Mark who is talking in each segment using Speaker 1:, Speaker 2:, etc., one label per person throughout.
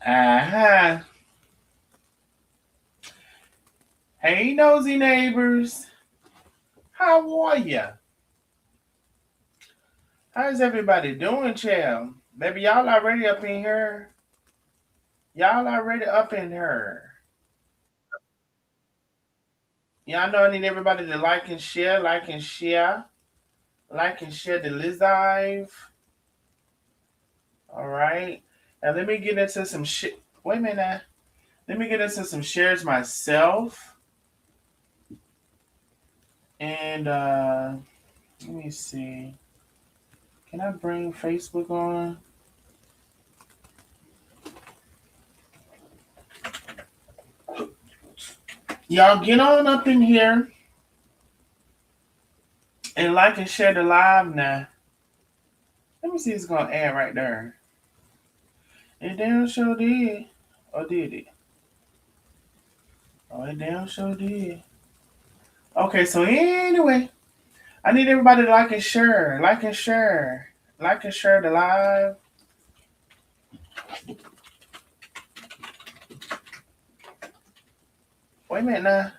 Speaker 1: Uh-huh. Hey, nosy neighbors. How are ya? How's everybody doing, child? Baby, y'all already up in here. Y'all already up in here. Y'all know I need everybody to like and share, like and share, like and share the live. All right. Now let me get into some shit. Wait a minute. Now. Let me get into some shares myself. And let me see. Can I bring Facebook on? Y'all get on up in here and like and share the live now. Let me see if it's gonna add right there. It damn sure did. Or did it? Oh, it damn sure did. Okay, so anyway, I need everybody to like and share. Like and share. Like and share the live. Wait a minute now.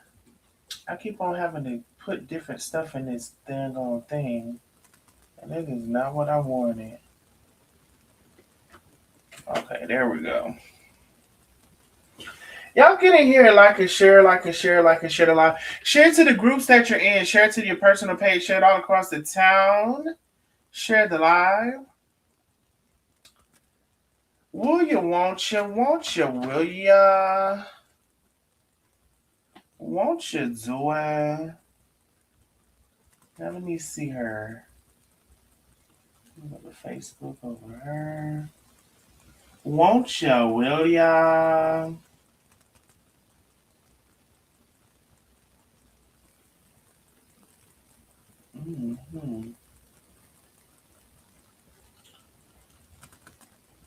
Speaker 1: I keep on having to put different stuff in this dang on thing. And that is not what I wanted. Okay, there we go. Y'all get in here and like and share, like and share, like and share the live. Share to the groups that you're in. Share to your personal page. Share it all across the town. Share the live. Will you, won't you, will ya? Won't you do it? Now let me see her. Go to Facebook over her. Won't ya, will ya? Mm-hmm.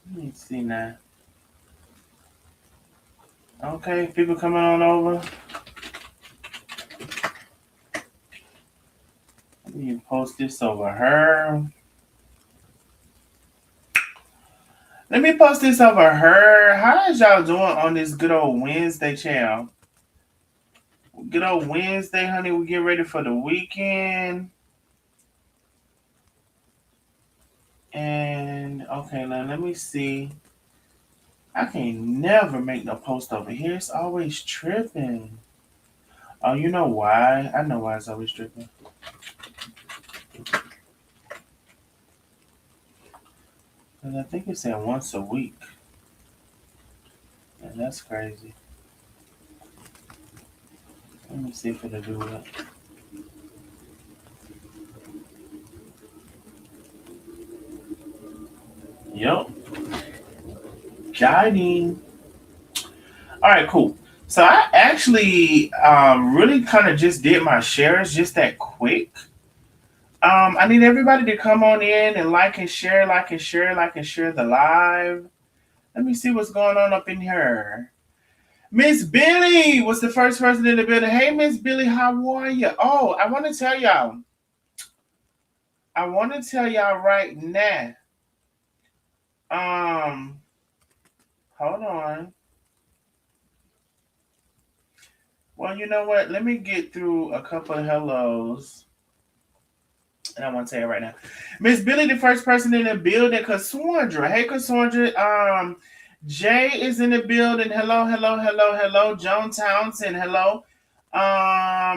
Speaker 1: Let me see now. Okay, people coming on over. Let me post this over her. Let me post this over her. How is y'all doing on this good old Wednesday, child? Good old Wednesday, honey. We get ready for the weekend. And okay, now let me see. I can never make no post over here. It's always tripping. Oh, you know why? I know why it's always tripping. And I think it's saying once a week. And that's crazy. Let me see if it'll do it. Yup. Guiding. All right, cool. So I actually really kind of just did my shares just that quick. I need everybody to come on in and like and share, like and share, like and share the live. Let me see what's going on up in here. Miss Billy was the first person in the building. Hey, Miss Billy, how are you? Oh, I want to tell y'all. I want to tell y'all right now. Hold on. Well, you know what? Let me get through a couple of hellos. And I want to tell you right now. Miss Billy, the first person in the building, Cassandra. Hey, Cassandra. Jay is in the building. Hello, hello, hello, hello. Joan Townsend, hello.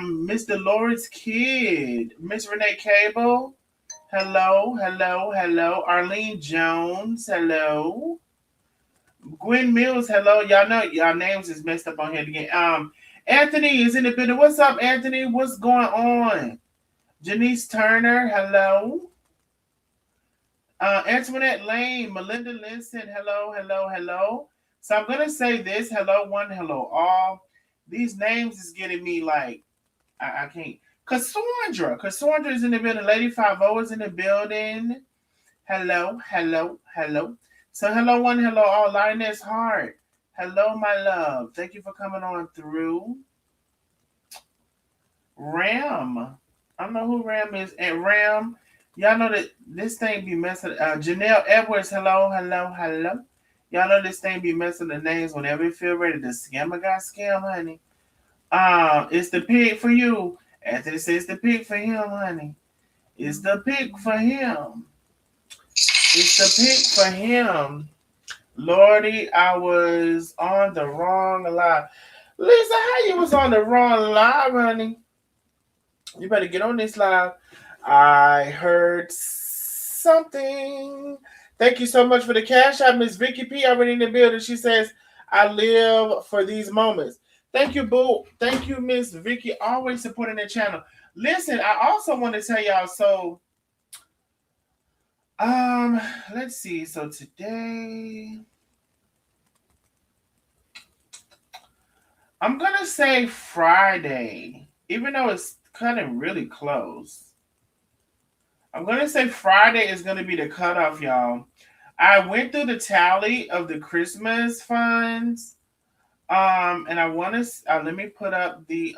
Speaker 1: Miss Dolores Kidd. Miss Renee Cable. Hello, hello, hello. Arlene Jones, hello. Gwen Mills, hello. Y'all know y'all names is messed up on here again. Anthony is in the building. What's up, Anthony? What's going on? Janice Turner, hello. Antoinette Lane, Melinda Linson, hello, hello, hello. So I'm gonna say this: hello, one, hello, all. These names is getting me like I can't. Cassandra is in the building. Lady 50 is in the building. Hello, hello, hello. So hello, one, hello, all. Lioness Hart, hello, my love. Thank you for coming on through. Ram, I don't know who Ram is. And Ram, y'all know that this thing be messing. Janelle Edwards, hello, hello, hello. Y'all know this thing be messing the names whenever it feel ready. The scammer got scam, honey. It's the pig for you. Anthony says the pig for him, honey. It's the pig for him. It's the pig for him. Lordy, I was on the wrong live. Lisa, how you was on the wrong live, honey? You better get on this live. I heard something. Thank you so much for the cash out, Miss Vicky P. Already in the building. She says, I live for these moments. Thank you, Boo. Thank you, Miss Vicky, always supporting the channel. Listen, I also want to tell y'all, so let's see. So today I'm gonna say Friday, even though it's cutting really close. I'm gonna say Friday is gonna be the cutoff, y'all. I went through the tally of the Christmas funds. And I want to let me put up the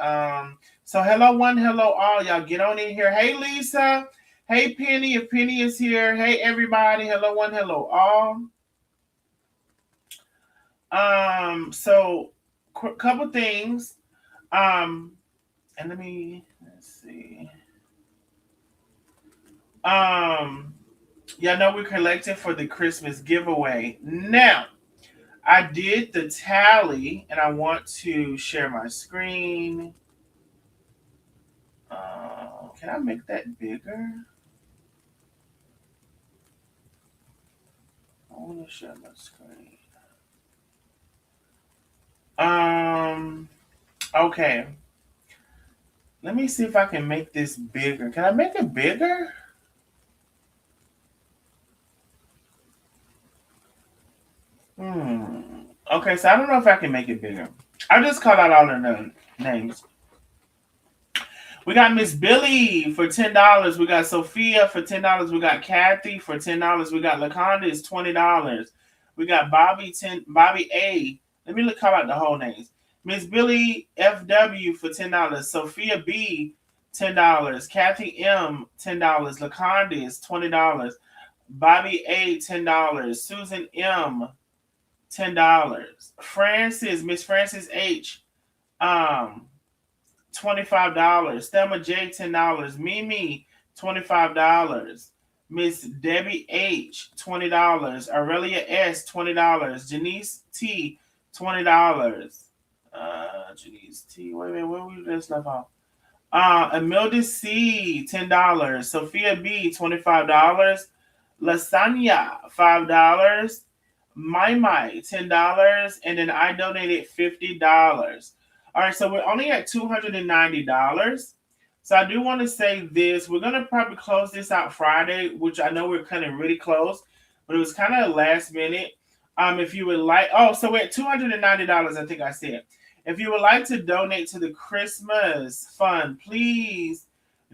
Speaker 1: So hello one, hello all, y'all get on in here. Hey Lisa, hey Penny, if Penny is here. Hey everybody, hello one, hello all. So couple things. And let's see. Y'all know we're collecting for the Christmas giveaway. Now, I did the tally and I want to share my screen. Can I make that bigger? I want to share my screen. Okay. Let me see if I can make this bigger. Can I make it bigger? Okay, so I don't know if I can make it bigger. I'll just call out all the names. We got Miss Billy for $10. We got Sophia for $10. We got Kathy for $10. We got Laconda is $20. We got Bobby A. Let me call out the whole names. Miss Billy FW for $10. Sophia B $10. Kathy M $10. Laconda is $20. Bobby A $10. Susan M $10. Miss Francis H $25. Thelma J $10. Mimi $25. Miss Debbie H $20. Aurelia S $20. Janice T $20. Janice T. Wait a minute, where we just left off? Imelda C $10. Sophia B $25. Lasagna $5. My $10, and then I donated $50. All right, so we're only at $290. So I do want to say this. We're going to probably close this out Friday, which I know we're kind of really close, but it was kind of last minute. If you would like, so we're at $290, I think I said. If you would like to donate to the Christmas fund, please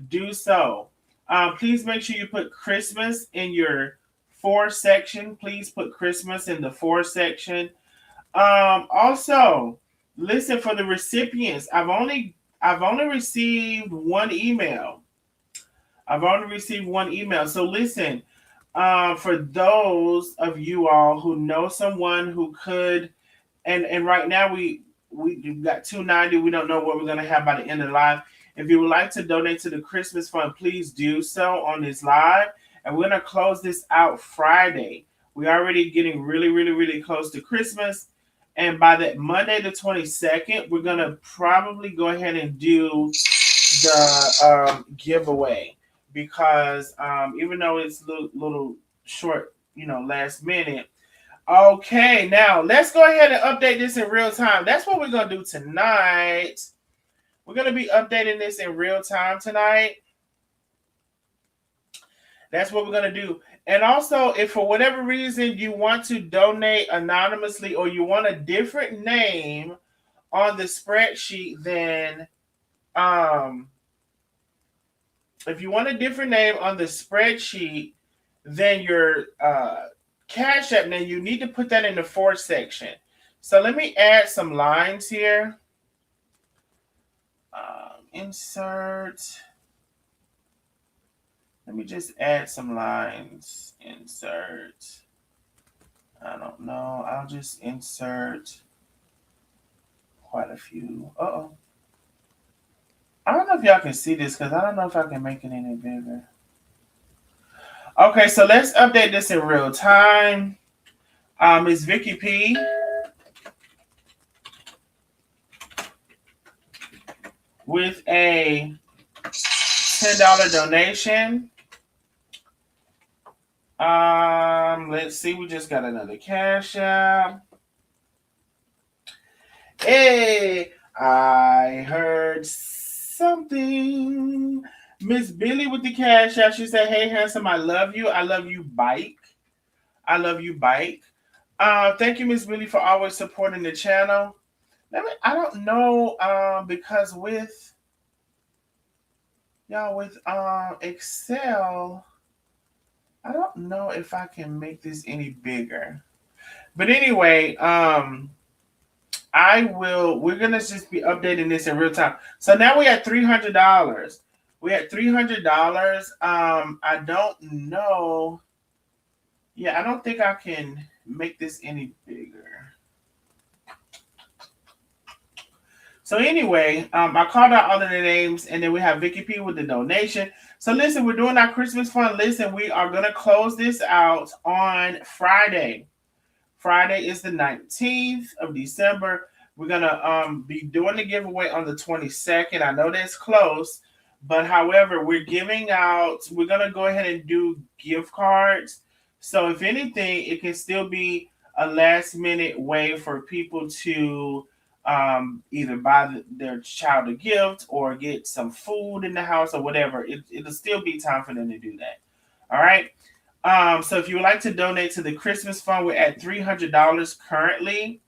Speaker 1: do so. Please make sure you put Christmas in your for section. Please put Christmas in the for section. Also, listen, for the recipients, I've only received one email. So listen, for those of you all who know someone who could, and right now we've got $290. We don't know what we're gonna have by the end of the live. If you would like to donate to the Christmas fund, please do so on this live. And we're gonna close this out Friday. We're already getting really, really, really close to Christmas. And by that Monday the 22nd, we're gonna probably go ahead and do the giveaway, because even though it's a little short, last minute. Okay, now let's go ahead and update this in real time. That's what we're gonna do tonight. We're gonna be updating this in real time tonight. That's what we're going to do. And also, if for whatever reason you want to donate anonymously or you want a different name on the spreadsheet, then if you want a different name on the spreadsheet than your Cash App name, you need to put that in the for section. So let me add some lines here. Insert. Let me just add some lines. Insert. I don't know. I'll just insert quite a few. Uh-oh. I don't know if y'all can see this because I don't know if I can make it any bigger. Okay, so let's update this in real time. It's Vicky P. With a $10 donation. Let's see. We just got another cash app. Hey, I heard something. Miss Billy with the cash app. She said, "Hey, handsome, I love you. I love you, bike. I love you, bike." Thank you, Miss Billy, for always supporting the channel. I don't know, because with y'all with Excel, I don't know if I can make this any bigger. But anyway, I will. We're gonna just be updating this in real time. So now we at $300. We at $300. I don't know. Yeah, I don't think I can make this any bigger. So anyway, I called out all of the names, and then we have Vicky P with the donation. So listen, we're doing our Christmas fund. Listen, we are gonna close this out on Friday. Friday is the 19th of December. We're gonna be doing the giveaway on the 22nd. I know that's close, but however, we're giving out. We're gonna go ahead and do gift cards. So if anything, it can still be a last minute way for people to either buy their child a gift or get some food in the house or whatever. It'll still be time for them to do that. All right. So if you would like to donate to the Christmas fund, we're at $300 currently.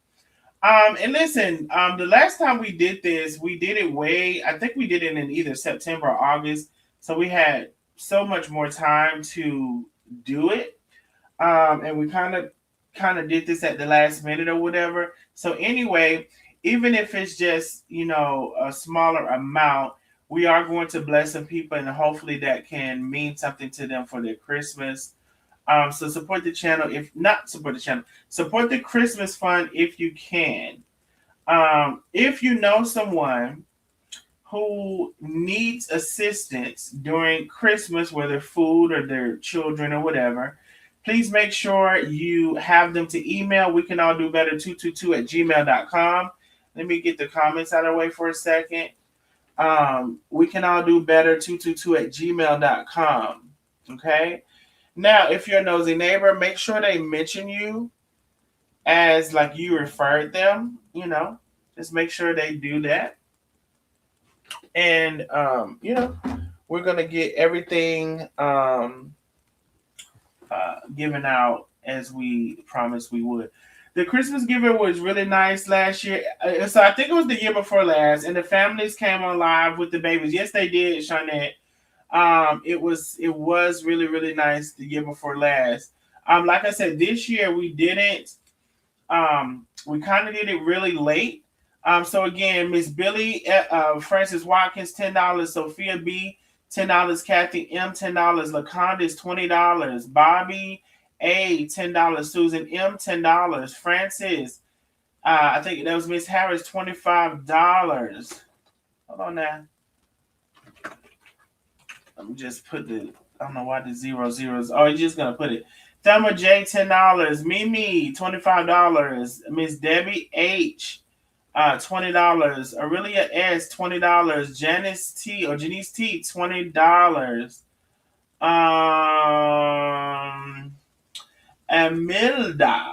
Speaker 1: And listen, the last time we did this, we did it I think we did it in either September or August. So we had so much more time to do it. And we kind of did this at the last minute or whatever. So anyway, even if it's just, a smaller amount, we are going to bless some people and hopefully that can mean something to them for their Christmas. So support the channel. If not support the channel, support the Christmas fund if you can. If you know someone who needs assistance during Christmas, whether food or their children or whatever, please make sure you have them to email. We can all do better 222 at gmail.com. Let me get the comments out of the way for a second. We can all do better 222 at gmail.com. Okay. Now, if you're a nosy neighbor, make sure they mention you as like you referred them, just make sure they do that. And, we're going to get everything given out as we promised we would. The Christmas giver was really nice last year. So I think it was the year before last, and the families came on live with the babies. Yes, they did, Shawnette. It was really, really nice the year before last. Like I said, this year we didn't. We kind of did it really late. So again, Miss Billy, Francis Watkins, $10. Sophia B, $10. Kathy M, $10. LaConda $20. Bobby A, $10. Susan M, $10. Francis, I think that was Miss Harris, $25. Hold on now. Let me just put I don't know why the zeros. Oh, you're just going to put it. Thelma J, $10. Mimi, $25. Miss Debbie H, $20. Aurelia S, $20. Janice T, $20.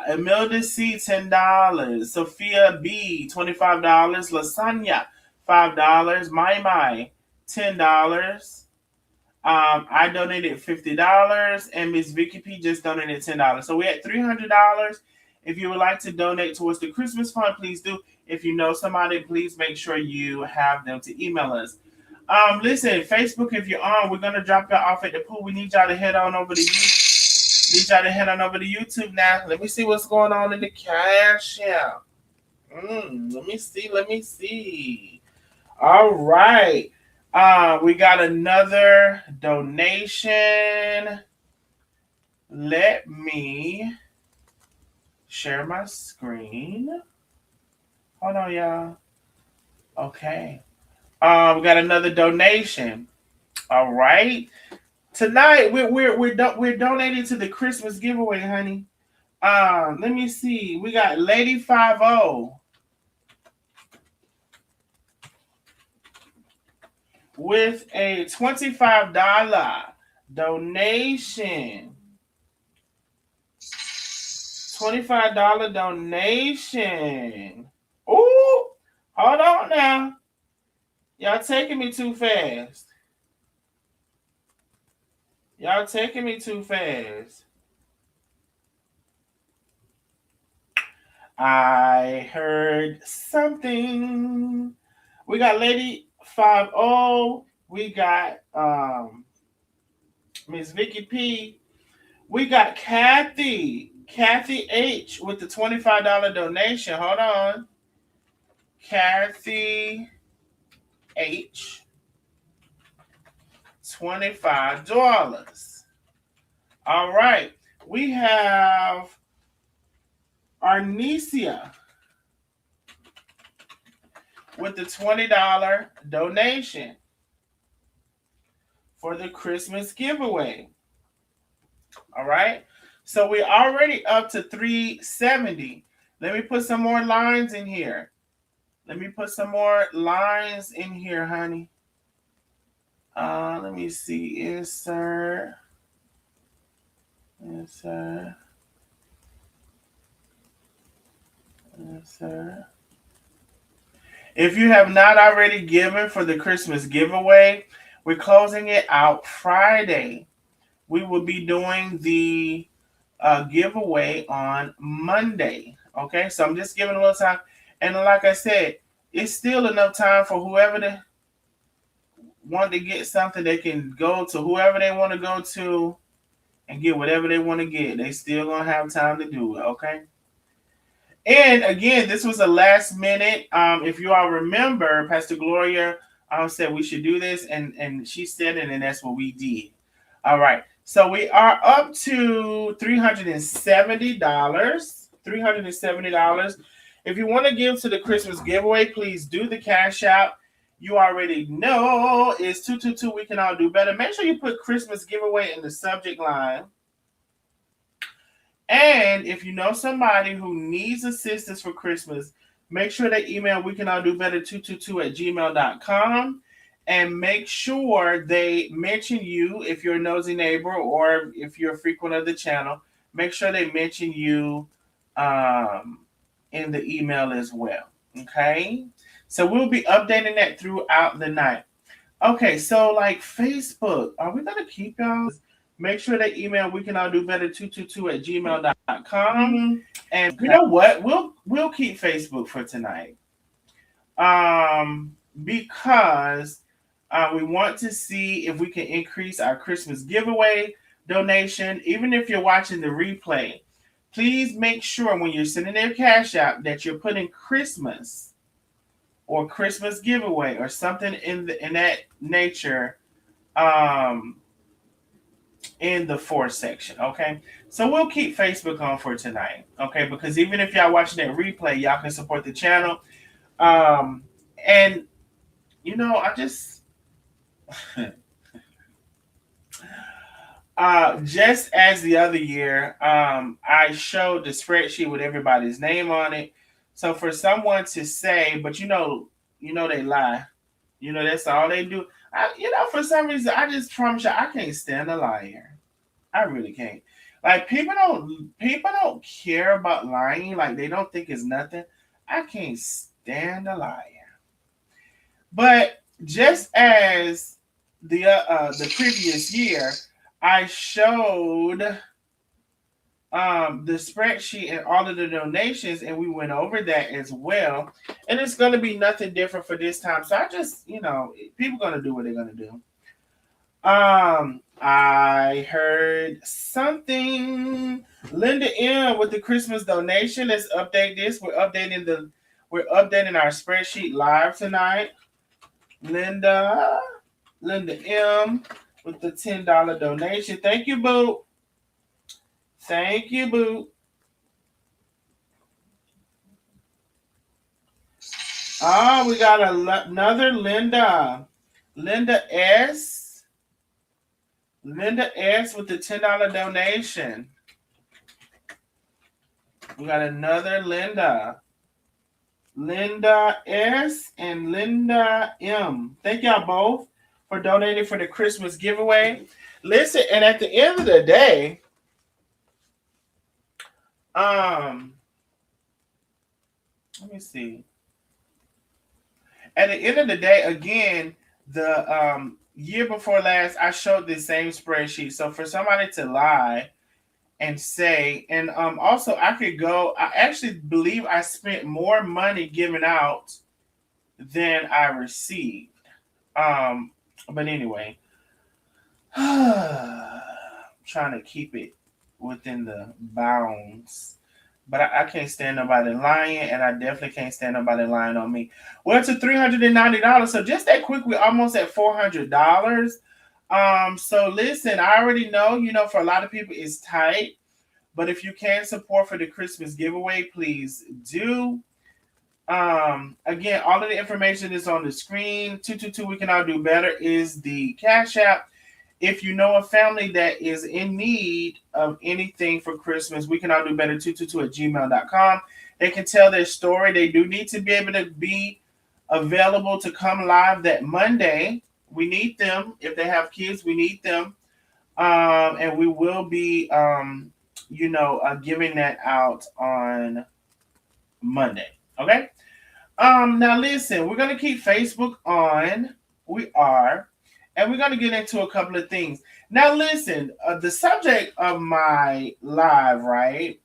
Speaker 1: Emilda C, $10. Sophia B, $25. Lasagna, $5. My, $10. I donated $50, and Miss Vicky P just donated $10. So we had $300. If you would like to donate towards the Christmas fund, please do. If you know somebody, please make sure you have them to email us. Listen, Facebook, if you're on, we're gonna drop y'all off at the pool. We need y'all to head on over to YouTube. Now. Let me see what's going on in the cash app. Let me see. All right. We got another donation. Let me share my screen. Hold on, y'all. Okay. We got another donation. All right. Tonight we're donating to the Christmas giveaway, honey. Let me see. We got Lady 50 with a $25 donation. $25 donation. Ooh, hold on now. Y'all taking me too fast. Y'all taking me too fast. I heard something. We got Lady 50. We got Miss Vicky P. We got Kathy H with the $25 donation. Hold on. Kathy H. $25. All right. We have Arnesia with the $20 donation for the Christmas giveaway. All right. So we're already up to 370. Let me put some more lines in here. Let me put some more lines in here, honey. Let me see. Yes, sir. Yes, sir. Yes, sir. If you have not already given for the Christmas giveaway, we're closing it out Friday. We will be doing the giveaway on Monday. Okay, so I'm just giving a little time. And like I said, it's still enough time for whoever they want to get something, they can go to whoever they want to go to and get whatever they want to get. They still going to have time to do it. Okay. And again, this was a last minute. If you all remember, Pastor Gloria said we should do this, and she said it, and that's what we did. All right. So we are up to $370. $370. If you want to give to the Christmas giveaway, please do the cash out. You already know it's 222. We can all do better. Make sure you put Christmas giveaway in the subject line. And if you know somebody who needs assistance for Christmas, make sure they email we can all do better 222@gmail.com, and make sure they mention you if you're a nosy neighbor or if you're a frequent of the channel. Make sure they mention you in the email as well. Okay, so we'll be updating that throughout the night. Okay, so like Facebook, are we gonna keep y'all? Make sure they email we can all do better 222@gmail.com. And you know what? We'll keep Facebook for tonight. Because we want to see if we can increase our Christmas giveaway donation. Even if you're watching the replay, please make sure when you're sending their cash out that you're putting Christmas or Christmas giveaway or something in that nature in the for section. Okay, so we'll keep Facebook on for tonight. Okay, because even if y'all watching that replay, y'all can support the channel. And you know, I just just as the other year, I showed the spreadsheet with everybody's name on it. So for someone to say, but you know they lie. You know that's all they do. For some reason, I just promise you, I can't stand a liar. I really can't. Like people don't care about lying. Like they don't think it's nothing. I can't stand a liar. But just as the previous year, I showed the spreadsheet and all of the donations, and we went over that as well. And it's going to be nothing different for this time. So I just, people going to do what they're going to do. I heard something. Linda M with the Christmas donation. Let's update this. We're updating our spreadsheet live tonight. Linda M with the $10 donation. Thank you, boo. Thank you, boo. Oh, we got another Linda. Linda S. Linda S with the $10 donation. We got another Linda. Linda S and Linda M. Thank y'all both for donating for the Christmas giveaway. Listen, and at the end of the day, let me see. At the end of the day, again, the year before last, I showed this same spreadsheet. So for somebody to lie and say, and also I could go. I actually believe I spent more money giving out than I received. But anyway, I'm trying to keep it within the bounds. But I can't stand nobody lying, and I definitely can't stand nobody lying on me. Well, to $390. So just that quick, we're almost at $400. So listen, I already know, for a lot of people it's tight. But if you can support for the Christmas giveaway, please do. Again, all of the information is on the screen. 222 We Can All Do Better is the Cash App. If you know a family that is in need of anything for Christmas, we can all do better 222@gmail.com. They can tell their story. They do need to be able to be available to come live that Monday. We need them. If they have kids, we need them. And we will be, giving that out on Monday. Okay. Now listen, we're going to keep Facebook on. We are. And we're going to get into a couple of things. Now, listen, the subject of my live, right?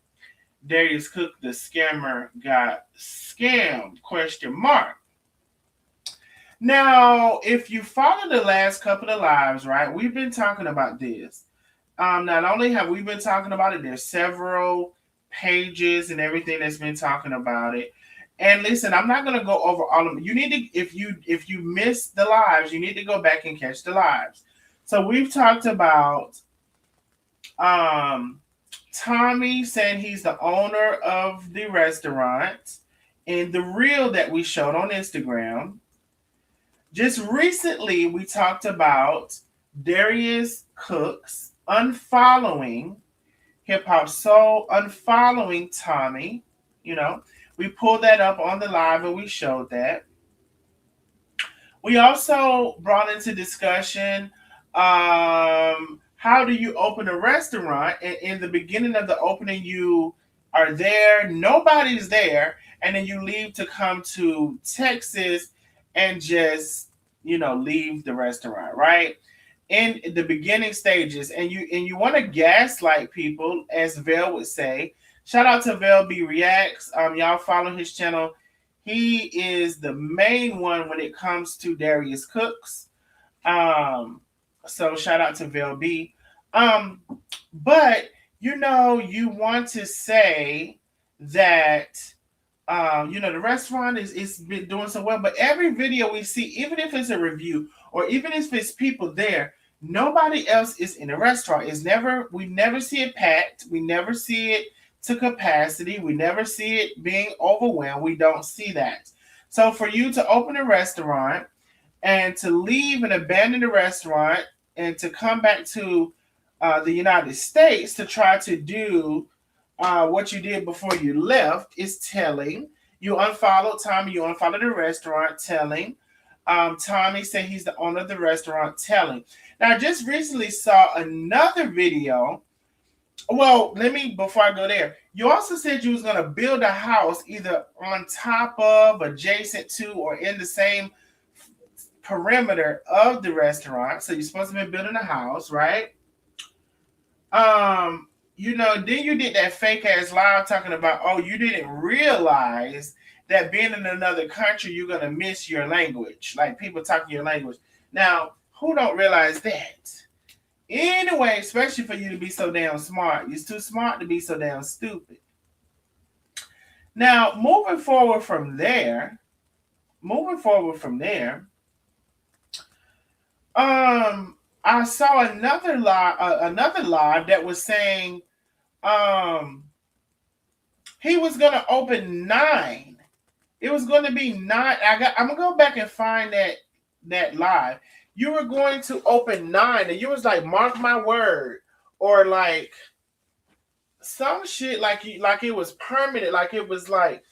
Speaker 1: Darius Cooks, the scammer, got scammed, ? Now, if you follow the last couple of lives, right, we've been talking about this. Not only have we been talking about it, there's several pages and everything that's been talking about it. And listen, I'm not going to go over all of them. You need to, if you miss the lives, you need to go back and catch the lives. So we've talked about Tommy saying he's the owner of the restaurant in the reel that we showed on Instagram. Just recently, we talked about Darius Cooks unfollowing Hip Hop Soul, unfollowing Tommy, We pulled that up on the live and we showed that. We also brought into discussion how do you open a restaurant? And in the beginning of the opening, you are there, nobody's there, and then you leave to come to Texas and just, leave the restaurant, right? In the beginning stages, and you want to gaslight people, as Vel would say. Shout out to Vel B Reacts. Y'all follow his channel. He is the main one when it comes to Darius Cooks. So shout out to Vel B. But you want to say that the restaurant is been doing so well, but every video we see, even if it's a review or even if it's people there, nobody else is in the restaurant. We never see it packed. We never see it to capacity. We never see it being overwhelmed. We don't see that. So for you to open a restaurant and to leave and abandon the restaurant and to come back to the United States to try to do what you did before you left is telling. You unfollowed Tommy. You unfollowed the restaurant, telling. Tommy said he's the owner of the restaurant, telling. Now, I just recently saw another video. Well, before I go there, you also said you was going to build a house either on top of, adjacent to, or in the same perimeter of the restaurant. So you're supposed to be building a house, right? Then you did that fake ass live talking about, you didn't realize that being in another country, you're going to miss your language. Like people talking your language. Now, who don't realize that? Anyway, especially for you to be so damn smart. You're too smart to be so damn stupid. Now, moving forward from there, I saw another live that was saying he was going to open 9. It was going to be 9. I'm gonna go back and find that live. You were going to open 9, and you was like, mark my word, or like some shit, like it was permanent, like it was like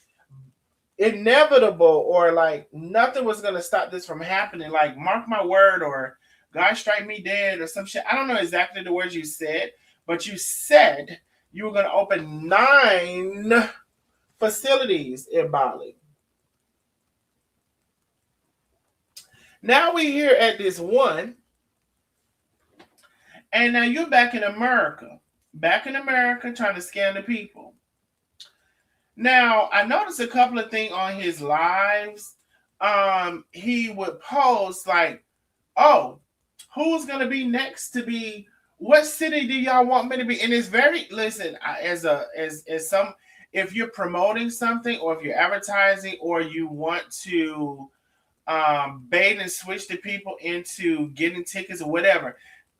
Speaker 1: inevitable, or like nothing was gonna stop this from happening. Like, mark my word, or God strike me dead, or some shit. I don't know exactly the words you said, but you said you were gonna open 9 facilities in Bali. Now we here at this one, and now you're back in America. Back in America trying to scam the people. Now, I noticed a couple of things on his lives. He would post like, oh, who's gonna be next to be, what city do y'all want me to be? And it's very, listen, as some, if you're promoting something, or if you're advertising, or you want to bait and switch the people into getting tickets or whatever.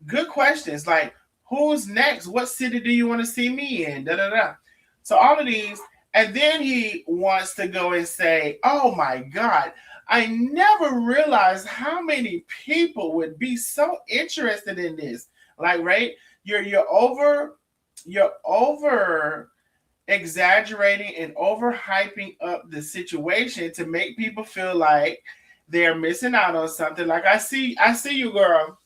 Speaker 1: Good questions like, who's next? What city do you want to see me in? Da da da. So all of these, and then he wants to go and say, "Oh my God, I never realized how many people would be so interested in this." Like, right? You're over exaggerating and overhyping up the situation to make people feel like they're missing out on something. Like, I see you, girl.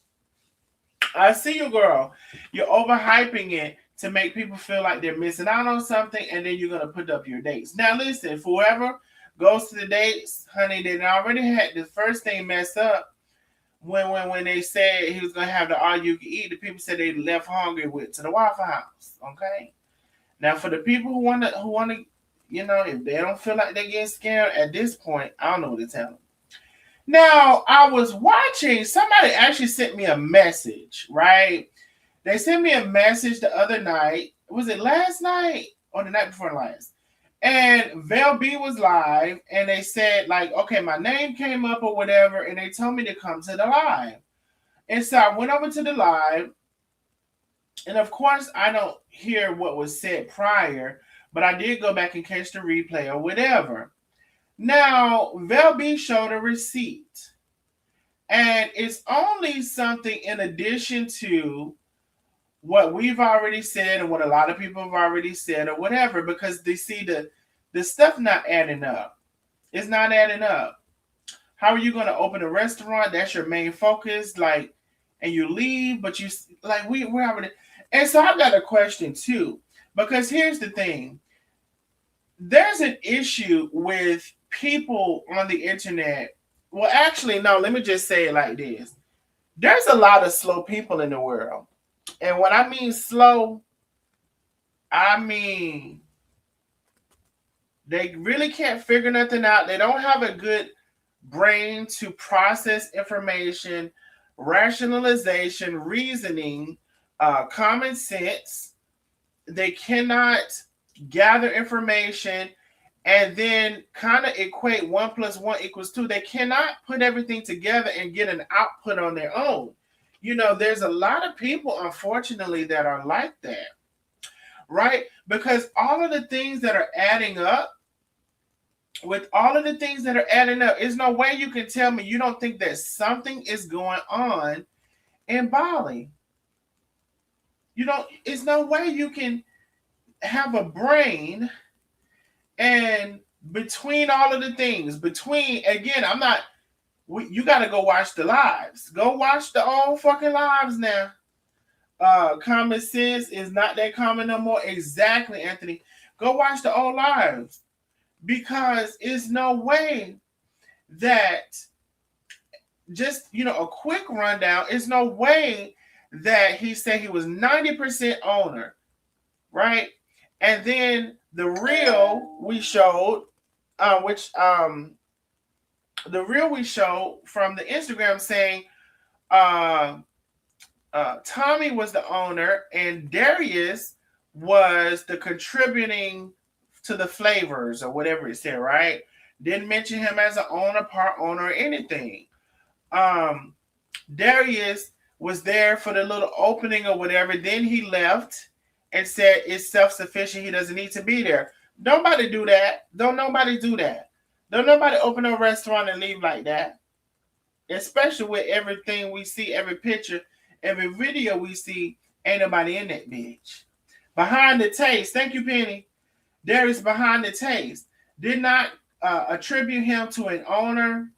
Speaker 1: I see you, girl. You're overhyping it to make people feel like they're missing out on something, and then you're gonna put up your dates. Now, listen, for whoever goes to the dates, honey, they already had the first thing messed up when they said he was gonna have the all you can eat. The people said they left hungry with to the Waffle House. Okay. Now, for the people who wanna, if they don't feel like they're getting scared at this point, I don't know what to tell them. Now, I was watching, somebody actually sent me a message, right? They sent me a message the other night. Was it last night or the night before last? And Vel B was live, and they said, like, okay, my name came up or whatever, and they told me to come to the live. And so I went over to the live, and of course, I don't hear what was said prior, but I did go back and catch the replay or whatever. Now, Vel B showed a receipt, and it's only something in addition to what we've already said and what a lot of people have already said or whatever, because they see the stuff not adding up. It's not adding up. How are you going to open a restaurant? That's your main focus, like, and you leave, but you like we're already. And so I've got a question too, because here's the thing. There's an issue with people on the internet. Well, actually, no, let me just say it like this. There's a lot of slow people in the world. And when I mean slow, I mean they really can't figure nothing out. They don't have a good brain to process information, rationalization, reasoning, common sense. They cannot gather information and then kind of equate 1 + 1 = 2. They cannot put everything together and get an output on their own. There's a lot of people, unfortunately, that are like that, right? Because all of the things that are adding up, there's no way you can tell me you don't think that something is going on in Bali. It's no way you can have a brain and between all of the things, again, you got to go watch the lives. Go watch the old fucking lives now. Common sense is not that common no more. Exactly, Anthony. Go watch the old lives, because it's no way that just, a quick rundown. It's no way that he said he was 90% owner, right? And then the reel we showed, the reel we showed from the Instagram saying Tommy was the owner and Darius was the contributing to the flavors or whatever it said, right? Didn't mention him as an owner, part owner, or anything. Darius was there for the little opening or whatever. Then he left and said it's self-sufficient. He doesn't need to be there. Nobody do that. Don't nobody do that. Don't nobody open a restaurant and leave like that. Especially with everything we see, every picture, every video we see, ain't nobody in that bitch. Behind the taste, thank you, Penny. There is behind the taste. Did not attribute him to an owner.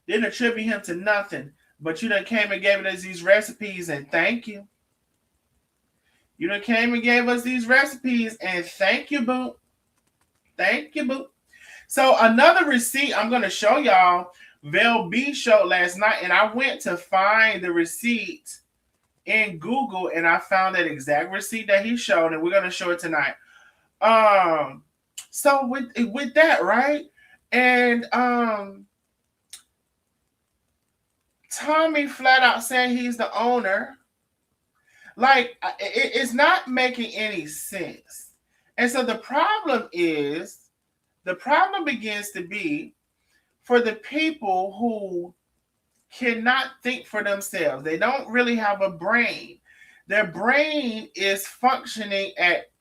Speaker 1: Didn't attribute him to nothing. But you done came and gave us these recipes and thank you. You done came and gave us these recipes and thank you, boo. Thank you, boo. So another receipt I'm going to show y'all, Vel B showed last night, and I went to find the receipt in Google, and I found that exact receipt that he showed, and we're going to show it tonight. So with that, right? And Tommy flat out saying he's the owner. Like, it's not making any sense. And so the problem begins to be for the people who cannot think for themselves. They don't really have a brain. Their brain is functioning at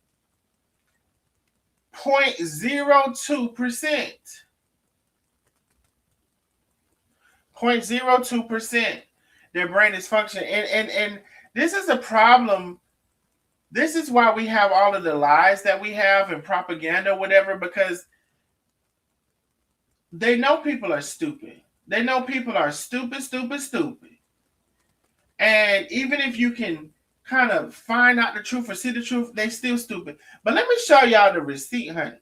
Speaker 1: 0.02%. 0.02%. Their brain is functioning. And this is a problem. This is why we have all of the lies that we have and propaganda, whatever, because they know people are stupid. They know people are stupid. And even if you can kind of find out the truth or see the truth, they still stupid. But let me show y'all the receipt, honey.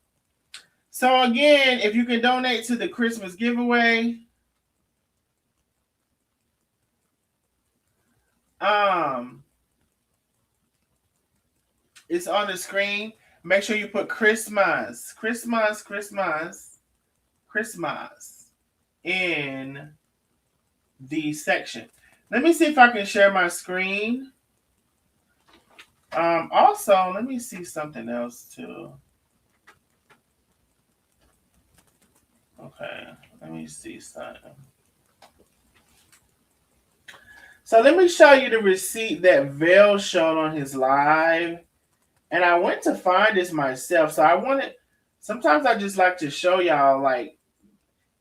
Speaker 1: So again, if you can donate to the Christmas giveaway, it's on the screen. Make sure you put Christmas in the section. Let me see if I can share my screen. Also, let me see something else too. Okay, let me see something. So let me show you the receipt that Vel showed on his live. And I went to find this myself. So I wanted, sometimes I just like to show y'all, like,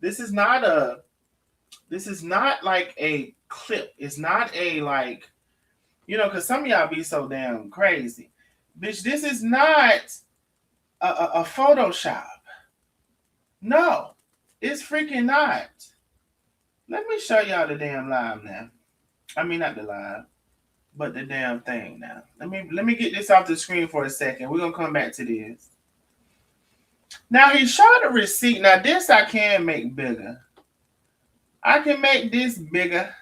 Speaker 1: this is not like a clip. It's not a, like, you know, because some of y'all be so damn crazy. Bitch, this is not a Photoshop. No, it's freaking not. Let me show y'all the damn live now. I mean, not the live, but the damn thing now. Let me get this off the screen for a second. We're going to come back to this. Now, he showed a receipt. Now, this I can make bigger. I can make this bigger.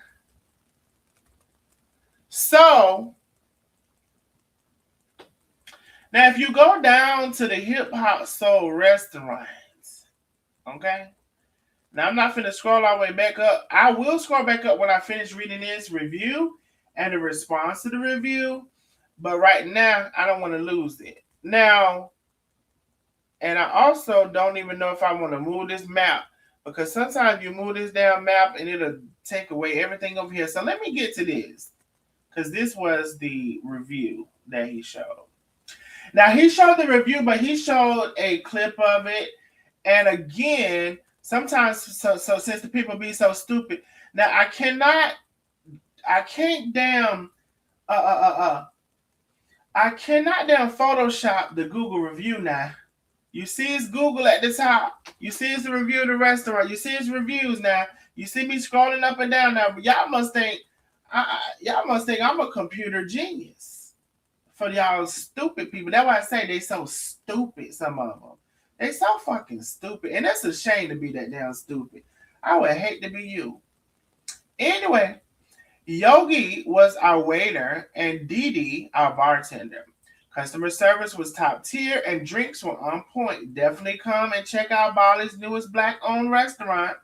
Speaker 1: So, now if you go down to the Hip Hop Soul restaurants, okay? Now, I'm not finna scroll all the way back up. I will scroll back up when I finish reading this review and the response to the review. But right now, I don't want to lose it. Now, and I also don't even know if I want to move this map, because sometimes you move this damn map and it'll take away everything over here. So let me get to this, because this was the review that he showed. Now, he showed the review, but he showed a clip of it. And again, sometimes, so since the people be so stupid, now I can't damn Photoshop the Google review now. You see it's Google at the top. You see it's the review of the restaurant. You see it's reviews now. You see me scrolling up and down now. But y'all must think I'm a computer genius. For y'all stupid people. That's why I say they so stupid, some of them. They so fucking stupid. And that's a shame to be that damn stupid. I would hate to be you. Anyway, Yogi was our waiter and Didi our bartender. Customer service was top tier and drinks were on point. Definitely come and check out Bali's newest black-owned restaurant.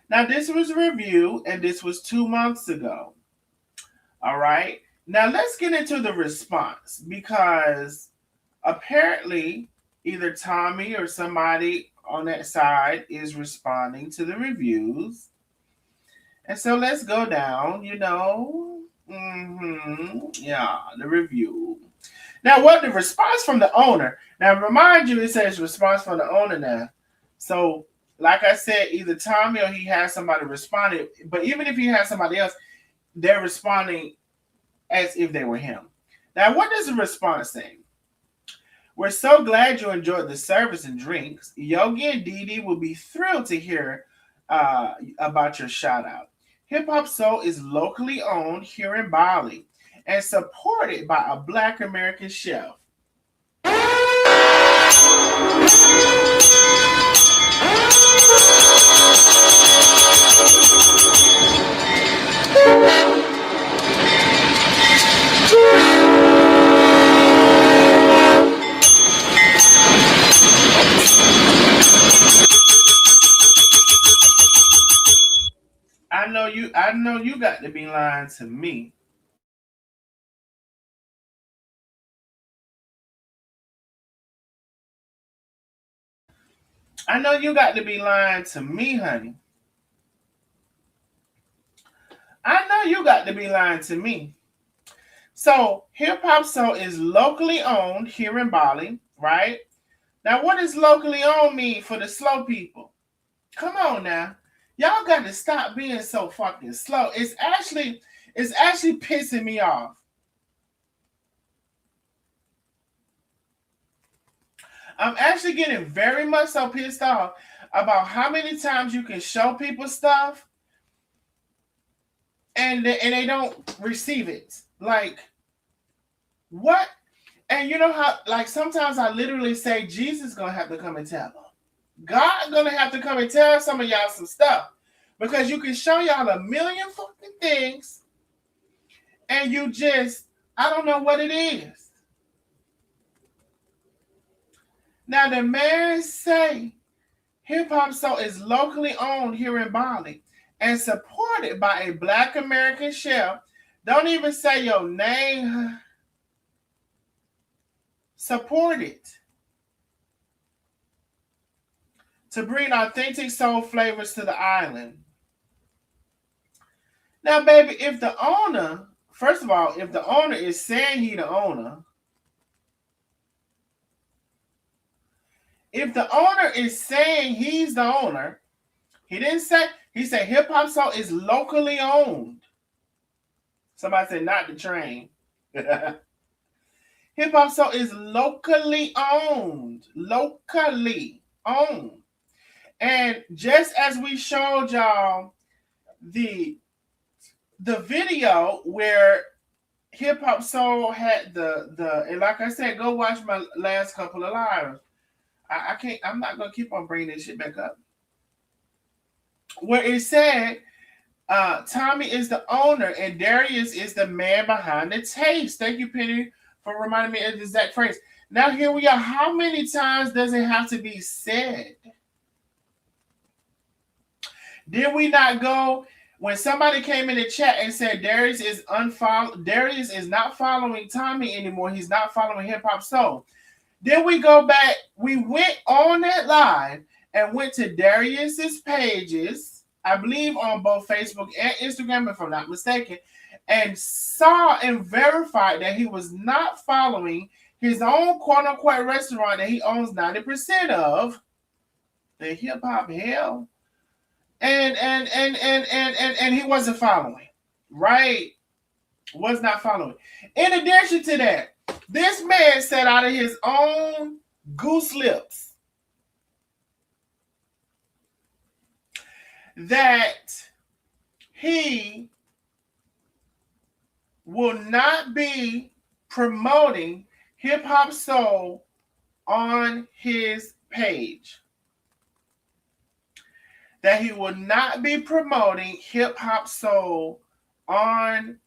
Speaker 1: Now, this was a review, and this was 2 months ago. All right. Now, let's get into the response, because apparently either Tommy or somebody on that side is responding to the reviews. And so let's go down, you know. Yeah, the review. Now, what the response from the owner? Now, remind you, it says response from the owner now. So, like I said, either Tommy or he has somebody responding. But even if he has somebody else, they're responding as if they were him. Now, what does the response say? We're so glad you enjoyed the service and drinks. Yogi and Dee will be thrilled to hear about your shout out. Hip Hop Soul is locally owned here in Bali and supported by a Black American chef. I know you got to be lying to me. I know you got to be lying to me, honey. I know you got to be lying to me. So, Hip Hop Soul is locally owned here in Bali, right? Now, what does locally owned mean for the slow people? Come on now. Y'all got to stop being so fucking slow. It's actually pissing me off. I'm actually getting very much so pissed off about how many times you can show people stuff and they don't receive it. Like, what? And you know how, like, sometimes I literally say Jesus gonna have to come and tell them. God gonna have to come and tell some of y'all some stuff. Because you can show y'all a million fucking things and you just, I don't know what it is. Now the man say Hip Hop Soul is locally owned here in Bali and supported by a Black American chef. Don't even say your name. Support it. To bring authentic soul flavors to the island. Now, baby, if the owner, first of all, if the owner is saying he the owner, if the owner is saying he's the owner, he didn't say, he said Hip Hop Soul is locally owned. Somebody said not the train. Hip Hop Soul is locally owned. Locally owned. And just as we showed y'all the video where Hip Hop Soul had the and like I said, go watch my last couple of lives. I can't. I'm not gonna keep on bringing this shit back up. Where it said Tommy is the owner and Darius is the man behind the taste. Thank you, Penny, for reminding me of the exact phrase. Now here we are. How many times does it have to be said? Did we not go when somebody came in the chat and said Darius is not following Tommy anymore? He's not following Hip Hop Soul. Then we go back. We went on that live and went to Darius's pages, I believe on both Facebook and Instagram, if I'm not mistaken, and saw and verified that he was not following his own quote-unquote restaurant that he owns 90% of, the Hip Hop Hell. And he wasn't following. Right? Was not following. In addition to that, this man said out of his own goose lips that he will not be promoting Hip Hop Soul on his page. That he will not be promoting Hip Hop Soul on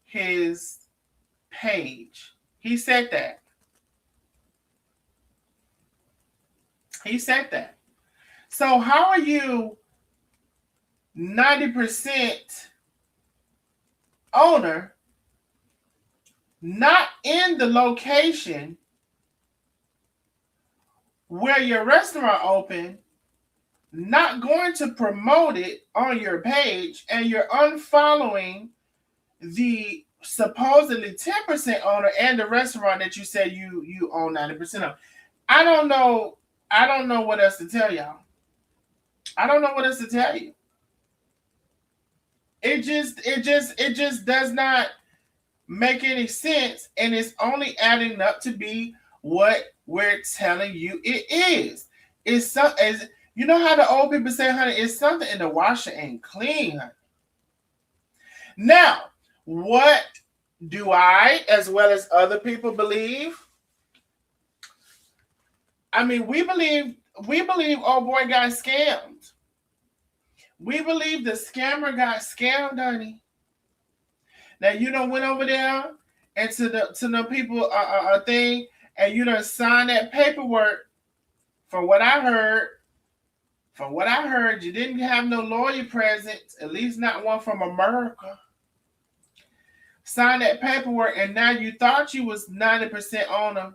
Speaker 1: his page. He said that. He said that. So how are you 90% owner, not in the location where your restaurant opened, not going to promote it on your page, and you're unfollowing the supposedly 10% owner and the restaurant that you said you own 90% of. I don't know. I don't know what else to tell y'all. I don't know what else to tell you. It just does not make any sense, and it's only adding up to be what we're telling you it is. It's some as you know how the old people say, honey, it's something in the washer ain't clean, honey. Now, what do I, as well as other people, believe? I mean, we believe old boy got scammed. We believe the scammer got scammed, honey. Now you done went over there and to the people thing, and you done signed that paperwork. From what I heard, you didn't have no lawyer present, at least not one from America. Signed that paperwork, and now you thought you was 90% owner,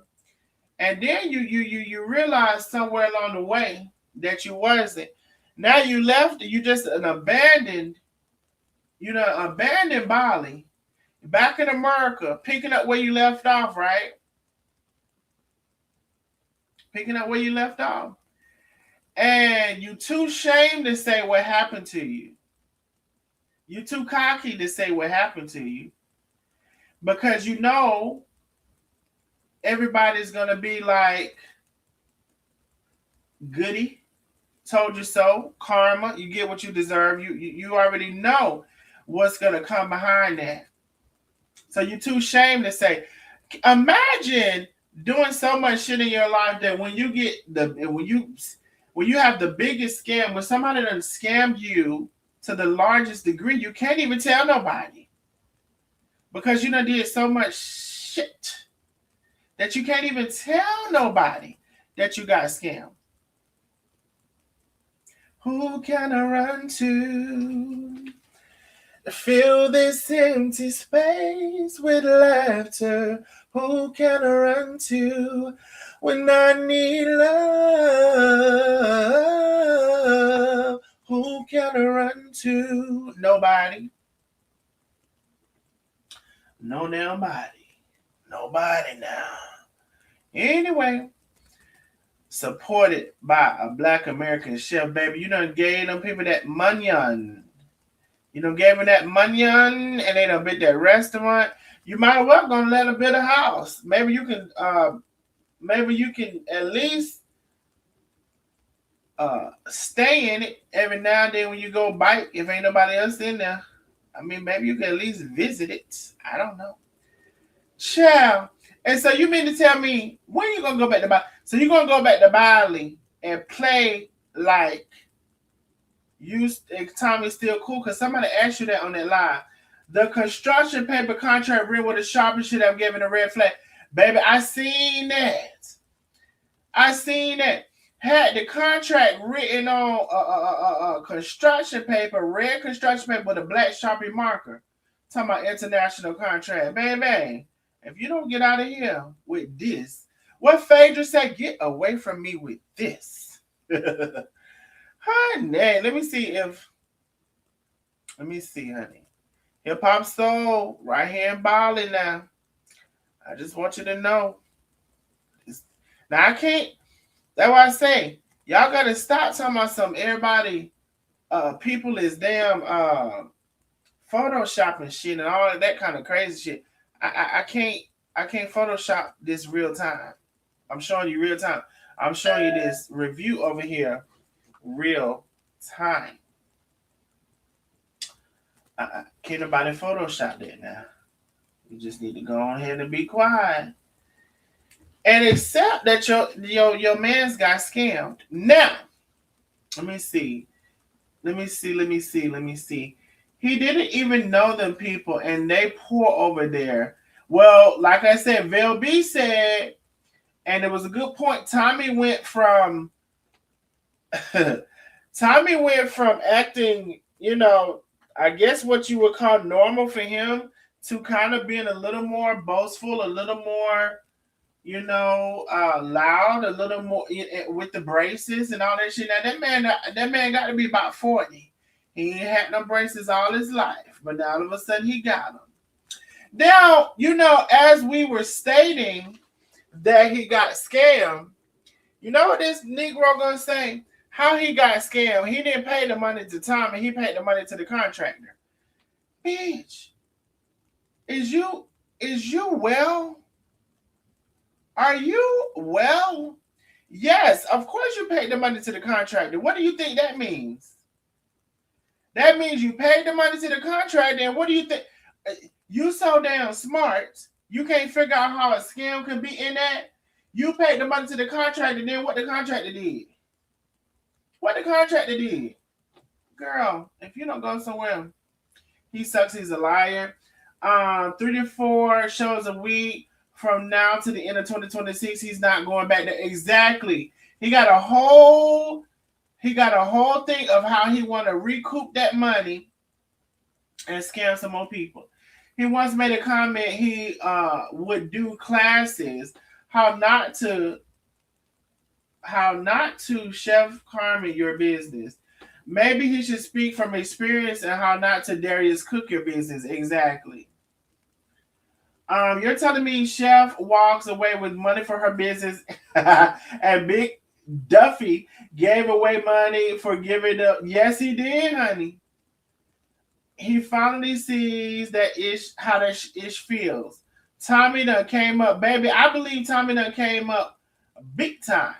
Speaker 1: and then you realized somewhere along the way that you wasn't. Now you left. You just an abandoned. You know, abandoned Bali, back in America, picking up where you left off, right? Picking up where you left off. And you too ashamed to say what happened to you. You too cocky to say what happened to you. Because you know everybody's gonna be like, goody, told you so, karma, you get what you deserve. You already know what's gonna come behind that. So you're too ashamed to say. Imagine doing so much shit in your life that when you get when you have the biggest scam, when somebody done scammed you to the largest degree, you can't even tell nobody. Because you done did so much shit that you can't even tell nobody that you got scammed. Who can I run to? Fill this empty space with laughter. Who can I run to when I need love? Who can I run to? Nobody. No nobody. Nobody now. Anyway, supported by a Black American chef, baby. You done gave them people that money. You done gave them that money and they done bit that restaurant. You might as well gonna let them build a house. Maybe you can at least stay in it every now and then when you go bite if ain't nobody else in there. I mean, maybe you can at least visit it. I don't know. Child. And so you mean to tell me when you gonna go back to Bali? So you're gonna go back to Bali and play like Tommy's still cool? Because somebody asked you that on that live. The construction paper contract written with a sharpie should have given a red flag. Baby, I seen that. Had the contract written on construction paper, red construction paper with a black Sharpie marker. Talking about international contract. Baby, if you don't get out of here with this, what Phaedra said, get away from me with this. Honey, let me see, honey. Hip Hop Soul, right here in Bali now. I just want you to know. Now, I can't. That's why I say, y'all got to stop talking about some everybody, people is damn photoshopping shit and all of that kind of crazy shit. I can't Photoshop this real time. I'm showing you real time. I'm showing you this review over here real time. Can't nobody Photoshop that now. You just need to go on ahead and be quiet. And accept that your man's got scammed. Now, let me see. He didn't even know them people, and they poor over there. Well, like I said, Vel B said, and it was a good point. Tommy went from acting, I guess what you would call normal for him, to kind of being a little more boastful, a little more, loud, a little more with the braces and all that shit. Now that man got to be about 40. He ain't had no braces all his life, but now all of a sudden he got them. Now, as we were stating that he got scammed, you know what this Negro gonna say? How he got scammed? He didn't pay the money to Tommy. He paid the money to the contractor. Bitch, is you well? Are you well? Yes, of course you paid the money to the contractor. What do you think that means? That means you paid the money to the contractor, and what do you think? You so damn smart. You can't figure out how a scam could be in that. You paid the money to the contractor, then what the contractor did? What the contractor did? Girl, if you don't go somewhere, he sucks, he's a liar. 3 to 4 shows a week from now to the end of 2026. He's not going back there. Exactly. He got a whole thing of how he want to recoup that money and scam some more people. He once made a comment he would do classes how not to Chef Carmen your business. Maybe he should speak from experience and how not to Darius Cook your business. Exactly. You're telling me Chef walks away with money for her business and Big Duffy gave away money for giving up. Yes, he did, honey. He finally sees that how that ish feels. Tommy done came up, baby. I believe Tommy done came up big time.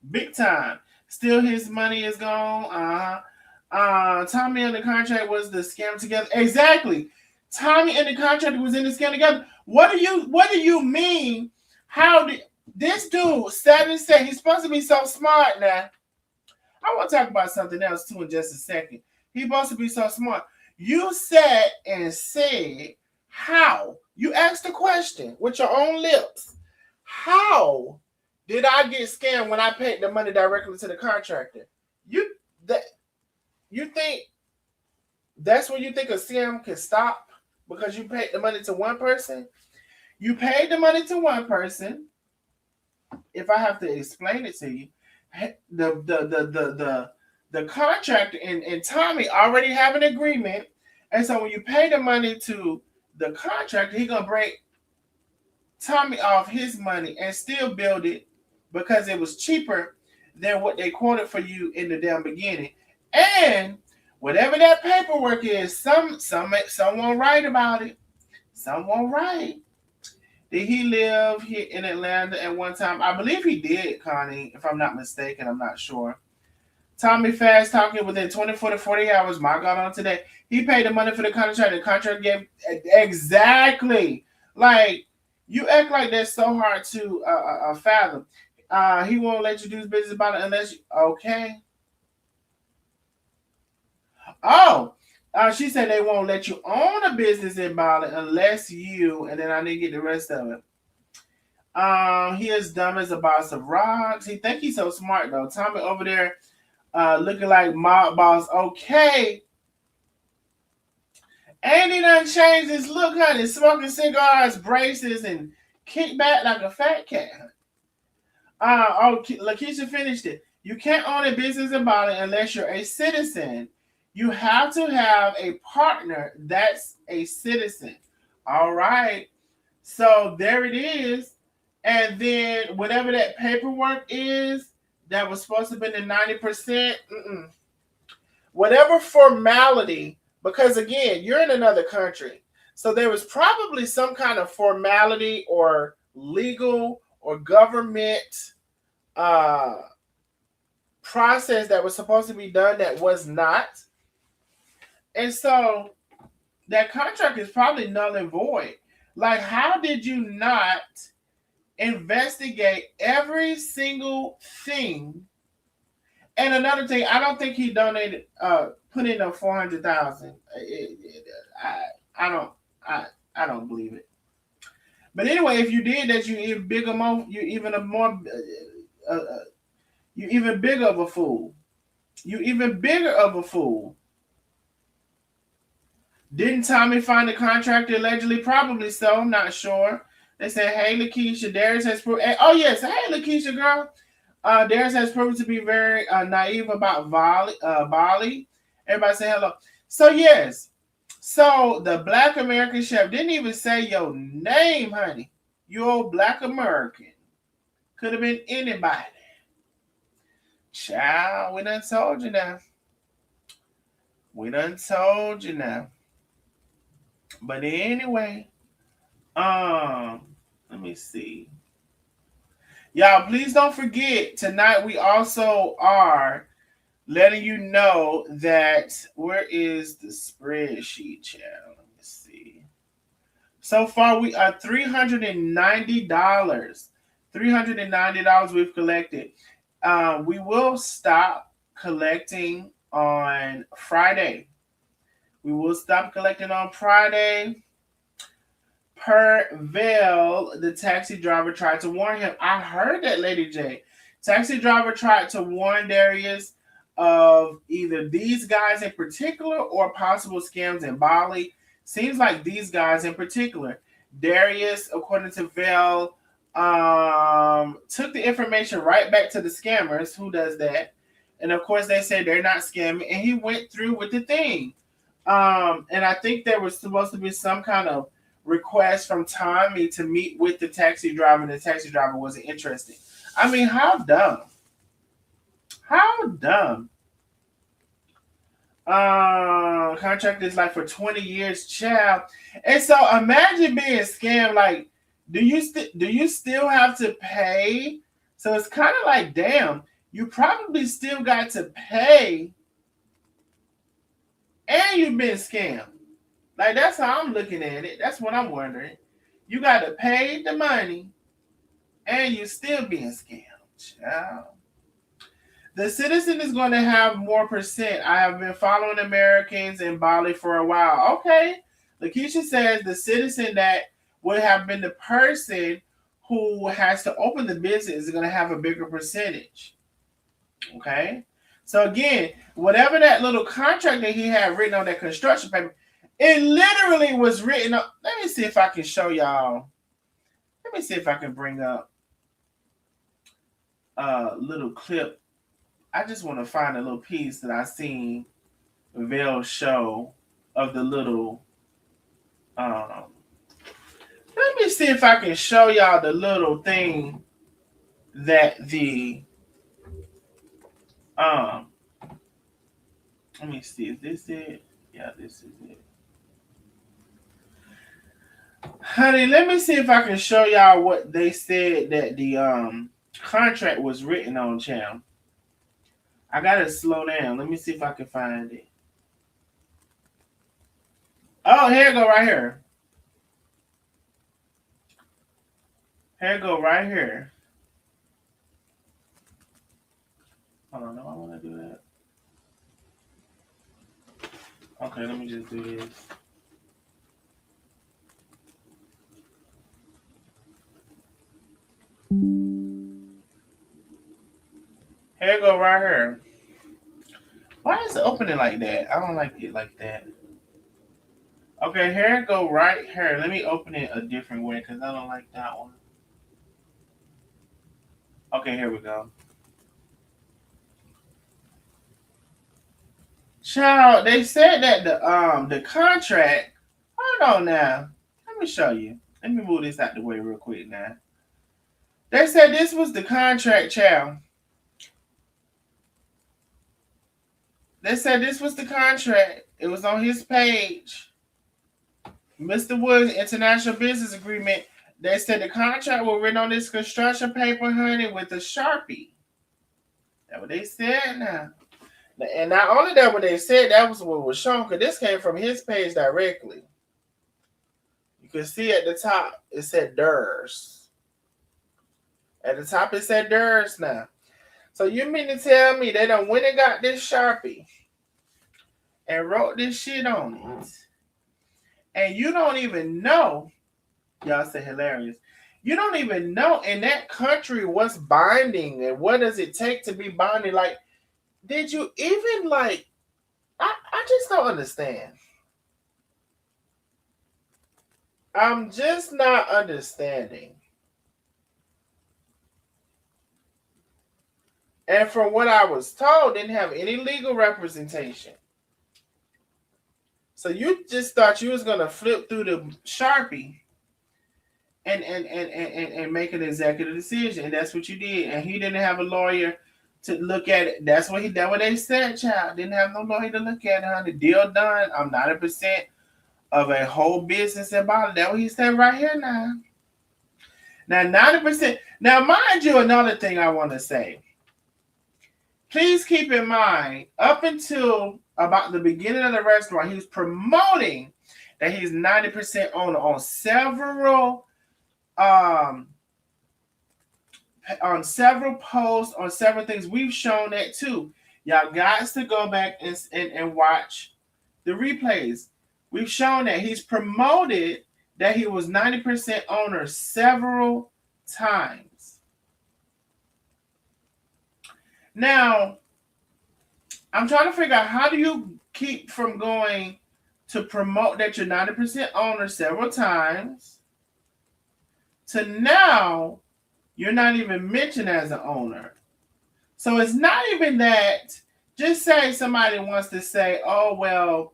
Speaker 1: Big time. Still his money is gone. Tommy and the contract was the scam together. Exactly. Tommy and the contractor was in the scam together. What do you mean? How did this dude sat and said he's supposed to be so smart now? I want to talk about something else too in just a second. He's supposed to be so smart. You sat and said, how? You asked the question with your own lips. How did I get scammed when I paid the money directly to the contractor? You think that's when you think a scam can stop because you paid the money to one person? You paid the money to one person. If I have to explain it to you, the contractor and Tommy already have an agreement, and so when you pay the money to the contractor, he gonna break Tommy off his money and still build it because it was cheaper than what they quoted for you in the damn beginning. And whatever that paperwork is, someone write about it. Someone write. Did he live here in Atlanta at one time? I believe he did, Connie, if I'm not mistaken. I'm not sure. Tommy fast talking within 24 to 40 hours. My God, on today. He paid the money for the contract. The contract gave exactly. Like, you act like that's so hard to fathom. He won't let you do his business about it unless you. Okay. Oh, she said they won't let you own a business in Bali unless you. And then I didn't get the rest of it. He is dumb as a box of rocks. He think he's so smart though. Tommy over there looking like mob boss. Okay. And he done changed his look, honey. Smoking cigars, braces, and kick back like a fat cat. Lakeisha finished it. You can't own a business in Bali unless you're a citizen. You have to have a partner that's a citizen. All right. So there it is. And then whatever that paperwork is that was supposed to be the 90%, whatever formality, because again, you're in another country. So there was probably some kind of formality or legal or government process that was supposed to be done that was not. And so that contract is probably null and void. Like, how did you not investigate every single thing? And another thing, I don't think he donated, put in a 400,000. I don't believe it. But anyway, if you did that, you even bigger of a fool. You even bigger of a fool. Didn't Tommy find the contractor allegedly? Probably so. I'm not sure. They said, hey, Lakeisha, Darius has proved. Oh, yes. Hey, Lakeisha, girl. Darius has proven to be very naive about Bali. Everybody say hello. So, yes. So the Black American chef didn't even say your name, honey. You're Black American. Could have been anybody. Child, we done told you now. We done told you now. But anyway, let me see. Y'all, please don't forget, tonight we also are letting you know that where is the spreadsheet, child? Let me see. So far, we are $390. $390 we've collected. We will stop collecting on Friday. We will stop collecting on Friday. Per Vail, the taxi driver tried to warn him. I heard that, Lady J. Taxi driver tried to warn Darius of either these guys in particular or possible scams in Bali. Seems like these guys in particular. Darius, according to Vail, took the information right back to the scammers. Who does that? And of course, they say they're not scamming, and he went through with the thing. And I think there was supposed to be some kind of request from Tommy to meet with the taxi driver, and the taxi driver wasn't interested. I mean, how dumb? How dumb? Contract is like for 20 years, child. And so imagine being scammed. Like, do you still have to pay? So it's kind of like, damn, you probably still got to pay, and you've been scammed. Like, that's how I'm looking at it. That's what I'm wondering. You got to pay the money, and you still being scammed, child. The citizen is going to have more percent. I have been following Americans in Bali for a while. Okay. Lakeisha says the citizen that would have been the person who has to open the business is going to have a bigger percentage. Okay. So again, whatever that little contract that he had written on that construction paper, it literally was written up. Let me see if I can show y'all. Let me see if I can bring up a little clip. I just want to find a little piece that I seen Vail show of the little. Let me see if I can show y'all the little thing that the. Um, Let me see. Is this it? Yeah, this is it. Honey, let me see if I can show y'all what they said that the contract was written on, champ. I gotta slow down. Let me see if I can find it. Oh, here it go right here. Here it go right here. Hold on, no, I want to do that. Okay, let me just do this. Here it go right here. Why is it opening like that? I don't like it like that. Okay, here it go right here. Let me open it a different way because I don't like that one. Okay, here we go. Child, they said that the contract. Hold on now. Let me show you. Let me move this out the way real quick now. They said this was the contract, child. They said this was the contract. It was on his page. Mr. Woods International Business Agreement. They said the contract was written on this construction paper, honey, with a Sharpie. That's what they said now. And not only that, what they said, that was what was shown, because this came from his page directly. You can see at the top, it said Durs. At the top, it said Durs now. So you mean to tell me they done went and got this Sharpie and wrote this shit on it, and you don't even know, y'all say hilarious, you don't even know in that country what's binding and what does it take to be binding. Like, did you even like, I just don't understand. I'm just not understanding. And from what I was told, didn't have any legal representation. So you just thought you was gonna flip through the Sharpie and make an executive decision, and that's what you did. And he didn't have a lawyer to look at it. That's what they said, child. Didn't have no lawyer to look at it, honey. Deal done. I'm 90% of a whole business in Bali. That's what he said right here now. Now 90%. Now, mind you, another thing I want to say. Please keep in mind, up until about the beginning of the restaurant, he was promoting that he's 90% owner on several posts, on several things. We've shown that too. Y'all got to go back and watch the replays. We've shown that he's promoted that he was 90% owner several times. Now, I'm trying to figure out, how do you keep from going to promote that you're 90% owner several times to now you're not even mentioned as an owner. So it's not even that. Just say somebody wants to say, oh, well,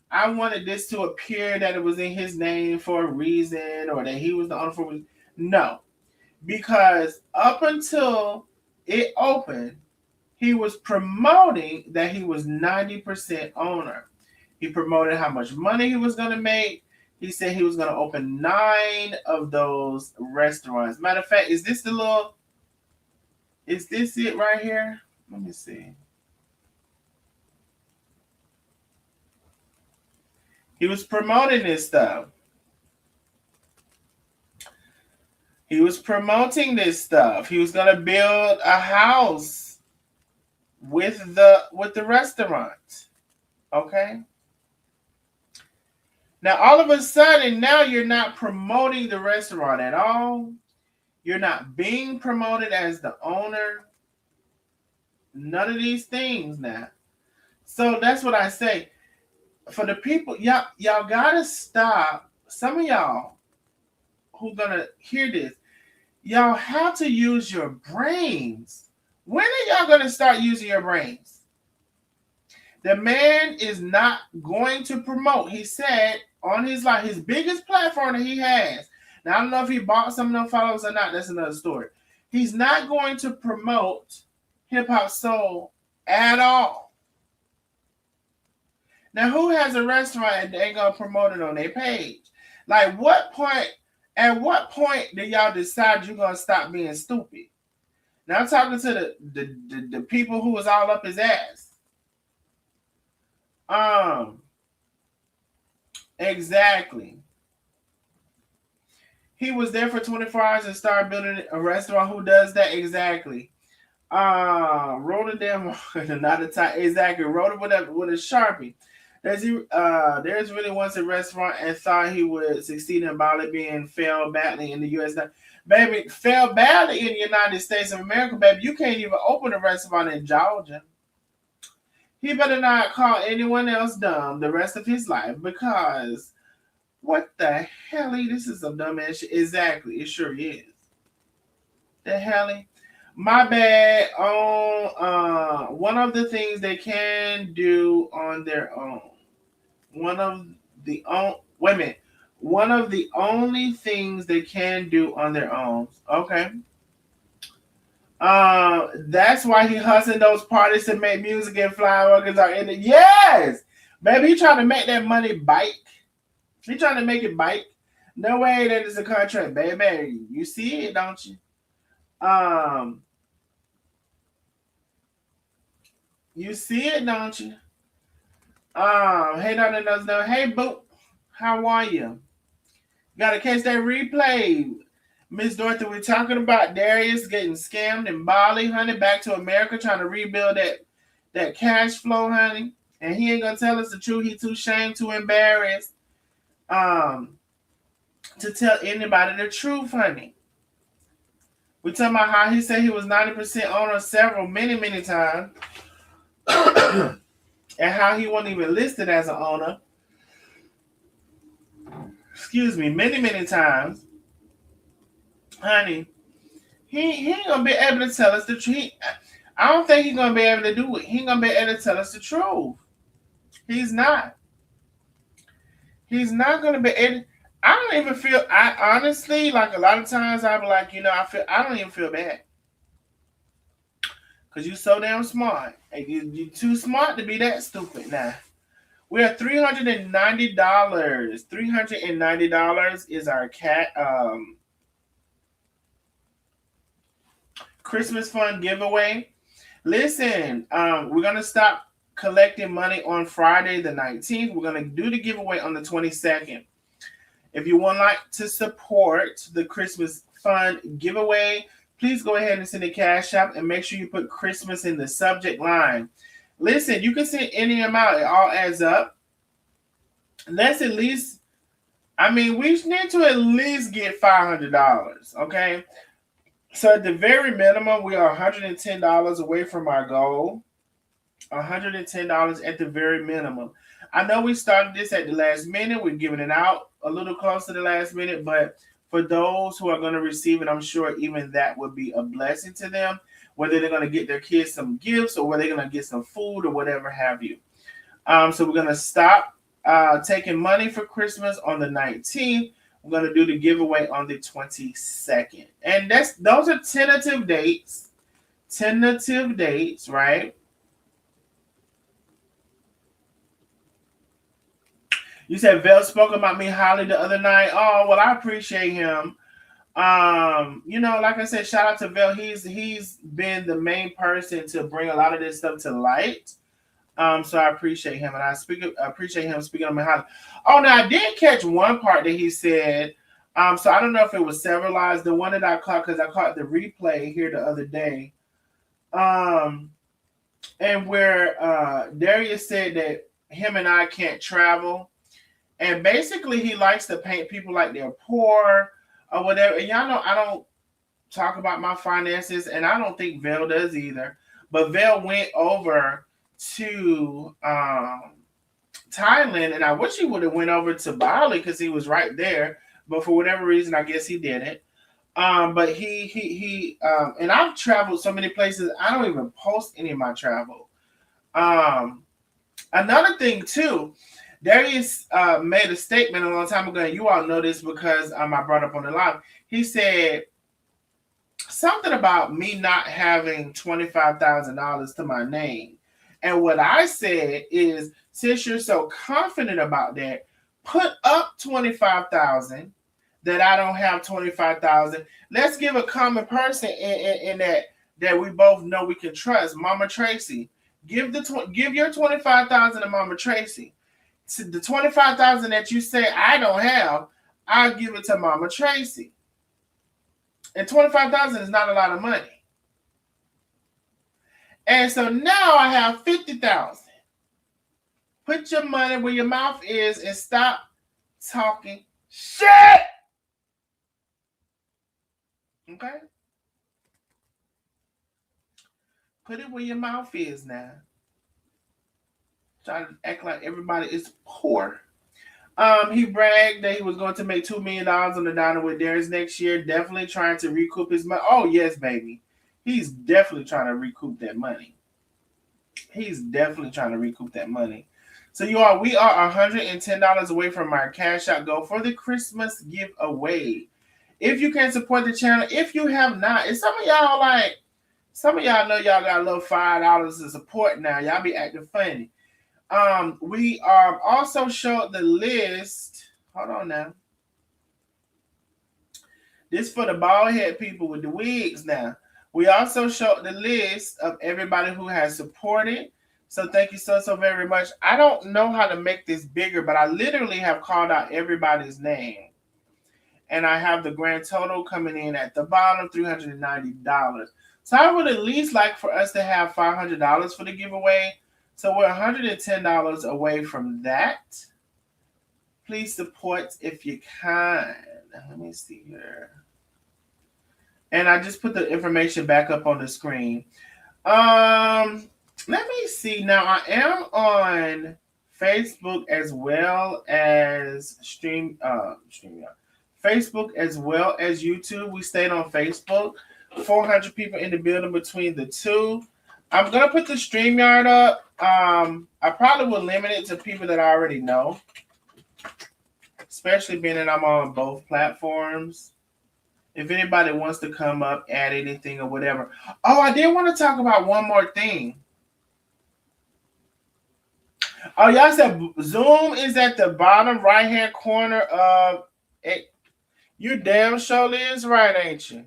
Speaker 1: I wanted this to appear that it was in his name for a reason, or that he was the owner for a reason. No, because up until it opened, he was promoting that he was 90% owner. He promoted how much money he was going to make. He said he was going to open 9 of those restaurants. Matter of fact, is this it right here? Let me see. He was promoting this stuff. He was promoting this stuff. He was going to build a house with the restaurant. Okay? Now, all of a sudden, now you're not promoting the restaurant at all. You're not being promoted as the owner. None of these things now. So that's what I say. For the people, y'all gotta stop. Some of y'all who gonna hear this, y'all have to use your brains. When are y'all gonna start using your brains? The man is not going to promote. He said on his life, his biggest platform that he has. Now, I don't know if he bought some of them followers or not. That's another story. He's not going to promote hip hop soul at all. Now, who has a restaurant and they ain't gonna promote it on their page? Like, at what point do y'all decide you're gonna stop being stupid? Now, I'm talking to the people who was all up his ass. Exactly. He was there for 24 hours and started building a restaurant. Who does that? Exactly. Wrote it down, not a time. Exactly. Wrote it with a Sharpie. There's really once a restaurant and thought he would succeed in Bali, being failed badly in the U.S. Now, baby, failed badly in the United States of America, baby. You can't even open a restaurant in Georgia. He better not call anyone else dumb the rest of his life, because what the hell? This is some dumb ass shit. Exactly. It sure is. The hell? My bad. On one of the things they can do on their own. One of the only things they can do on their own. Okay. That's why he hustling those parties to make music and flying workers are in it. Yes, baby, he trying to make that money bite. He trying to make it bite. No way that is a contract, baby. You see it, don't you? You see it, don't you? Hey, no. Hey, Boop, how are you? Gotta catch that replay. Miss Dorothy, we're talking about Darius getting scammed in Bali, honey, back to America, trying to rebuild that cash flow, honey. And he ain't gonna tell us the truth. He too ashamed, too embarrassed to tell anybody the truth, honey. We're talking about how he said he was 90% owner many times. And how he wasn't even listed as an owner. Excuse me, many times. Honey, he ain't gonna be able to tell us the truth. I don't think he's gonna be able to do it. He ain't gonna be able to tell us the truth. He's not. He's not gonna be. And I don't even feel. I honestly, like a lot of times, I be like, I don't even feel bad because you're so damn smart. And you're too smart to be that stupid now. We are $390. $390 is our cat Christmas fund giveaway. Listen, we're gonna stop collecting money on Friday the 19th. We're gonna do the giveaway on the 22nd. If you would like to support the Christmas fund giveaway, please go ahead and send a cash app and make sure you put Christmas in the subject line. Listen, you can send any amount, it all adds up. Let's at least, we need to at least get $500, okay? So at the very minimum, we are $110 away from our goal. $110 at the very minimum. I know we started this at the last minute. We're giving it out a little close to the last minute, but for those who are going to receive it, I'm sure even that would be a blessing to them, whether they're going to get their kids some gifts or whether they're going to get some food or whatever have you. So we're going to stop taking money for Christmas on the 19th. We're going to do the giveaway on the 22nd. And those are tentative dates. Tentative dates, right? You said Vel spoke about me highly the other night. Oh, well, I appreciate him. Like I said, shout out to Vel. He's been the main person to bring a lot of this stuff to light. So I appreciate him, and I appreciate him speaking on me highly. Oh, now I did catch one part that he said. So I don't know if it was several lies. The one that I caught, because I caught the replay here the other day. And where Darius said that him and I can't travel. And basically, he likes to paint people like they're poor or whatever. And y'all know I don't talk about my finances, and I don't think Vel does either. But Vel went over to Thailand, and I wish he would have went over to Bali because he was right there. But for whatever reason, I guess he didn't. But he and I've traveled so many places. I don't even post any of my travel. Another thing too. Darius made a statement a long time ago, and you all know this because I brought up on the live. He said something about me not having $25,000 to my name. And what I said is, since you're so confident about that, put up $25,000 that I don't have $25,000. Let's give a common person in that we both know we can trust. Mama Tracy, give your $25,000 to Mama Tracy. The $25,000 that you say I don't have, I'll give it to Mama Tracy. And $25,000 is not a lot of money. And so now I have $50,000. Put your money where your mouth is and stop talking shit. Okay? Put it where your mouth is now. Trying to act like everybody is poor. He bragged that he was going to make $2 million on the Diner with Darius next year. Definitely trying to recoup his money. Oh, yes, baby. He's definitely trying to recoup that money. So, you all, we are $110 away from our cash out goal for the Christmas giveaway. If you can support the channel, if you have not, and some of y'all know y'all got a little $5 to support now. Y'all be acting funny. We also showed the list. Hold on now. This for the bald head people with the wigs now. We also showed the list of everybody who has supported. So thank you so very much. I don't know how to make this bigger, but I literally have called out everybody's name. And I have the grand total coming in at the bottom, $390. So I would at least like for us to have $500 for the giveaway. So we're $110 away from that. Please support if you can. Let me see here. And I just put the information back up on the screen. Let me see. Now I am on Facebook as well as Facebook as well as YouTube. We stayed on Facebook. 400 people in the building between the two. I'm going to put the StreamYard up. I probably will limit it to people that I already know. especially being that I'm on both platforms. If anybody wants to come up, add anything or whatever. Oh, I did want to talk about one more thing. Oh, y'all said Zoom is at the bottom right hand corner of it. You damn sure is right, ain't you?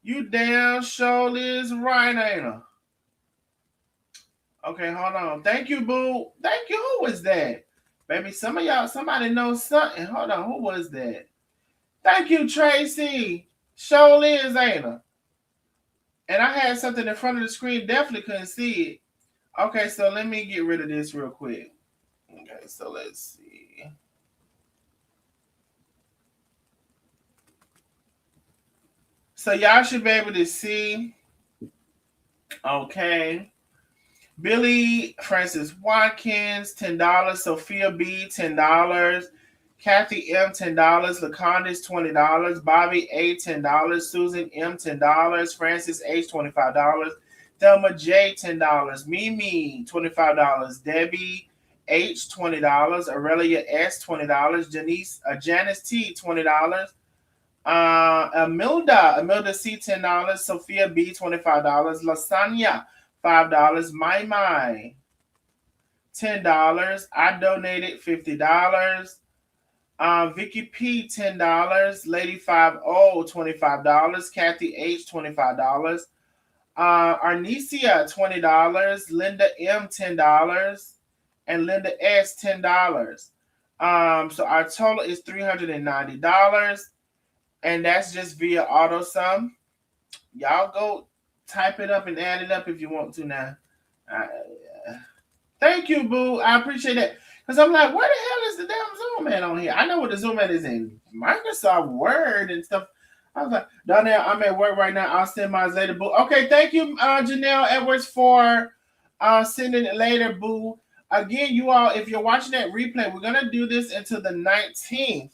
Speaker 1: You damn sure is right, ain't you? Okay, hold on. Thank you, boo. Thank you. Who was that? Baby, some of y'all, somebody knows something. Hold on. Who was that? Thank you, Tracy. Sure is, ain't you? And I had something in front of the screen. Definitely couldn't see it. Okay, so let me get rid of this real quick. Okay, so let's see. So y'all should be able to see. Okay. Billy Francis Watkins, $10. Sophia B, $10. Kathy M, $10. Lacondas, $20. Bobby A, $10. Susan M, $10. Francis H, $25. Thelma J, $10. Mimi, $25. Debbie H, $20. Aurelia S, $20. Janice T, $20. Amilda C, $10. Sophia B, $25. Lasagna, $5. My, $10. I donated $50. Vicky P, $10. Lady 50, $25. Kathy H, $25. Arnesia, $20. Linda M, $10. And Linda S, $10. So our total is $390. And that's just via auto sum. Y'all go type it up and add it up if you want to now. Thank you, boo. I appreciate that. Because I'm like, where the hell is the damn Zoom at on here? I know what the Zoom at is in Microsoft Word and stuff. I was like, Donnell, I'm at work right now. I'll send mine later, boo. Okay, thank you, Janelle Edwards, for sending it later, boo. Again, you all, if you're watching that replay, we're going to do this until the 19th.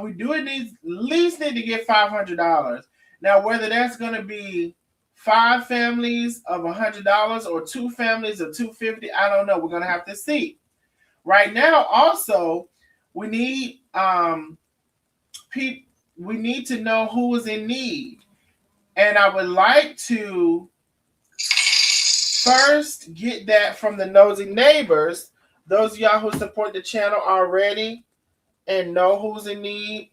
Speaker 1: We do at least need to get $500. Now, whether that's going to be 5 families of $100 or 2 families of $250, I don't know. We're going to have to see. Right now, also, we need we need to know who is in need. And I would like to first get that from the Nosy Neighbors. Those of y'all who support the channel already and know who's in need.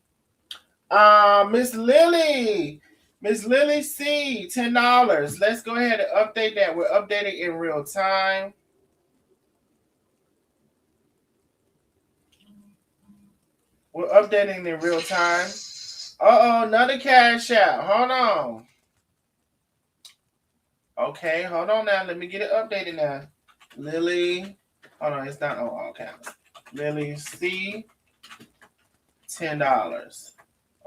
Speaker 1: Miss Lily C, $10. Let's go ahead and update that. We're updating in real time. We're updating in real time. Another cash out. Hold on. Okay, hold on now. Let me get it updated now. Lily. Hold on, it's not on all caps. Lily C, $10.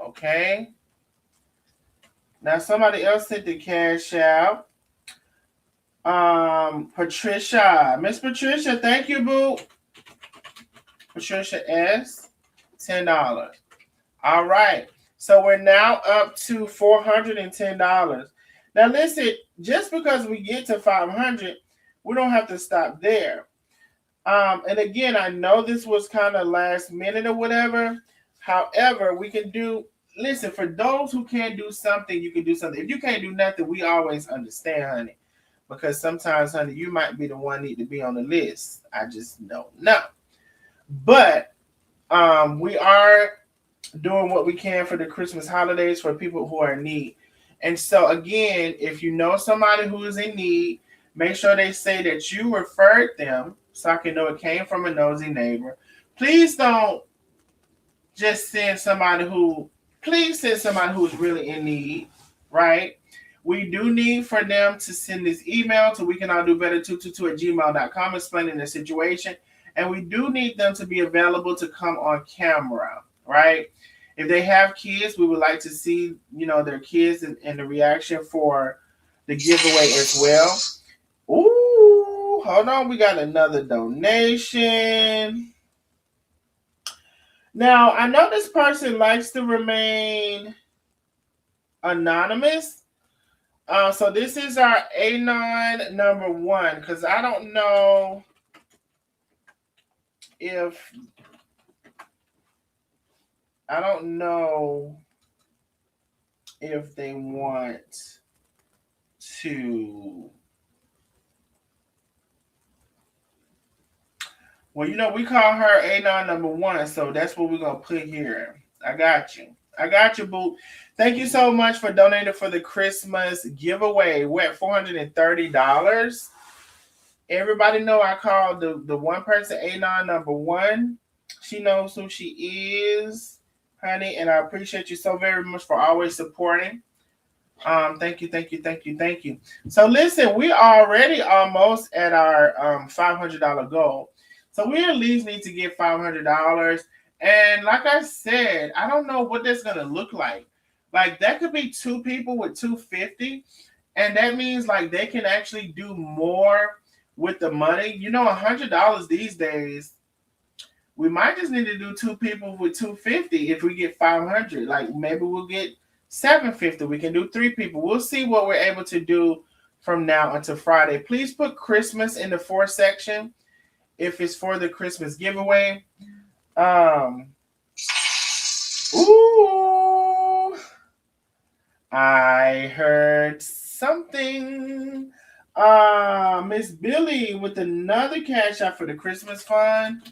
Speaker 1: Okay. Now somebody else sent the cash out. Patricia. Miss Patricia, thank you, boo. Patricia S, $10. All right. So we're now up to $410. Now listen, just because we get to 500, we don't have to stop there. And again, I know this was kind of last minute or whatever. However, we can do, listen, for those who can't do something, you can do something. If you can't do nothing, we always understand, honey. Because sometimes, honey, you might be the one need to be on the list. I just don't know. But we are doing what we can for the Christmas holidays for people who are in need. And so, again, if you know somebody who is in need, make sure they say that you referred them so I can know it came from a nosy neighbor. Please don't just send somebody please send somebody who's really in need, right? We do need for them to send this email to wecanalldobetter222@gmail.com explaining the situation. And we do need them to be available to come on camera, right? If they have kids, we would like to see, their kids and the reaction for the giveaway as well. Ooh, hold on. We got another donation. Now, I know this person likes to remain anonymous. So this is our Anon number 1, because I don't know if I don't know if they want to. Well, we call her A9 number one, so that's what we're gonna put here. I got you. I got you, boo. Thank you so much for donating for the Christmas giveaway. We're at $430. Everybody know I called the one person A9 number one. She knows who she is, honey, and I appreciate you so very much for always supporting. Thank you, thank you, thank you, thank you. So listen, we already almost at our $500 goal. So we at least need to get $500. And like I said, I don't know what that's gonna look like. Like that could be two people with 250, and that means like they can actually do more with the money. $100 these days. We might just need to do two people with 250 if we get 500. Like maybe we'll get 750. We can do three people. We'll see what we're able to do from now until Friday. Please put Christmas in the for section if it's for the Christmas giveaway. Ooh, I heard something. Miss Billy with another cash out for the Christmas fund.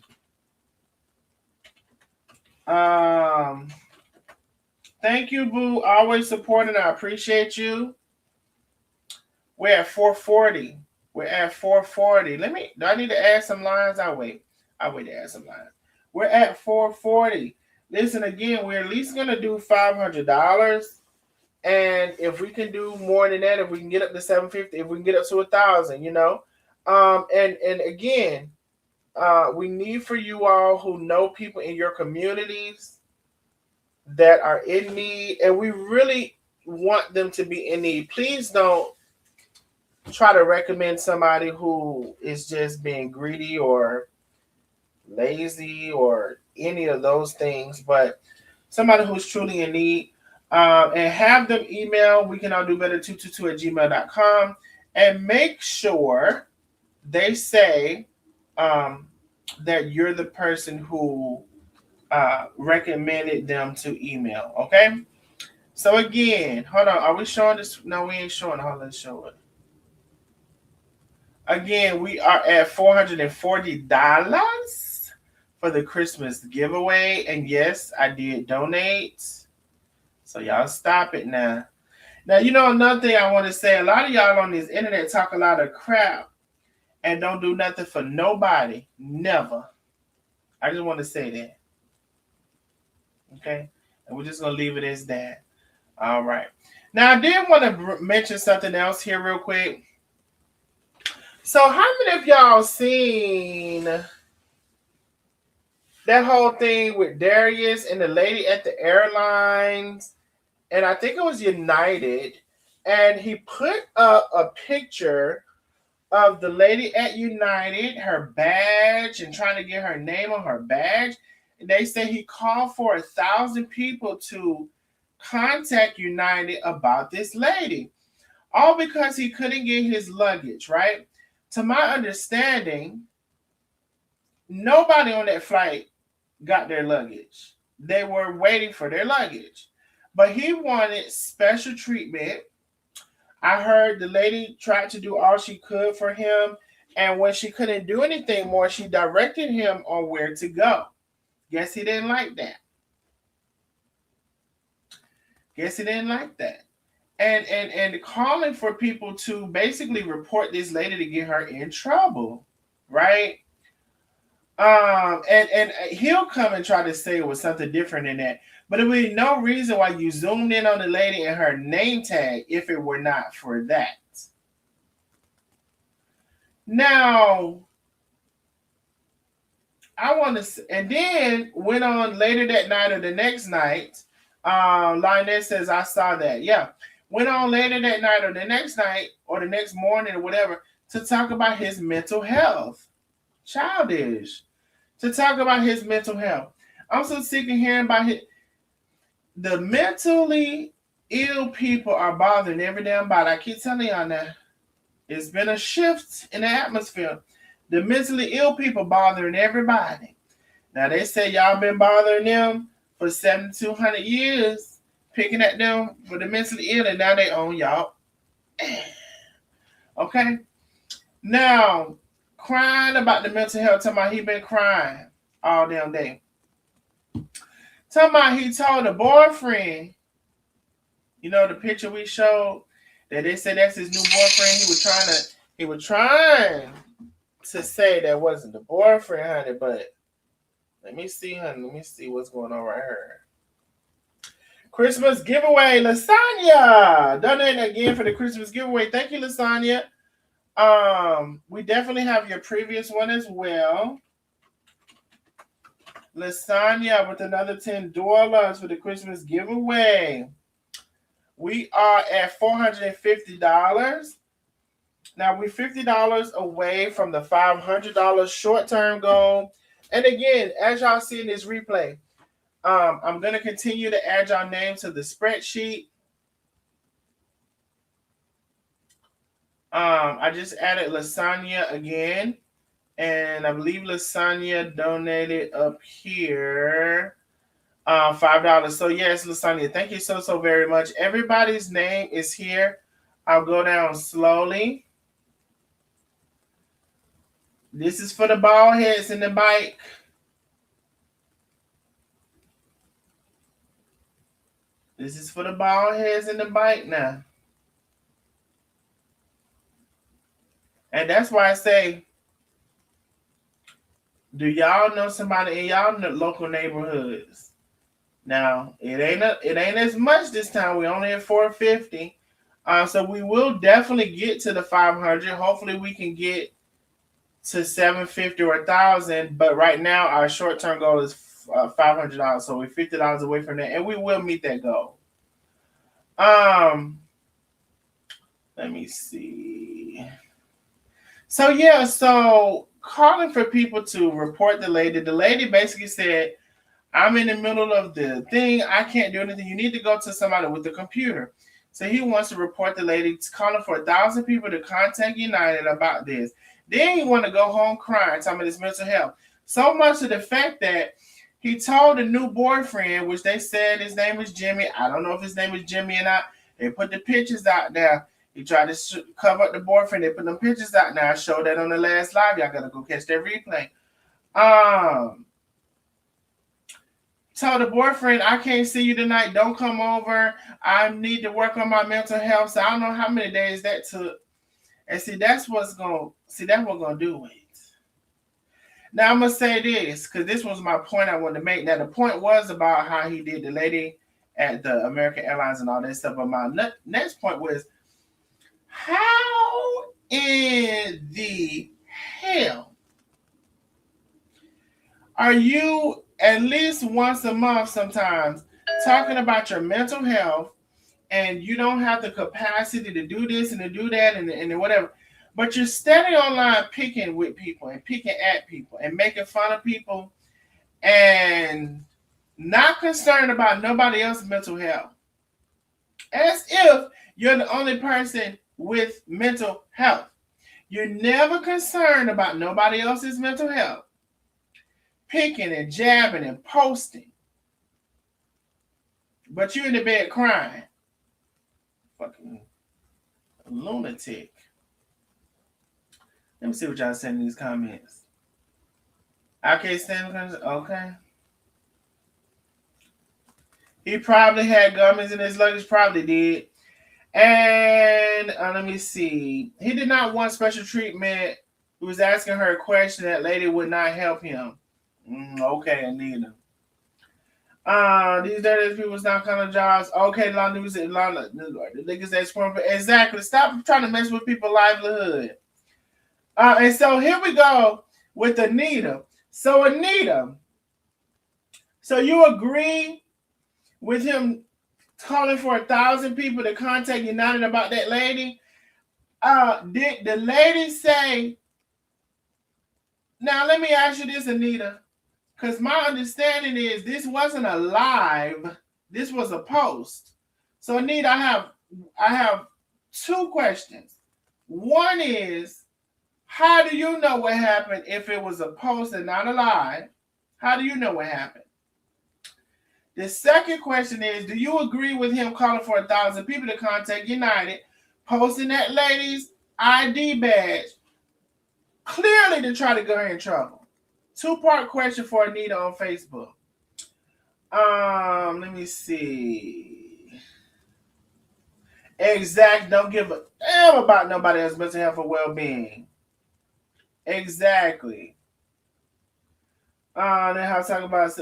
Speaker 1: Thank you, boo. Always supporting. I appreciate you. We're at 440. We're at 440. Do I need to add some lines? I'll wait to add some lines. We're at 440. Listen, again, we're at least going to do $500. And if we can do more than that, if we can get up to 750, if we can get up to 1,000, and again, we need for you all who know people in your communities that are in need, and we really want them to be in need. Please don't try to recommend somebody who is just being greedy or lazy or any of those things, but somebody who's truly in need. And have them email we can all do better 222@gmail.com, and make sure they say that you're the person who recommended them to email. Okay, so again, hold on, are we showing this? No, we ain't showing it. Hold on, let's show it again. We are at $440 for the Christmas giveaway, and yes, I did donate. So y'all stop it now. Now, another thing I want to say, a lot of y'all on this internet talk a lot of crap and don't do nothing for nobody. Never. I just want to say that. Okay? And we're just going to leave it as that. All right. Now, I did want to mention something else here real quick. So how many of y'all seen that whole thing with Darius and the lady at the airlines? And I think it was United, and he put a picture of the lady at United, her badge, and trying to get her name on her badge. And they say he called for 1,000 people to contact United about this lady, all because he couldn't get his luggage, right? To my understanding, nobody on that flight got their luggage. They were waiting for their luggage. But he wanted special treatment. I heard the lady tried to do all she could for him. And when she couldn't do anything more, she directed him on where to go. Guess he didn't like that. And calling for people to basically report this lady to get her in trouble, right? And he'll come and try to say it was something different than that. But there would be no reason why you zoomed in on the lady and her name tag if it were not for that. Now, I want to, and then went on later that night or the next night. Lioness says, I saw that. Yeah. Went on later that night or the next night or the next morning or whatever to talk about his mental health. Childish. To talk about his mental health. I'm so sick of hearing about the mentally ill people are bothering every damn body. I keep telling y'all that. It's been a shift in the atmosphere. The mentally ill people bothering everybody. Now they say y'all been bothering them for 7,200 years, picking at them for the mentally ill, and now they own y'all. Okay? Now, crying about the mental health, talking about he been crying all damn day. Talking about he told a boyfriend, you know, the picture we showed, that they said that's his new boyfriend. He was trying to say that wasn't the boyfriend, honey, but let me see, honey. Let me see what's going on right here. Christmas giveaway, Lasagna. Donating again for the Christmas giveaway. Thank you, Lasagna. We definitely have your previous one as well. Lasagna with another $10 for the Christmas giveaway. We are at $450. Now we're $50 away from the $500 short-term goal. And again, as y'all see in this replay, I'm going to continue to add y'all names to the spreadsheet. I just added Lasagna again. And I believe Lasagna donated up here $5. So yes, Lasagna, thank you so very much. Everybody's name is here. I'll go down slowly. This is for the bald heads in the bike. This is for the bald heads in the bike now. And that's why I say, do y'all know somebody in y'all local neighborhoods? Now, it ain't as much this time. We only at 450. So we will definitely get to the 500. Hopefully we can get to 750 or 1,000. But right now our short-term goal is $500. So we're $50 away from that, and we will meet that goal. Let me see. So yeah, so calling for people to report the lady. The lady basically said, I'm in the middle of the thing. I can't do anything. You need to go to somebody with a computer. So he wants to report the lady. He's calling for 1,000 people to contact United about this. Then he want to go home crying, talking about his mental health. So much to the fact that he told a new boyfriend, which they said his name is Jimmy. I don't know if his name is Jimmy or not. They put the pictures out there. He tried to cover up the boyfriend. They put them pictures out now. I showed that on the last live. Y'all got to go catch that replay. Told the boyfriend, I can't see you tonight. Don't come over. I need to work on my mental health. So I don't know how many days that took. And see, that's what's going to do it. Now, I'm going to say this, because this was my point I wanted to make. Now, the point was about how he did the lady at the American Airlines and all that stuff. But my next point was, how in the hell are you at least once a month sometimes talking about your mental health, and you don't have the capacity to do this and to do that and whatever, but you're standing online picking with people and picking at people and making fun of people and not concerned about nobody else's mental health, as if you're the only person with mental health. You're never concerned about nobody else's mental health. Picking and jabbing and posting. But you're in the bed crying. Fucking lunatic. Let me see what y'all saying in these comments. I can't stand it. Okay. He probably had gummies in his luggage. Probably did. And let me see. He did not want special treatment. He was asking her a question. That lady would not help him. Okay, Anita. These dirty people's not kind of jobs. Okay, the niggas that squirm. Exactly. Stop trying to mess with people's livelihood. And so here we go with Anita. So Anita, so you agree with him calling for 1,000 people to contact United about that lady? Did the lady say? Now let me ask you this, Anita. Because my understanding is this wasn't a live, this was a post. So Anita, I have two questions. One is, how do you know what happened if it was a post and not a live? How do you know what happened? The second question is, do you agree with him calling for 1,000 people to contact United, posting that lady's ID badge, clearly to try to get her in trouble? Two-part question for Anita on Facebook. Let me see. Exact. Don't give a damn about nobody else's mental health or well-being. Exactly. Then how to talk about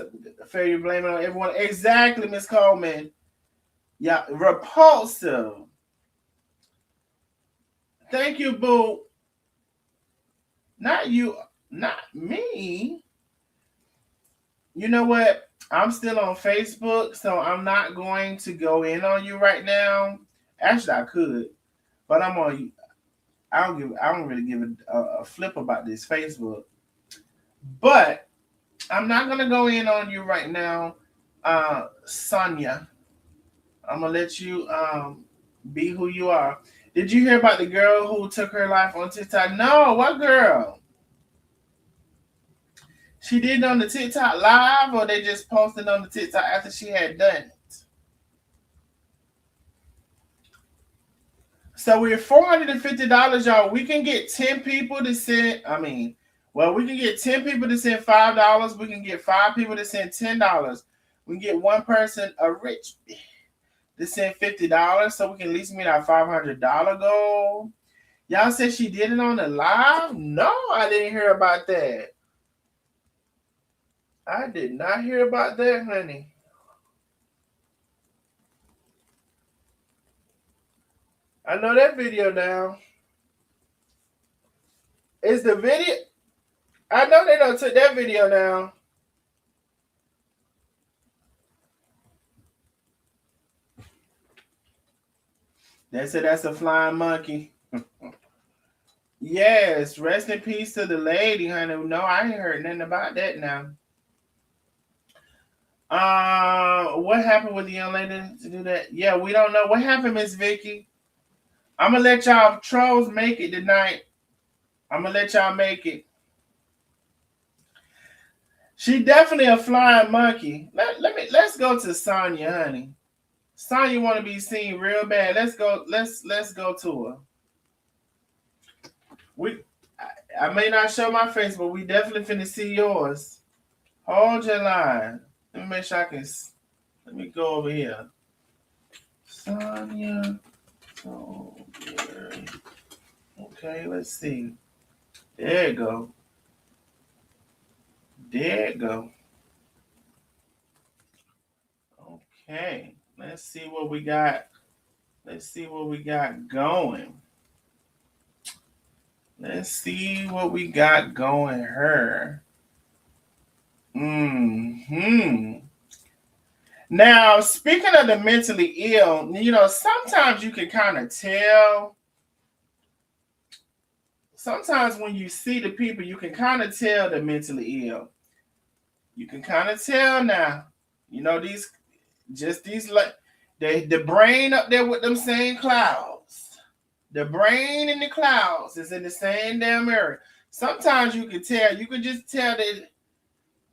Speaker 1: failure blaming on everyone. Exactly, Miss Coleman. Yeah, repulsive. Thank you, boo. Not you, not me. You know what? I'm still on Facebook, so I'm not going to go in on you right now. Actually, I could, but I'm on you. I don't really give a flip about this Facebook. But I'm not gonna go in on you right now, Sonia. I'm gonna let you be who you are. Did you hear about the girl who took her life on TikTok? No, what girl? She did it on the TikTok live, or they just posted on the TikTok after she had done it? So we're $450, y'all. We can get 10 people to send. We can get 10 people to send $5. We can get 5 people to send $10. We can get one person, a rich, to send $50, so we can at least meet our $500 goal. Y'all said she did it on the live? No, I didn't hear about that. I did not hear about that, honey. I know that video now. Is the video? I know they don't took that video now. They said that's a flying monkey. Yes, rest in peace to the lady, honey. No, I ain't heard nothing about that now. What happened with the young lady to do that? Yeah, we don't know. What happened, Miss Vicky? I'm gonna let y'all trolls make it tonight. I'm gonna let y'all make it. She definitely a flying monkey. Let's go to Sonya, honey. Sonya want to be seen real bad. Let's go. Let's go to her. I may not show my face, but we definitely finna see yours. Hold your line. Let me make sure I can. Let me go over here. Sonya. Okay, let's see. There you go. There you go. Okay, let's see what we got. Let's see what we got going. Let's see what we got going her. Now, speaking of the mentally ill, sometimes you can kind of tell. Sometimes when you see the people, you can kind of tell they're mentally ill. You can kind of tell now. These the brain up there with them same clouds. The brain in the clouds is in the same damn area. Sometimes you can tell. You can just tell that.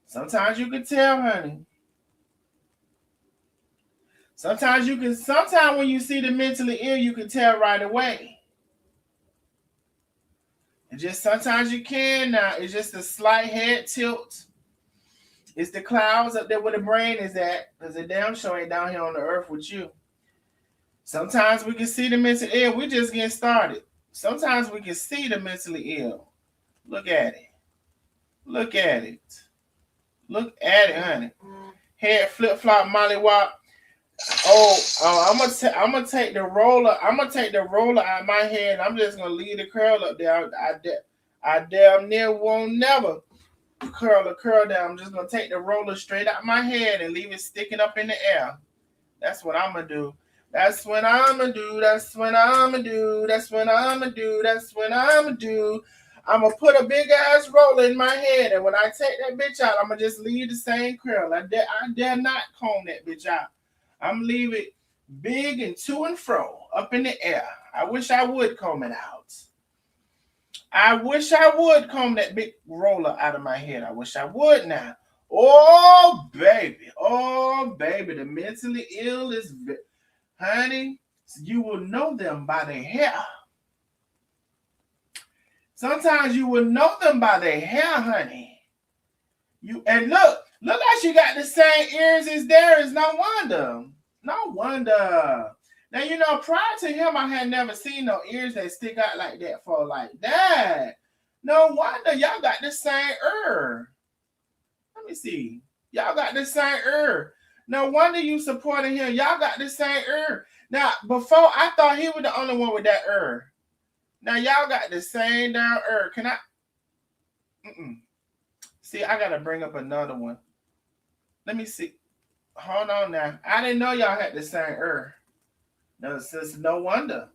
Speaker 1: Sometimes you can tell, honey. Sometimes when you see the mentally ill, you can tell right away. And just sometimes you can now. It's just a slight head tilt. It's the clouds up there where the brain is at, because the damn show ain't down here on the earth with you. Sometimes we can see the mentally ill. We're just getting started. Sometimes we can see the mentally ill. Look at it. Look at it. Look at it, honey. Head flip flop, molly wop. I'm gonna take the roller. I'm gonna take the roller out of my head. I'm just gonna leave the curl up there. I damn near won't never curl down. I'm just gonna take the roller straight out my head and leave it sticking up in the air. That's what I'm gonna do. That's what I'm gonna do. That's what I'm gonna do. That's what I'm gonna do. That's what I'm gonna do. I'm gonna put a big ass roller in my head, and when I take that bitch out, I'm gonna just leave the same curl. I dare not comb that bitch out. I'm gonna leave it big and to and fro up in the air. I wish I would comb it out. I wish I would comb that big roller out of my head. I wish I would now. Oh, baby. Oh, baby. The mentally ill is, honey, you will know them by their hair. Sometimes you will know them by their hair, honey. And look like she got the same ears as Darius. No wonder. No wonder. Now, you know, prior to him, I had never seen no ears that stick out like that for like that. No wonder y'all got the same ear. Let me see. Y'all got the same ear. No wonder you supporting him. Y'all got the same ear. Now, before, I thought he was the only one with that ear. Now, y'all got the same damn ear. Can I? See, I got to bring up another one. Let me see. Hold on now. I didn't know y'all had the same ear. No, sis, no wonder.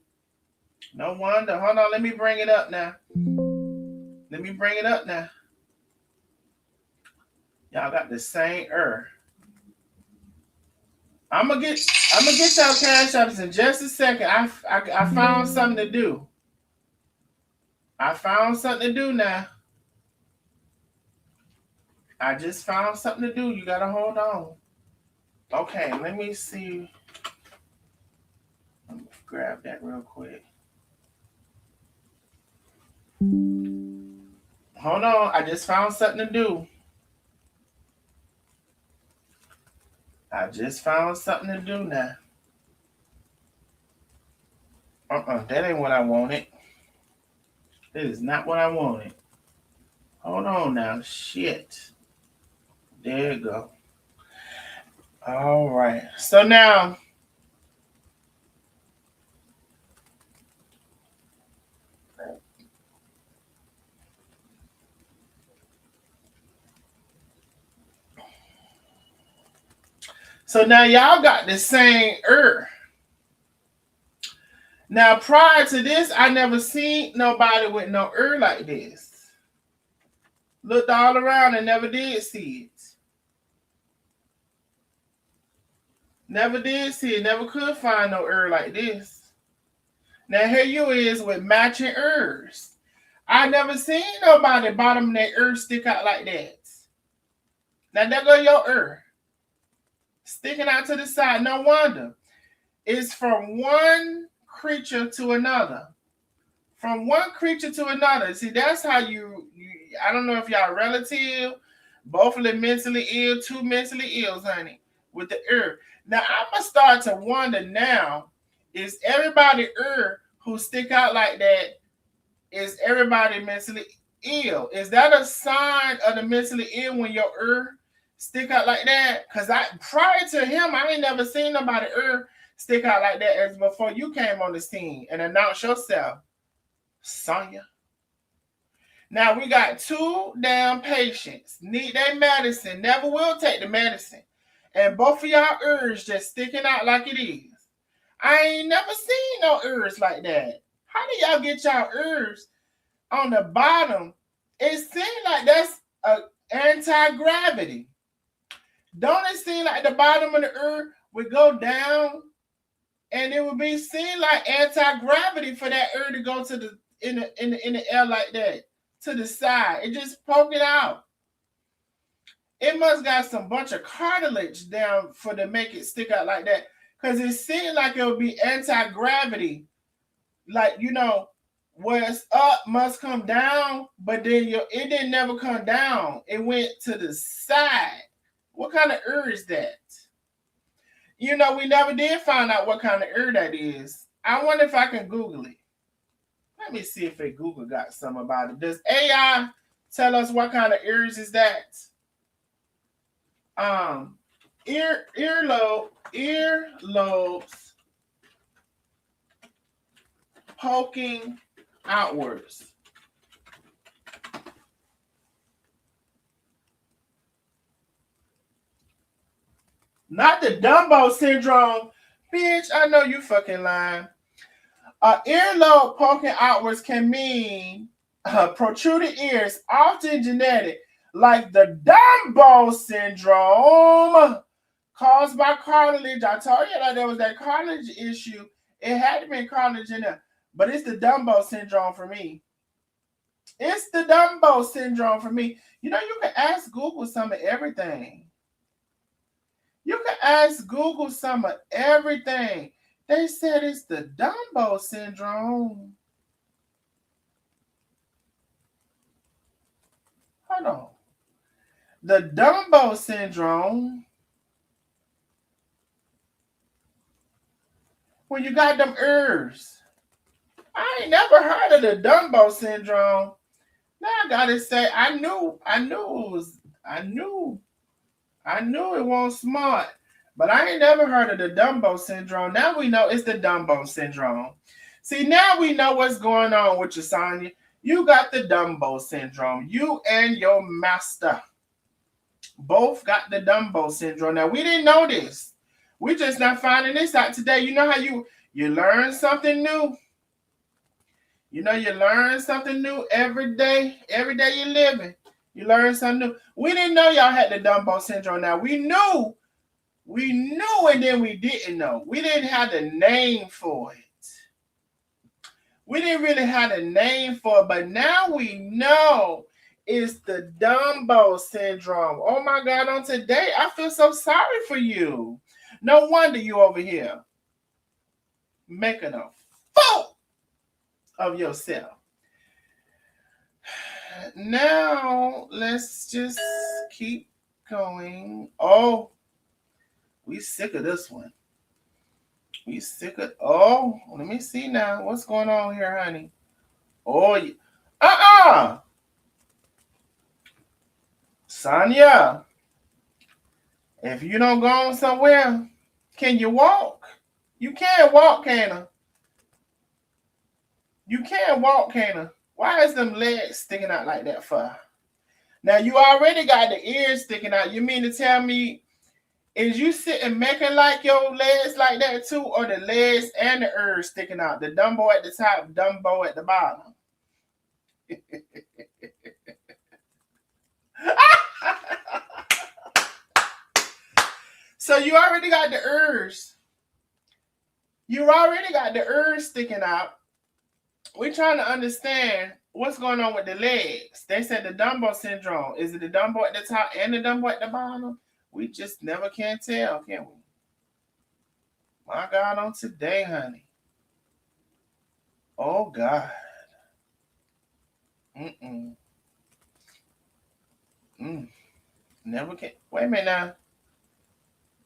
Speaker 1: No wonder. Hold on. Let me bring it up now. Let me bring it up now. Y'all got the same ear. I'm gonna get y'all cash apps in just a second. I found something to do. I found something to do now. I just found something to do. You gotta hold on. Okay, let me see. Let me grab that real quick. Hold on. I just found something to do. I just found something to do now. That ain't what I wanted. That is not what I wanted. Hold on now. Shit. There you go. All right. So now, y'all got the same ear. Now, prior to this, I never seen nobody with no ear like this. Looked all around and never did see it. Never did see it. Never could find no ear like this. Now, here you is with matching ears. I never seen nobody bottom of their ear stick out like that. Now, there go your ear. Sticking out to the side. No wonder. It's from one creature to another. From one creature to another. See, that's how you I don't know if y'all relative, both of them mentally ill, two mentally ills, honey, with the ear. Now, I'm going to start to wonder now, is everybody ear who stick out like that, is everybody mentally ill? Is that a sign of the mentally ill when your ear stick out like that? Because prior to him, I ain't never seen nobody ear stick out like that as before you came on the scene and announced yourself, Sonya. Now, we got two damn patients. Need their medicine. Never will take the medicine. And both of y'all ears just sticking out like it is. I ain't never seen no ears like that. How do y'all get y'all ears on the bottom? It seems like that's anti-gravity. Don't it seem like the bottom of the ear would go down and it would be seen like anti-gravity for that ear to go to the in the air like that? To the side. It just poke it out. It must got some bunch of cartilage down for to make it stick out like that. Because it seemed like it would be anti-gravity. Like, you know, where it's up must come down, but then it didn't never come down. It went to the side. What kind of ear is that? You know, we never did find out what kind of ear that is. I wonder if I can Google it. Let me see if Google got some about it. Does AI tell us what kind of ears is that? Earlobes poking outwards. Not the Dumbo syndrome. Bitch, I know you fucking lying. Earlobe poking outwards can mean protruded ears, often genetic, like the Dumbo syndrome caused by cartilage. I told you that there was that cartilage issue. It had to be cartilage in there, but it's the Dumbo syndrome for me. It's the Dumbo syndrome for me. You know, you can ask Google some of everything. You can ask Google some of everything. They said it's the Dumbo syndrome. Hold on. The Dumbo syndrome. When you got them ears. I ain't never heard of the Dumbo syndrome. Now I gotta say, I knew it wasn't smart. But I ain't never heard of the Dumbo syndrome. Now we know it's the Dumbo syndrome. See, now we know what's going on with you, Sonya. You got the Dumbo syndrome. You and your master both got the Dumbo syndrome. Now, we didn't know this. We just not finding this out today. You know how you learn something new? You know, you learn something new every day. Every day you're living, you learn something new. We didn't know y'all had the Dumbo syndrome. Now, we knew, and then we didn't know. We didn't have the name for it. We didn't really have a name for it, but now we know it's the Dumbo syndrome. Oh my God, on today, I feel so sorry for you. No wonder you over here making a fool of yourself. Now, let's just keep going. Oh, we sick of this one. We sick of, oh, let me see now. What's going on here, honey? Oh, Sonya, if you don't go on somewhere, can you walk? You can't walk, can you? Can't walk, can Why is them legs sticking out like that for? Now, you already got the ears sticking out. You mean to tell me, is you sitting making like your legs like that too, or the legs and the ears sticking out? The Dumbo at the top, Dumbo at the bottom. So you already got the ears. You already got the ears sticking out. We're trying to understand what's going on with the legs. They said the Dumbo syndrome. Is it the Dumbo at the top and the Dumbo at the bottom? We just never can tell, can we? My God, on today, honey. Oh, God. Never can. Wait a minute now.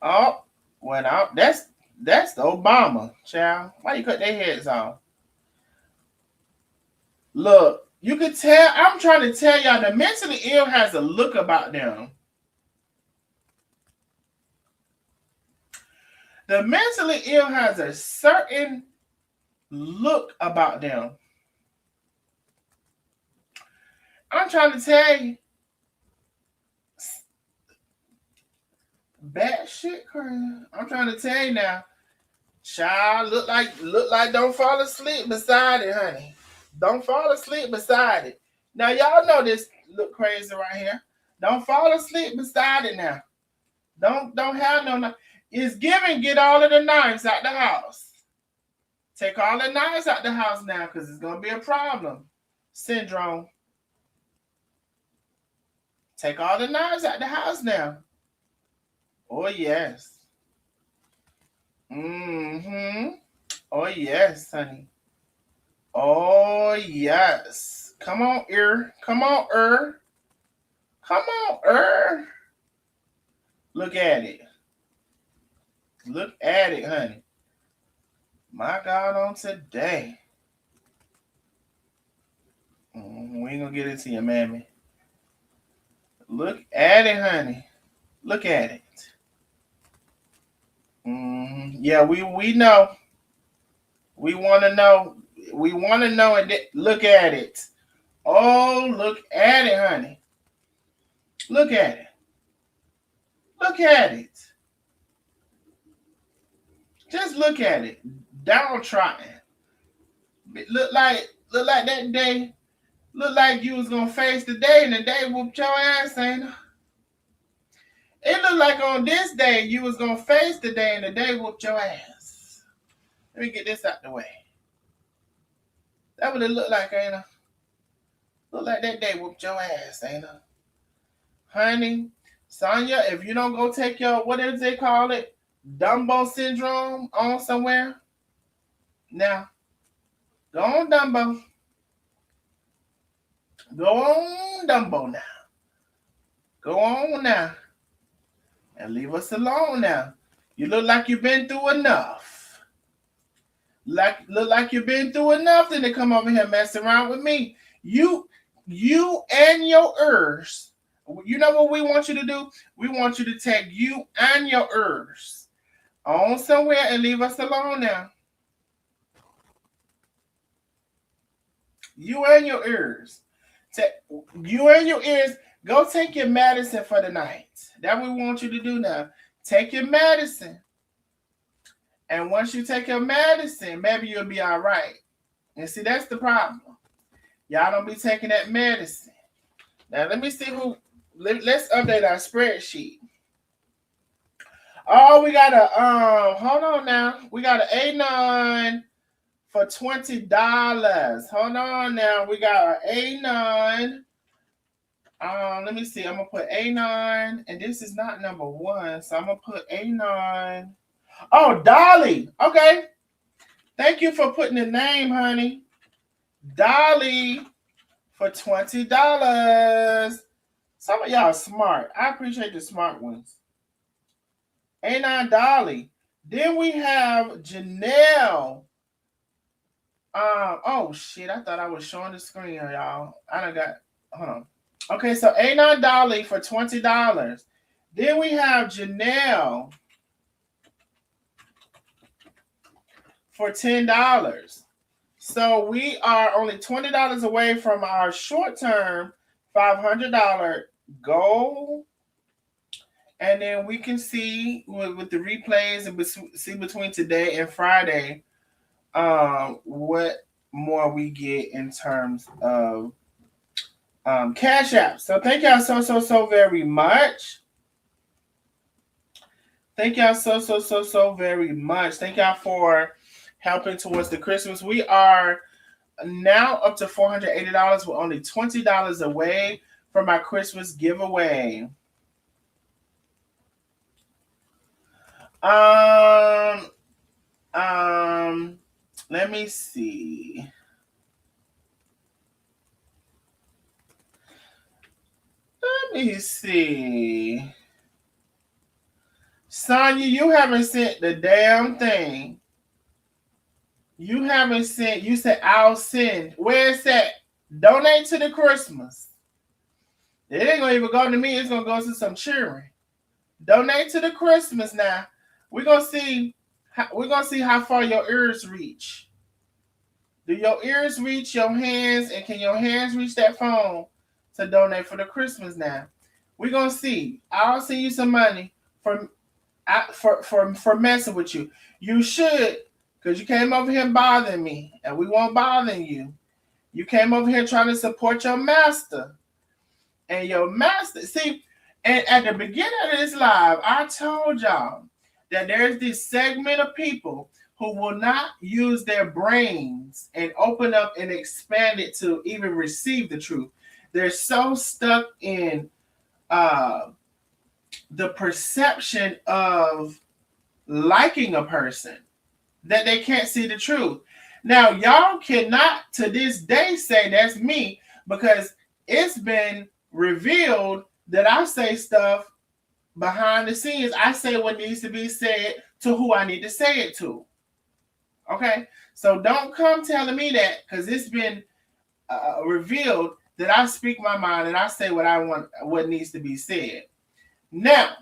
Speaker 1: Oh, went out. That's the Obama, child. Why you cut their heads off? Look, you can tell. I'm trying to tell y'all, the mentally ill has a look about them. The mentally ill has a certain look about them. I'm trying to tell you. Bad shit, crazy. I'm trying to tell you now. Child, look like don't fall asleep beside it, honey. Don't fall asleep beside it. Now y'all know this look crazy right here. Don't fall asleep beside it now. Don't have no. It's giving. Get all of the knives out the house. Take all the knives out the house now, because it's gonna be a problem. Syndrome. Take all the knives out the house now. Oh yes. Oh yes, honey. Oh yes. Come on, ear. Come on, er. Come on, er. Look at it. Look at it, honey. My God, on today. We ain't gonna get into your mammy. Look at it, honey. Look at it. Yeah, we know. We want to know. We want to know it. Look at it. Oh, look at it, honey. Look at it. Look at it. Just look at it. Downtrodden. Look like that day. Look like you was gonna face the day, and the day whooped your ass, ain't it? It looked like on this day you was gonna face the day, and the day whooped your ass. Let me get this out the way. That what it looked like, ain't it? Look like that day whooped your ass, ain't it? Honey, Sonya, if you don't go take your, what is they call it? Dumbo syndrome on somewhere. Now, go on, Dumbo. Go on, Dumbo now. Go on now. And leave us alone now. You look like you've been through enough. Look like you've been through enough than to come over here messing around with me. You and your ears. You know what we want you to do? We want you to take you and your ears on somewhere and leave us alone now. You and your ears. You and your ears. Go take your medicine for the night. That's what we want you to do now. Take your medicine. And once you take your medicine, maybe you'll be all right. And see, that's the problem. Y'all don't be taking that medicine. Now, let me see who. Let's update our spreadsheet. Oh, we got a, hold on now. We got an A9 for $20. Hold on now. We got an A9. Let me see. I'm gonna put A9, and this is not number one, so I'm gonna put A9. Oh, Dolly. Okay. Thank you for putting the name, honey. Dolly for $20. Some of y'all smart. I appreciate the smart ones. A9 Dolly. Then we have Janelle. Oh shit! I thought I was showing the screen, y'all. I done got. Hold on. Okay, so A9 Dolly for $20. Then we have Janelle for $10. So we are only $20 away from our short-term $500 goal. And then we can see with the replays and see between today and Friday what more we get in terms of Cash App. So thank y'all so very much. Thank y'all so very much. Thank y'all for helping towards the Christmas. We are now up to $480. We're only $20 away from our Christmas giveaway. Let me see. Let me see. Sonya, you haven't sent the damn thing. You haven't sent. You said, I'll send. Where's that? Donate to the Christmas. It ain't going to even go to me. It's going to go to some children. Donate to the Christmas now. We're going to see how far your ears reach. Do your ears reach your hands? And can your hands reach that phone to donate for the Christmas now? We're going to see. I'll send you some money for messing with you. You should, because you came over here bothering me, and we won't bother you. You came over here trying to support your master. And your master, see, and at the beginning of this live, I told y'all that there's this segment of people who will not use their brains and open up and expand it to even receive the truth. They're so stuck in the perception of liking a person that they can't see the truth. Now, y'all cannot to this day say that's me, because it's been revealed that I say stuff behind the scenes. I say what needs to be said to who I need to say it to. Okay? So don't come telling me that, because it's been revealed that I speak my mind and I say what I want, what needs to be said. Now,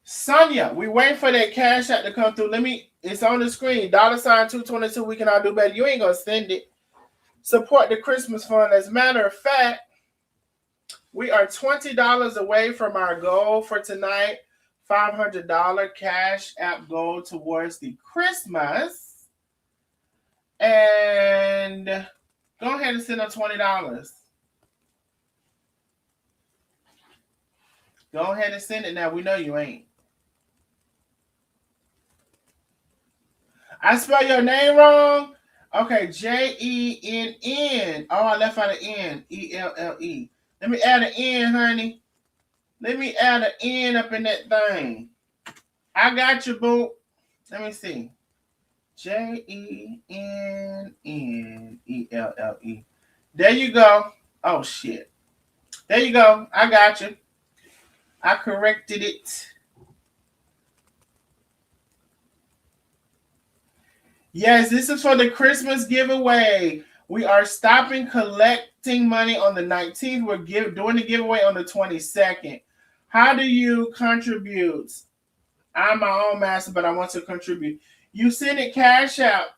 Speaker 1: Sonya, we waiting for that Cash App to come through. It's on the screen. $222. We can all do better. You ain't gonna send it. Support the Christmas fund. As a matter of fact, we are $20 away from our goal for tonight. $500 Cash App goal towards the Christmas. And go ahead and send us $20. Go ahead and send it now. We know you ain't. I spell your name wrong. Okay, Jenn. Oh, I left out an N. ELLE. Let me add an N, honey. Let me add an N up in that thing. I got you, boo. Let me see. JENNELLE. There you go. Oh shit. There you go. I got you. I corrected it. Yes, this is for the Christmas giveaway. We are stopping collecting money on the 19th. We're doing the giveaway on the 22nd. How do you contribute? I'm my own master, but I want to contribute. You send it cash out.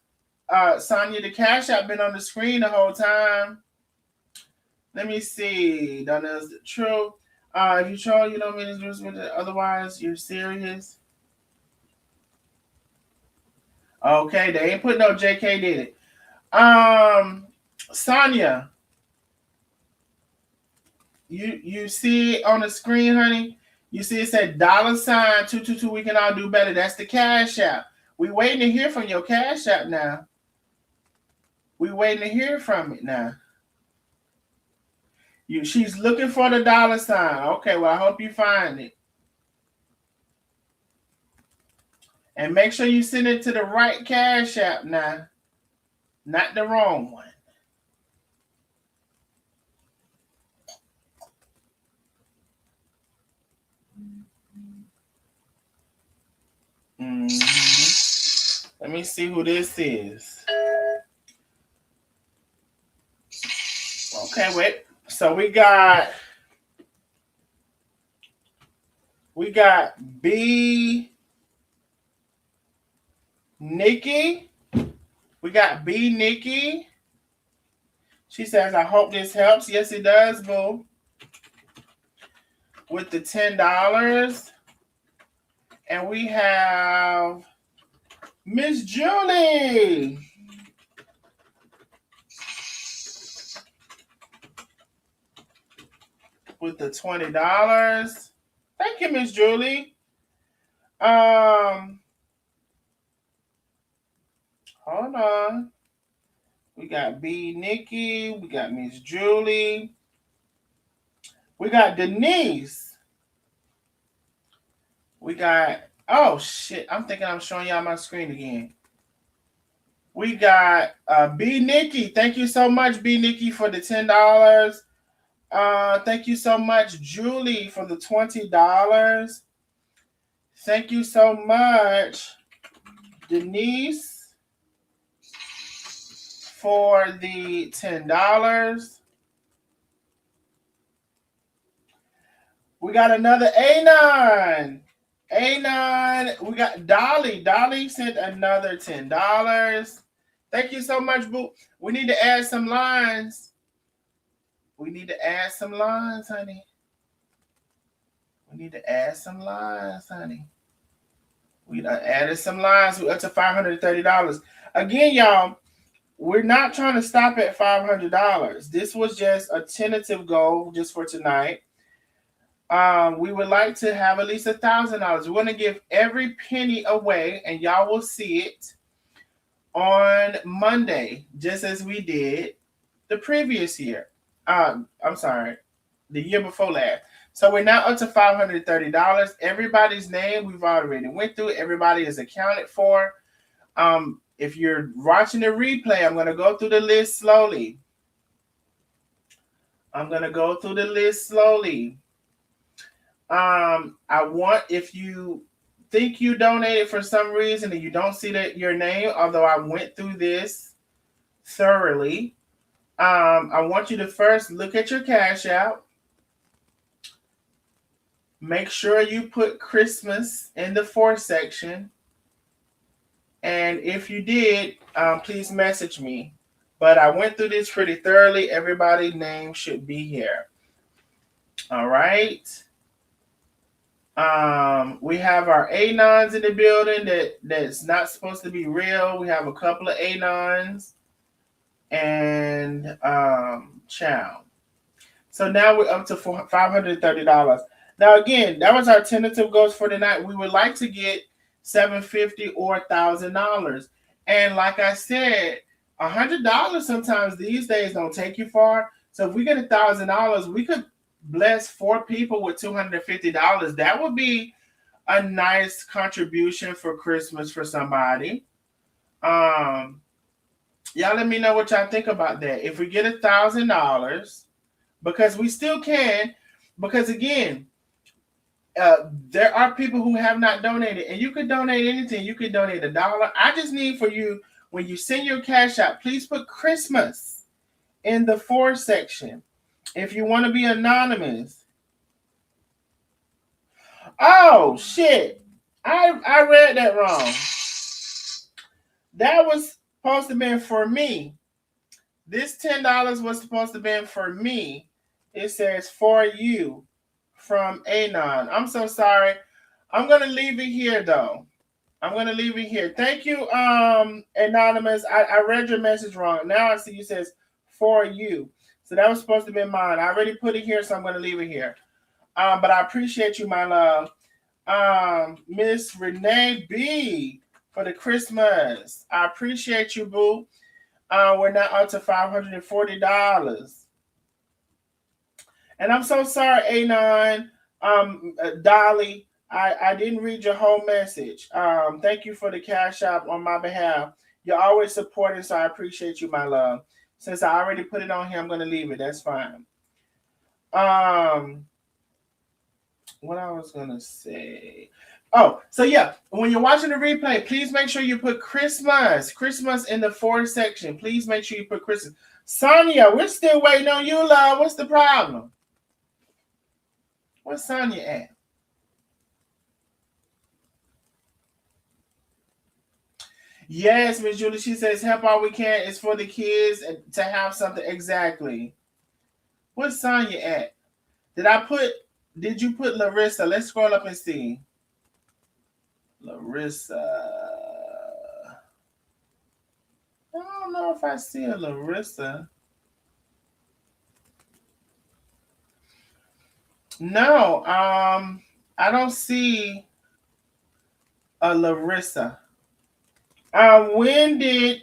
Speaker 1: Sonia, the cash out been on the screen the whole time. Let me see. That is true. If you troll, you don't mean to do it. Otherwise, you're serious. Okay, they ain't put no JK, did it? Sonia, you see it on the screen, honey? You see it said $222. We can all do better. That's the cash app. We waiting to hear from your cash app now. We waiting to hear from it now. She's looking for the $. Okay, well, I hope you find it. And make sure you send it to the right cash app now, not the wrong one. Let me see who this is. Okay, wait. So we got B Nikki. We got B Nikki. She says, I hope this helps. Yes, it does, boo. With the $10. And we have Miss Julie. With the $20. Thank you, Miss Julie. Hold on. We got B Nikki. We got Miss Julie. We got Denise. We got, oh shit, I'm thinking I'm showing y'all my screen again. We got B Nikki. Thank you so much, B Nikki, for the $10. Thank you so much, Julie, for the $20. Thank you so much, Denise, for the $10. We got another Anon. Anon. We got Dolly. Dolly sent another $10. Thank you so much, boo. We need to add some lines. We need to add some lines, honey. We need to add some lines, honey. We done added some lines. We're up to $530. Again, y'all, we're not trying to stop at $500. This was just a tentative goal just for tonight. We would like to have at least $1,000. We're going to give every penny away, and y'all will see it on Monday, just as we did the previous year. I'm sorry, the year before last. So we're now up to $530. Everybody's name we've already went through. Everybody is accounted for. If you're watching the replay, I'm going to go through the list slowly. I want, if you think you donated for some reason and you don't see your name, although I went through this thoroughly, I want you to first look at your cash out. Make sure you put Christmas in the for section. And if you did, please message me. But I went through this pretty thoroughly. Everybody's name should be here. All right. We have our Anons in the building that's not supposed to be real. We have a couple of Anons and Chow. So now we're up to $530. Now again, that was our tentative goals for tonight. We would like to get $750 or $1,000. And like I said, $100 sometimes these days don't take you far. So if we get $1,000, we could bless 4 people with $250. That would be a nice contribution for Christmas for somebody. Um, y'all let me know what y'all think about that. If we get $1,000, because we still can, because again, there are people who have not donated, and you could donate anything. You could donate $1. I just need for you, when you send your cash out, please put Christmas in the for section. If you want to be anonymous. Oh shit! I read that wrong. That was supposed to be for me. This $10 was supposed to be for me. It says for you from Anon. I'm so sorry. I'm gonna leave it here though. I'm gonna leave it here. Thank you, Anonymous. I read your message wrong. Now I see you says for you. So that was supposed to be mine. I already put it here, so I'm gonna leave it here. But I appreciate you, my love. Miss Renee B for the Christmas. I appreciate you, boo. We're now up to $540. And I'm so sorry, Anon, Dolly. I didn't read your whole message. Thank you for the cash app on my behalf. You're always supporting, so I appreciate you, my love. Since I already put it on here, I'm going to leave it. That's fine. What I was going to say. Oh, so yeah, when you're watching the replay, please make sure you put Christmas in the for section. Please make sure you put Christmas. Sonia, we're still waiting on you, love. What's the problem? Where's Sonia at? Yes, Miss Julie, she says, help all we can. It's for the kids to have something. Exactly. Where's Sonia at? Did you put Larissa? Let's scroll up and see. Larissa. I don't know if I see a Larissa. No, I don't see a Larissa. When did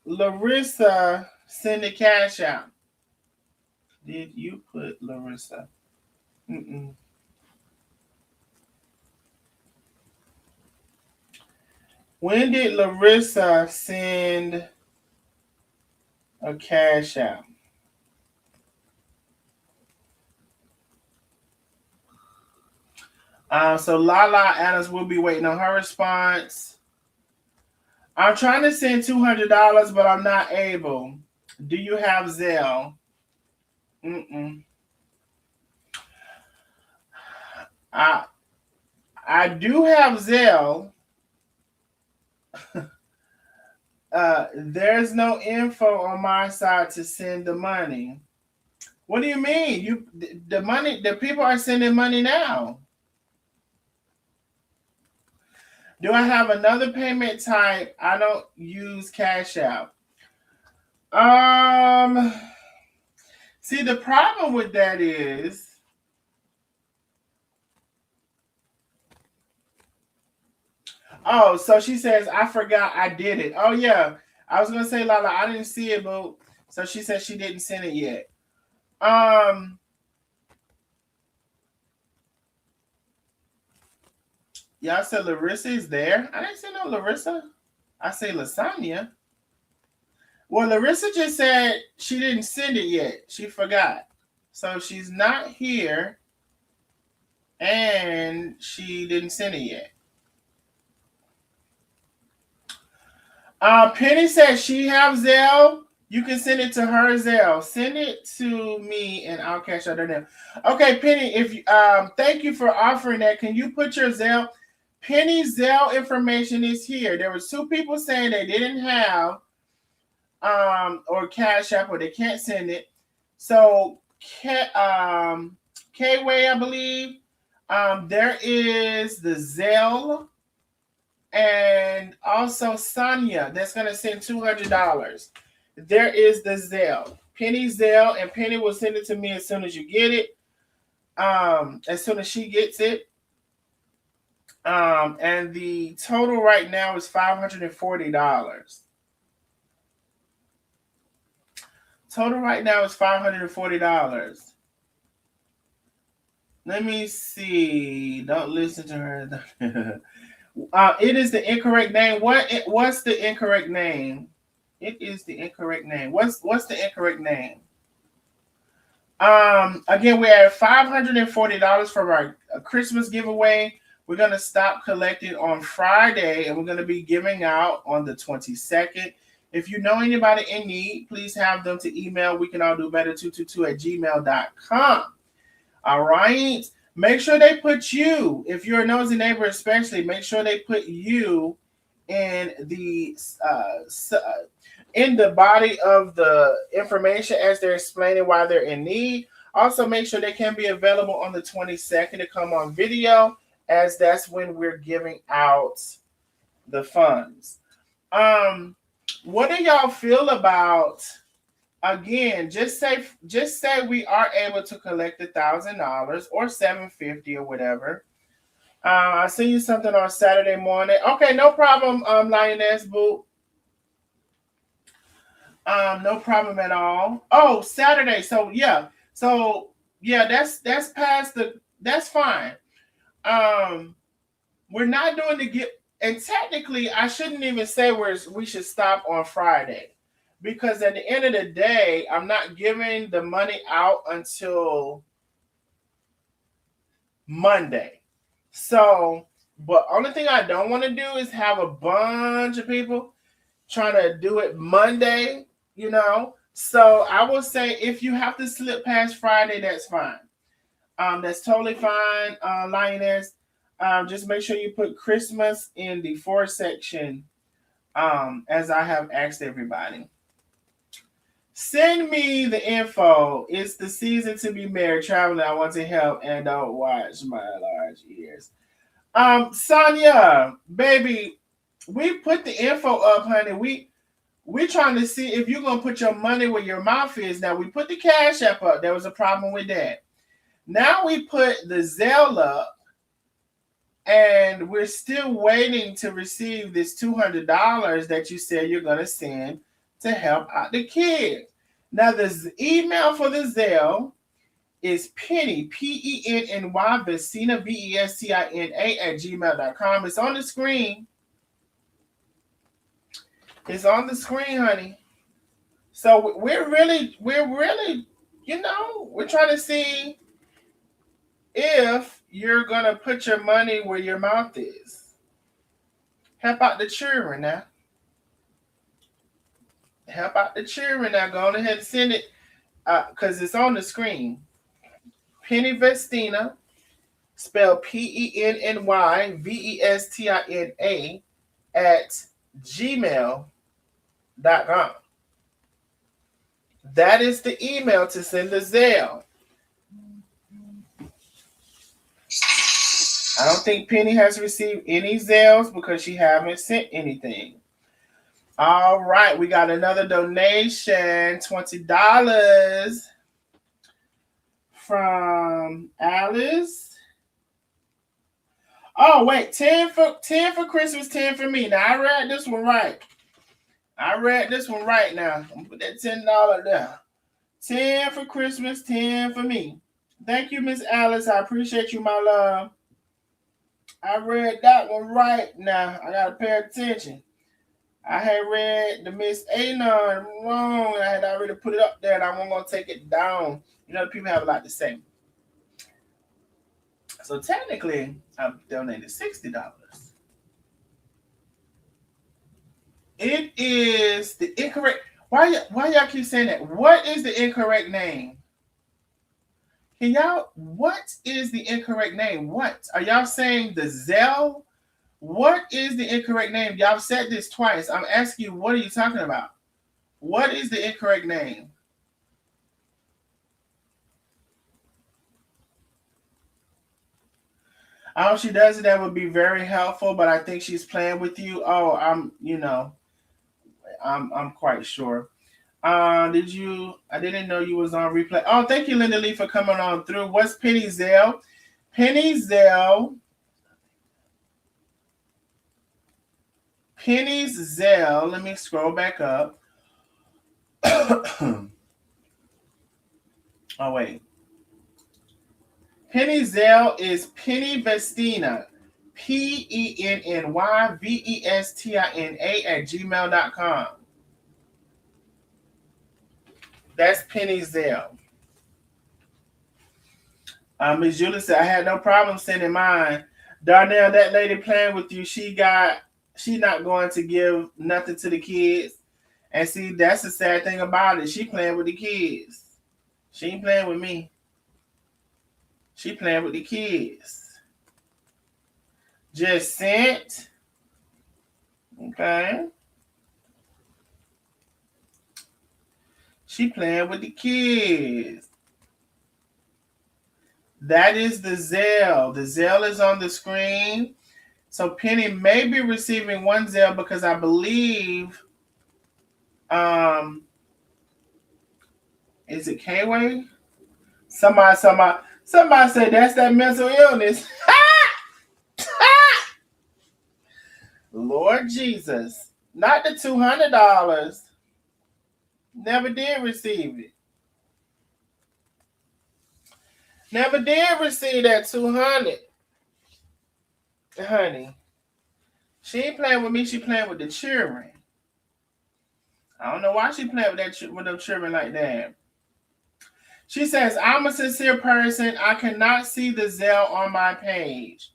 Speaker 1: Larissa send the cash out? Did you put Larissa? Mm-mm. When did Larissa send a cash out? So Lala Adams will be waiting on her response. I'm trying to send $200, but I'm not able. Do you have Zelle? Mm-mm. I do have Zelle. There's no info on my side to send the money. What do you mean? The people are sending money now. Do I have another payment type? I don't use Cash App. See, the problem with that is, oh, so she says, I forgot I did it. Oh, yeah. I was going to say, Lala, I didn't see it, but so she said she didn't send it yet. Y'all said Larissa is there? I didn't say no Larissa. I say Lasagna. Well, Larissa just said she didn't send it yet. She forgot. So she's not here and she didn't send it yet. Penny says she have Zelle. You can send it to her Zelle. Send it to me and I'll cash out her name. Okay, Penny, if thank you for offering that. Can you put your Zelle? Penny's Zelle information is here. There was 2 people saying they didn't have or Cash App or they can't send it. So K-Way, I believe. There is the Zelle. And also Sonia, that's going to send $200. There is the Zelle. Penny Zelle, and Penny will send it to me as soon as you get it. As soon as she gets it. And the total right now is $540. Total right now is $540. Let me see. Don't listen to her. It is the incorrect name. What's the incorrect name? It is the incorrect name. What's the incorrect name? Again, we're at $540 from our Christmas giveaway. We're gonna stop collecting on Friday, and we're gonna be giving out on the 22nd. If you know anybody in need, please have them to email. We can all do better 222@gmail.com. All right. Make sure they put you, if you're a nosy neighbor, especially, make sure they put you in the body of the information as they're explaining why they're in need. Also, make sure they can be available on the 22nd to come on video, as that's when we're giving out the funds. What do y'all feel about? Again, just say we are able to collect $1,000 or $750 or whatever. I see you something on Saturday morning. Okay, no problem, Lioness Boo. No problem at all. Oh, Saturday. So yeah, that's past that's fine. We're not doing the get, and technically, I shouldn't even say we should stop on Friday, because at the end of the day, I'm not giving the money out until Monday. So, but only thing I don't want to do is have a bunch of people trying to do it Monday, So I will say, if you have to slip past Friday, that's fine. That's totally fine, Lioness. Just make sure you put Christmas in the for section, as I have asked everybody. Send me the info. It's the season to be married, traveling. I want to help and don't watch my large ears. Sonia, baby, we put the info up, honey. We're trying to see if you're gonna put your money where your mouth is. Now, we put the Cash App up. There was a problem with that. Now we put the Zelle up, and we're still waiting to receive this $200 that you said you're gonna send to help out the kids. Now, the email for the Zelle is Penny, Penny, Vestina, Vestina @gmail.com. It's on the screen. It's on the screen, honey. So we're really, we're trying to see if you're gonna put your money where your mouth is. Help out the children now. Help out the children now. Go on ahead and send it, because it's on the screen. Penny Vestina, spelled Penny Vestina @gmail.com. That is the email to send the Zelle. I don't think Penny has received any Zelles because she haven't sent anything. All right, we got another donation, $20 from Alice. Oh, wait, 10 for Christmas, 10 for me. Now, I read this one right. Now. I'm gonna put that $10 there. 10 for Christmas, 10 for me. Thank you, Miss Alice. I appreciate you, my love. I read that one right now. I gotta pay attention. I had read the Miss Anon wrong. I had already put it up there, and I wasn't gonna take it down. People have a lot to say. So technically, I've donated $60. It is the incorrect. Why y'all keep saying that? What is the incorrect name? What is the incorrect name? What? Are y'all saying the Zelle? What is the incorrect name? Y'all said this twice. I'm asking you, what are you talking about? What is the incorrect name? I hope she does it. That would be very helpful, but I think she's playing with you. Oh, I'm quite sure. I didn't know you was on replay. Oh, thank you, Linda Lee, for coming on through. What's Penny Zelle? Penny's Zelle. Let me scroll back up. Oh, wait. Penny Zelle is Penny Vestina. PennyVestina@gmail.com. That's Penny Zelle. Ms. Julie said, I had no problem sending mine. Darnell, that lady playing with you, she not going to give nothing to the kids. And see, that's the sad thing about it. She playing with the kids. She ain't playing with me. She playing with the kids. Just sent. Okay. She playing with the kids. That is the Zelle. The Zelle is on the screen. So Penny may be receiving one Zelle because I believe, is it K-Way? Somebody said that's that mental illness. Lord Jesus. Not the $200. Never did receive it. Never did receive that 200. Honey. She ain't playing with me, she playing with the children. I don't know why she playing with them children like that. She says, I'm a sincere person. I cannot see the Zelle on my page.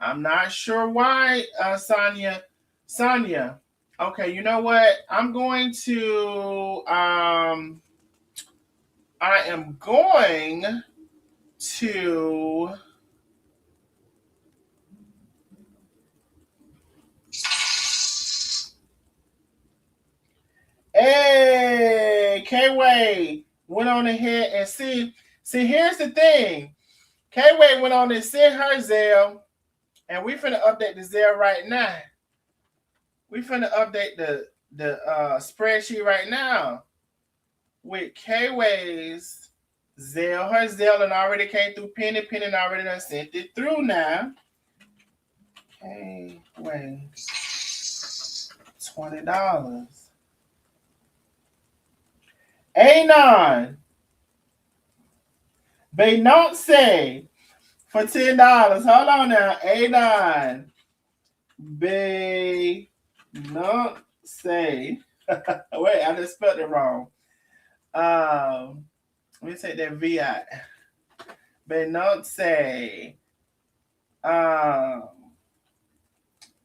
Speaker 1: I'm not sure why, Sonia. Sonia. Okay, you know what? I'm going to I am going to Hey, K-Way went on ahead and see, here's the thing. K-Way went on and sent her Zelle, and we finna update the Zelle right now. We finna update the spreadsheet right now with K-Way's Zelle. Her Zelle and already came through Penny. Penny already done sent it through now. K-Way, $20. Anon, they don't say for $10. Hold on now. Anon, they don't say. Wait, I just spelled it wrong. Let me take that V out. They don't say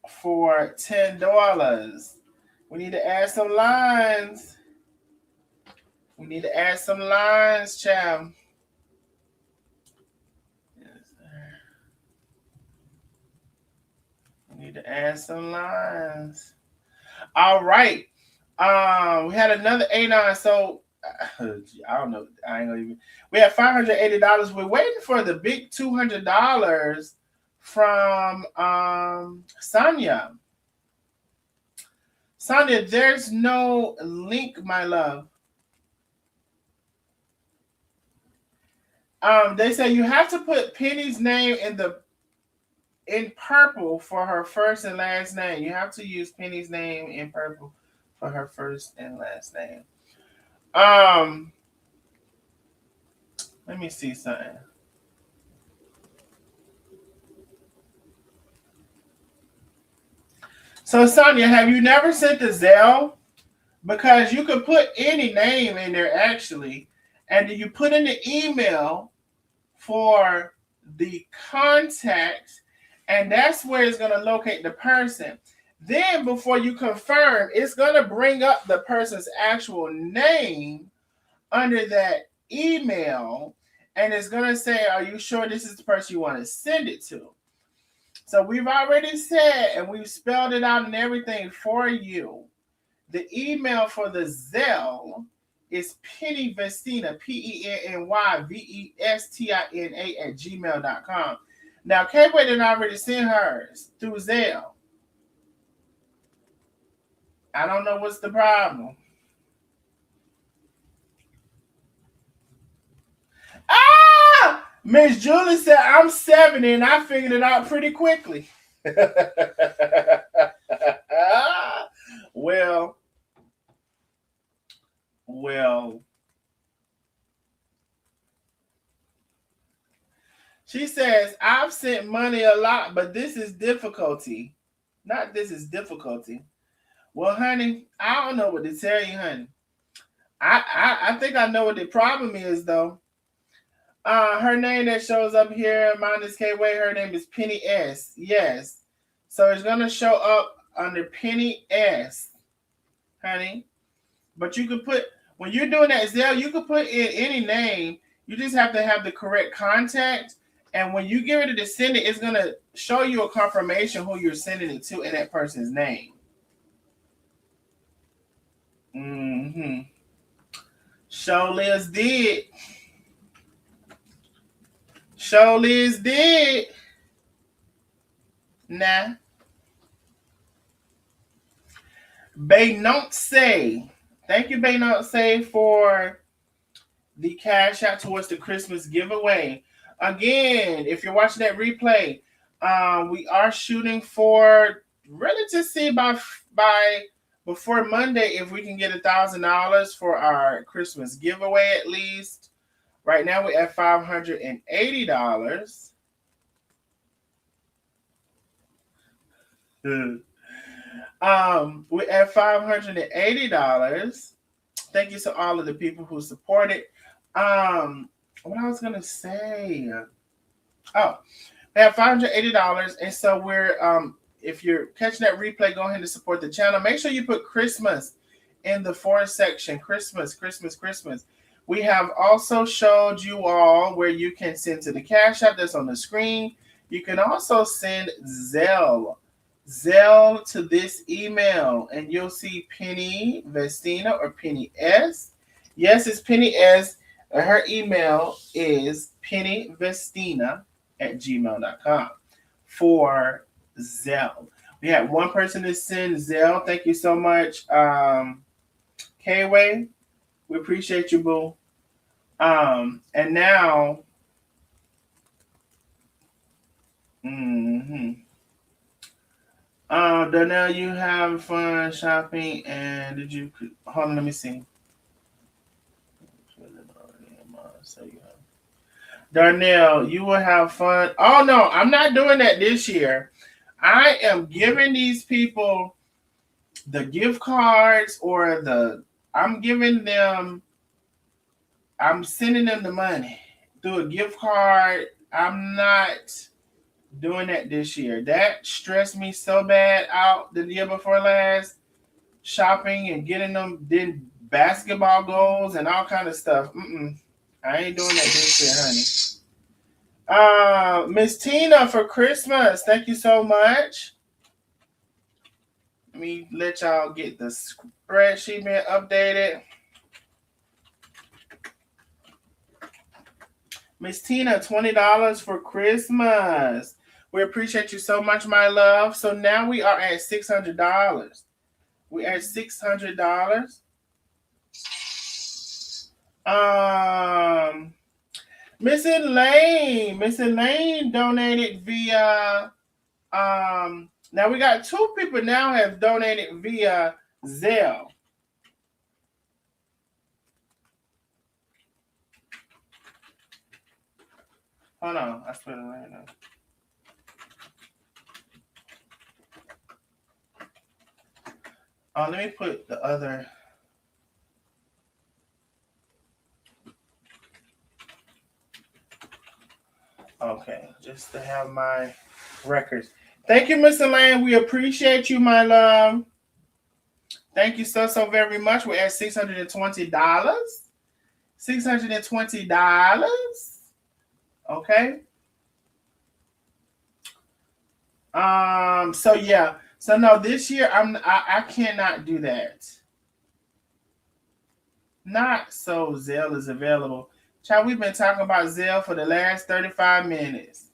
Speaker 1: for $10. We need to add some lines. We need to add some lines, child. We need to add some lines. All right. We had another Anon. So I don't know. I ain't gonna even. We have $580. We're waiting for the big $200 from Sonia. Sonia, there's no link, my love. They say you have to put Penny's name in purple for her first and last name. You have to use Penny's name in purple for her first and last name. Let me see something. So Sonia, have you never sent the Zelle? Because you could put any name in there actually, and then you put in the email for the contact, and that's where it's going to locate the person. Then before you confirm, it's going to bring up the person's actual name under that email, and it's going to say, are you sure this is the person you want to send it to? So we've already said, and we've spelled it out and everything for you. The email for the Zelle is Penny Vestina, PennyVestina @gmail.com. Now, K-Way didn't already send hers through Zelle. I don't know what's the problem. Ah! Miss Julie said, I'm 70 and I figured it out pretty quickly. Well, She says, I've sent money a lot, but this is difficulty. Not this is difficulty. Well, honey, I don't know what to tell you, honey. I think I know what the problem is, though. Her name that shows up here, mine is K Way. Her name is Penny S. Yes. So it's gonna show up under Penny S, honey. But you could put when you're doing that Zelle, you could put in any name. You just have to have the correct contact. And when you get ready to send it, it's gonna show you a confirmation who you're sending it to and that person's name. Mm-hmm. Show Liz did. Show Liz did. Nah. Bay Don't Say. Thank you, Bay Don't Say, for the cash out towards the Christmas giveaway. Again, if you're watching that replay, we are shooting for really to see by before Monday if we can get $1,000 for our Christmas giveaway at least. Right now we're at $580. We're at $580. Thank you to all of the people who supported. What I was gonna say. Oh, we have $580, and so we're if you're catching that replay, go ahead and support the channel. Make sure you put Christmas in the for section. Christmas, Christmas, Christmas. We have also showed you all where you can send to the Cash App that's on the screen. You can also send Zelle to this email, and you'll see Penny Vestina or Penny S. Yes, it's Penny S. Her email is pennyvestina@gmail.com for Zelle. We had one person to send Zelle. Thank you so much, K-Way. We appreciate you, boo. And now, Darnell, you have fun shopping, and did you? Hold on, let me see. Darnell, you will have fun. Oh no, I'm not doing that this year. I am giving these people the gift cards or I'm sending them the money through a gift card. I'm not doing that this year. That stressed me so bad out the year before last, shopping and getting them then basketball goals and all kind of stuff. I ain't doing that this year, honey. Miss Tina for Christmas. Thank you so much. Let me let y'all get the spreadsheet being updated. Miss Tina, $20 for Christmas. We appreciate you so much, my love. So now we are at $600. We are at $600. Miss Elaine donated via now we got two people now have donated via Zelle. Hold on, I spelled it right now. Let me put the other. Okay, just to have my records. Thank you, Mr. Lane. We appreciate you, my love. Thank you so very much. We're at $620. $620. Okay. So yeah. So no, this year I cannot do that. Not so Zelle is available. Child, we've been talking about Zelle for the last 35 minutes.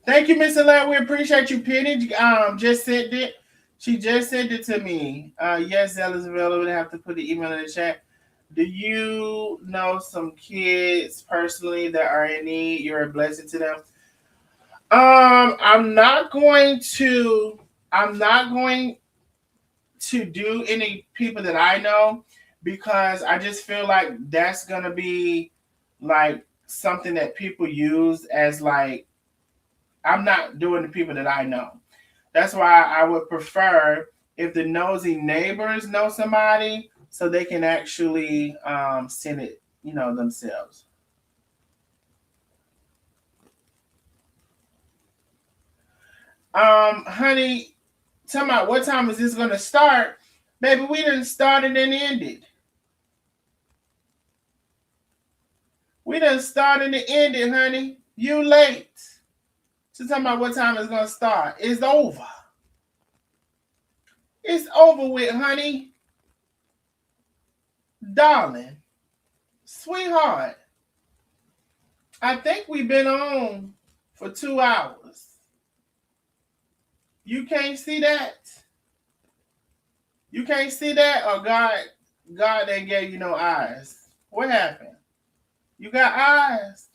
Speaker 1: Thank you, Mr. Lab. We appreciate you, Penny. Just sent it. She just sent it to me. Yes, Zelle is available. I have to put the email in the chat. Do you know some kids personally that are in need? You're a blessing to them. I'm not going to do any people that I know. because I just feel like that's gonna be like something that people use as like, I'm not doing the people that I know. That's why I would prefer if the nosy neighbors know somebody so they can actually send it, themselves. Honey, tell me what time is this gonna start? Baby, we didn't start it and ended. We done started and ended, honey. You late. So tell me what time it's gonna start. It's over. It's over with, honey. Darling. Sweetheart. I think we've been on for 2 hours. You can't see that? You can't see that? Or God ain't gave you no eyes. What happened? You got eyes.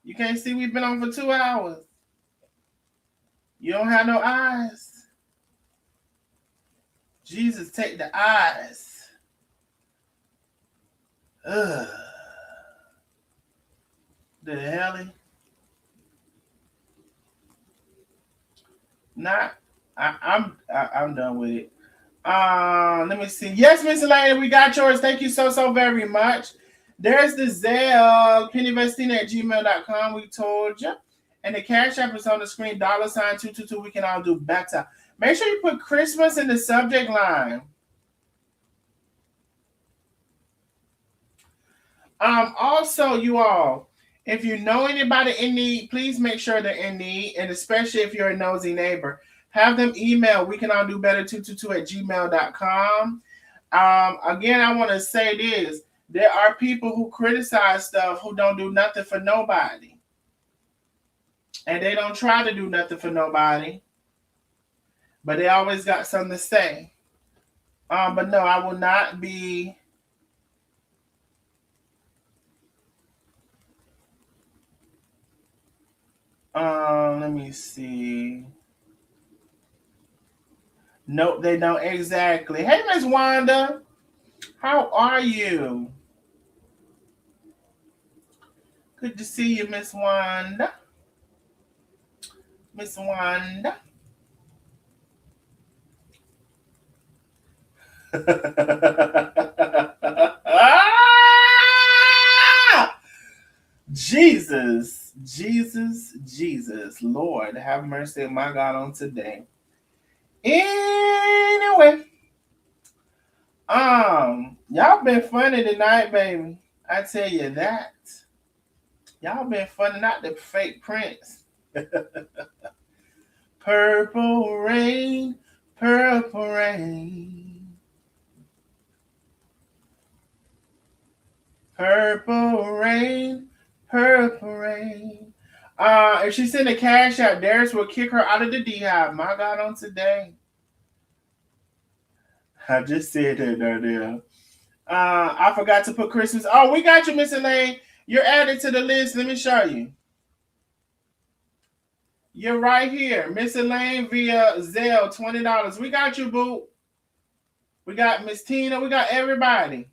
Speaker 1: You can't see we've been on for 2 hours. You don't have no eyes. Jesus, take the eyes. Ugh. The hell? Not. I'm done with it. Let me see. Yes, Miss Elaine, we got yours. Thank you so very much. There's the Zelle, pennyvestina@gmail.com. We told you. And the Cash App is on the screen, $222. We can all do better. Make sure you put Christmas in the subject line. Also, you all, if you know anybody in need, please make sure they're in need, and especially if you're a nosy neighbor, have them email. We can all do better 222@gmail.com. Again, I want to say this. There are people who criticize stuff who don't do nothing for nobody. And they don't try to do nothing for nobody. But they always got something to say. But no, I will not be. Let me see. Nope, they don't exactly. Hey, Miss Wanda. How are you? Good to see you, Miss Wanda. Miss Wanda. Jesus, Jesus, Jesus, Lord, have mercy, my God, on today. Anyway, y'all been funny tonight, baby. I tell you that. Y'all been funny, not the fake Prince. Purple rain, purple rain. Purple rain, purple rain. If she send a cash out, Darius will kick her out of the D-Hive. My God, on today. I just said that there. I forgot to put Christmas. Oh, we got you, Miss Elaine. You're added to the list. Let me show you. You're right here. Miss Elaine via Zelle, $20. We got you, boo. We got Miss Tina. We got everybody.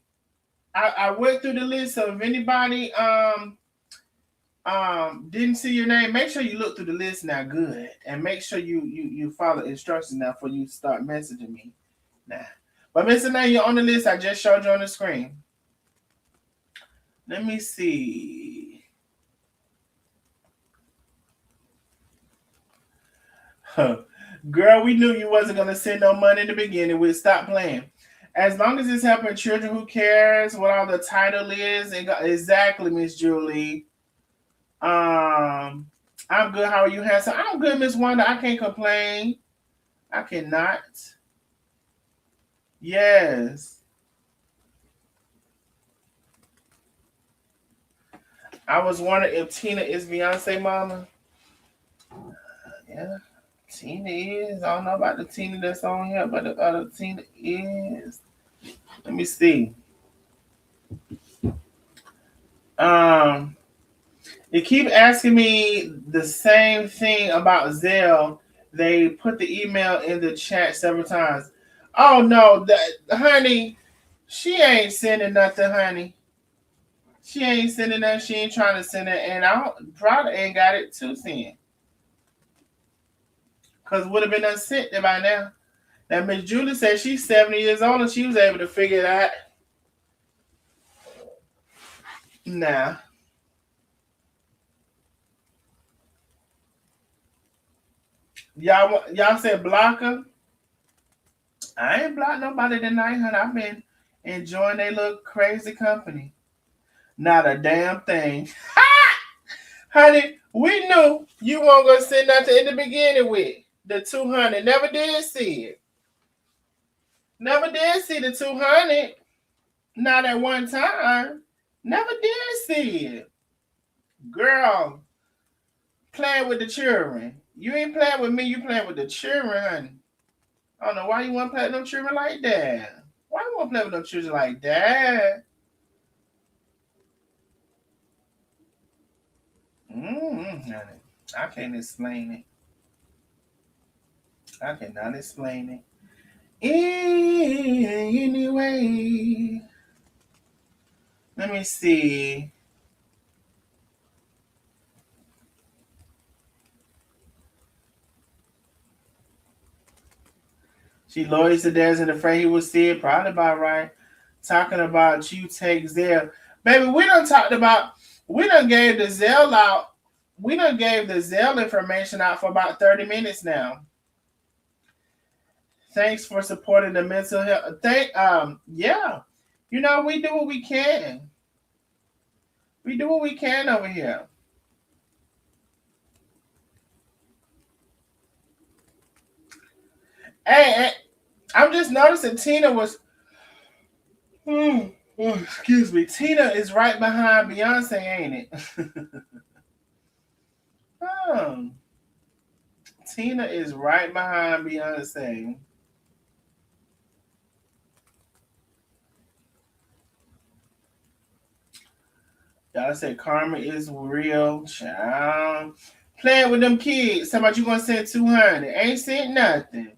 Speaker 1: I went through the list, so if anybody didn't see your name, make sure you look through the list now good. And make sure you follow instructions now before you start messaging me. Nah. But Miss Elaine, you're on the list. I just showed you on the screen. Let me see. Girl, we knew you wasn't going to send no money in the beginning. We'd stop playing. As long as it's helping children, who cares what all the title is? Exactly, Miss Julie. I'm good. How are you, handsome? I'm good, Miss Wanda. I can't complain. I cannot. Yes. I was wondering if Tina is Beyonce mama. Yeah, Tina is. I don't know about the Tina that's on here, but the other Tina is. Let me see. They keep asking me the same thing about Zelle. They put the email in the chat several times. Oh no, honey. She ain't sending nothing, honey. She ain't sending nothing. She ain't trying to send it. And I probably ain't got it to send. Because would have been unsent by now. Now, Miss Julie said she's 70 years old and she was able to figure it out. Nah. Y'all said block her? I ain't blocked nobody tonight, honey. I've been enjoying their little crazy company. Not a damn thing. Honey, we knew you weren't going to send nothing in the beginning with the 200. Never did see it. Never did see the 200. Not at one time. Never did see it. Girl, playing with the children. You ain't playing with me, you playing with the children, honey. I don't know why you want to play with them children like that. Why you want to play with them children like that? Honey. I can't explain it. I cannot explain it. Anyway, let me see. She lawyers to Dez and afraid he will see it. Probably about right. Talking about you take Zell. Baby, we done gave the Zell out. We done gave the Zell information out for about 30 minutes now. Thanks for supporting the mental health. Yeah. You know, we do what we can. We do what we can over here. Hey, I'm just noticing Tina was. Excuse me. Tina is right behind Beyonce, ain't it? Tina is right behind Beyonce. Y'all said karma is real, child. Playing with them kids. Talking about you gonna send 200. Ain't sent nothing.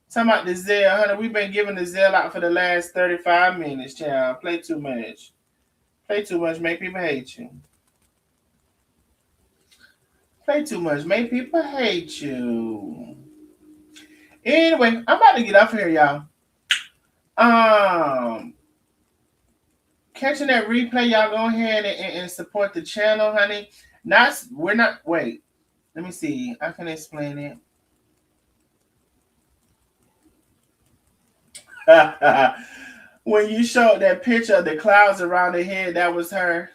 Speaker 1: Talking about the Zelle, honey. We've been giving the Zelle out for the last 35 minutes, child. Play too much. Play too much, make people hate you. Play too much, make people hate you. Anyway, I'm about to get off here, y'all. Catching that replay, y'all go ahead and support the channel, honey. Wait. Let me see. I can explain it. When you showed that picture of the clouds around her head, that was her.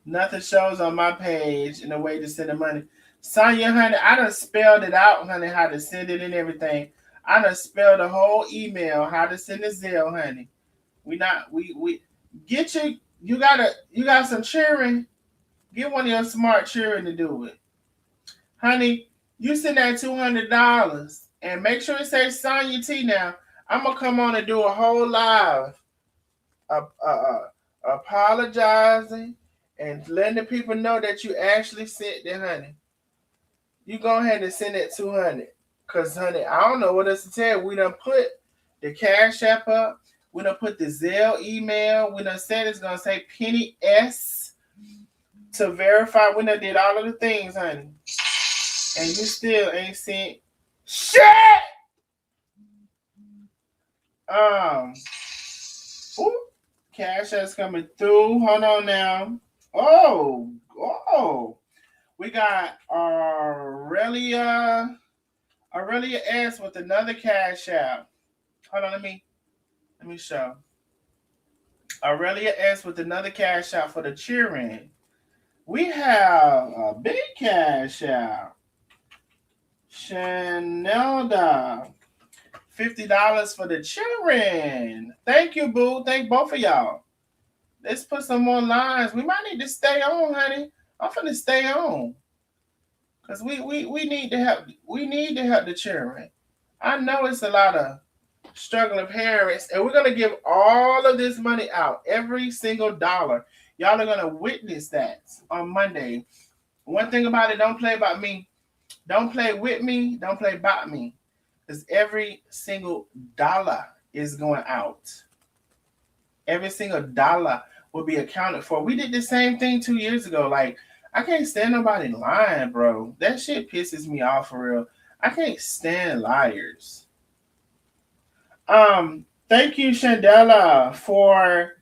Speaker 1: Nothing shows on my page in a way to send the money. Sonya, honey, I done spelled it out, honey, how to send it and everything. I done spelled the whole email, how to send the Zelle, honey. We get you got some children. Get one of your smart children to do it. Honey, you send that $200 and make sure it says Sonya T now. I'm gonna come on and do a whole live apologizing and letting the people know that you actually sent it, honey. You go ahead and send that 200. Cause honey, I don't know what else to tell you. We done put the Cash App up. We done put the Zelle email. We done said it's gonna say Penny S to verify. We done did all of the things, honey. And you still ain't sent shit. Cash App's coming through. Hold on now. Oh. We got Aurelia S with another Cash App. Hold on, let me show. Aurelia S with another Cash App for the cheering. We have a big Cash App. Chanelda. $50 for the children. Thank you, boo. Thank both of y'all. Let's put some more lines. We might need to stay on, honey. I'm finna stay on. Because we need to help. We need to help the children. I know it's a lot of struggling parents, and we're gonna give all of this money out, every single dollar. Y'all are gonna witness that on Monday. One thing about it, don't play about me. Don't play with me. Don't play about me. Because every single dollar is going out. Every single dollar will be accounted for. We did the same thing 2 years ago. Like, I can't stand nobody lying, bro. That shit pisses me off for real. I can't stand liars. Thank you, Chandela, for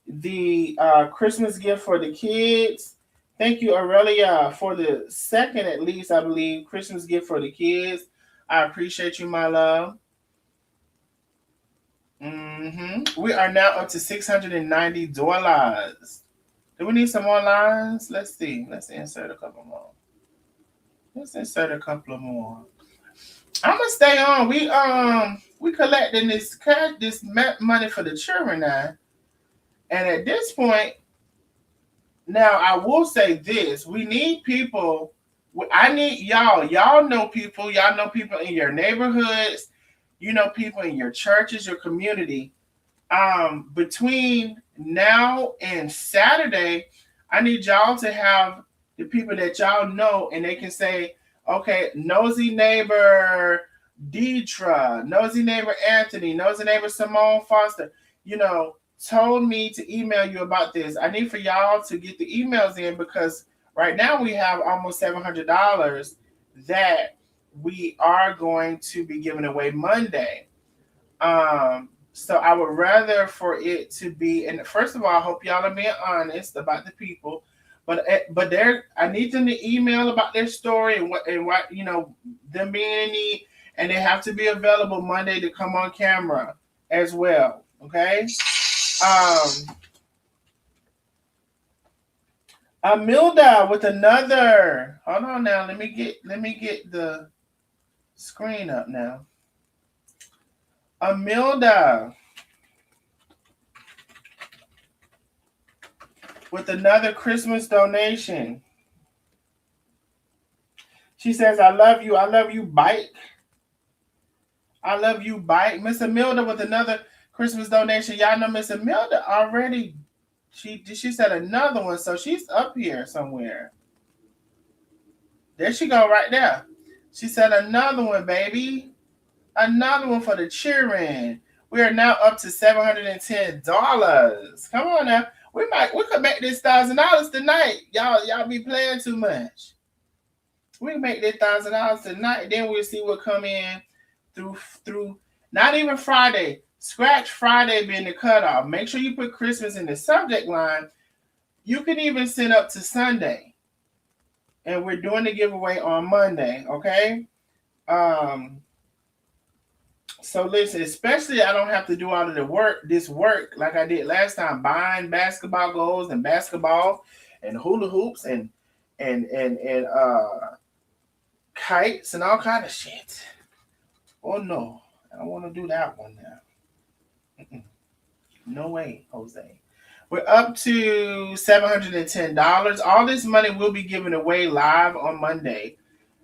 Speaker 1: the Christmas gift for the kids. Thank you, Aurelia, for the second, at least, I believe, Christmas gift for the kids. I appreciate you, my love. We are now up to $690. Do we need some more lines? Let's see. Let's insert a couple more. Let's insert a couple more. I'm gonna stay on. We collecting this cash, this money for the children now, and at this point, now I will say this: we need people. I need y'all. Y'all know people. Y'all know people in your neighborhoods. You know people in your churches, your community. Between now and Saturday, I need y'all to have the people that y'all know, and they can say, okay, Nosy Neighbor Deidre, Nosy Neighbor Anthony, Nosy Neighbor Simone Foster, told me to email you about this. I need for y'all to get the emails in because right now we have almost $700 that we are going to be giving away Monday. So I would rather for it to be, and first of all, I hope y'all are being honest about the people, but I need them to email about their story and what them being in need, and they have to be available Monday to come on camera as well. Okay. Amilda with another. Hold on now. Let me get the screen up now. Amilda with another Christmas donation. She says, I love you. I love you, bike. I love you, bike. Miss Amilda with another Christmas donation. Y'all know Miss Amilda already. She said another one, so she's up here somewhere. There she go, right there. She said another one, baby. Another one for the children. We are now up to $710. Come on now. We could make this $1,000 tonight. Y'all be playing too much. We can make this $1,000 tonight. Then we'll see what come in through not even Friday. Scratch Friday being the cutoff. Make sure you put Christmas in the subject line. You can even send up to Sunday. And we're doing the giveaway on Monday, okay? So listen, especially I don't have to do all of this work like I did last time, buying basketball goals and basketball and hula hoops and kites and all kind of shit. Oh no, I don't want to do that one now. No way, Jose. We're up to $710. All this money will be given away live on Monday.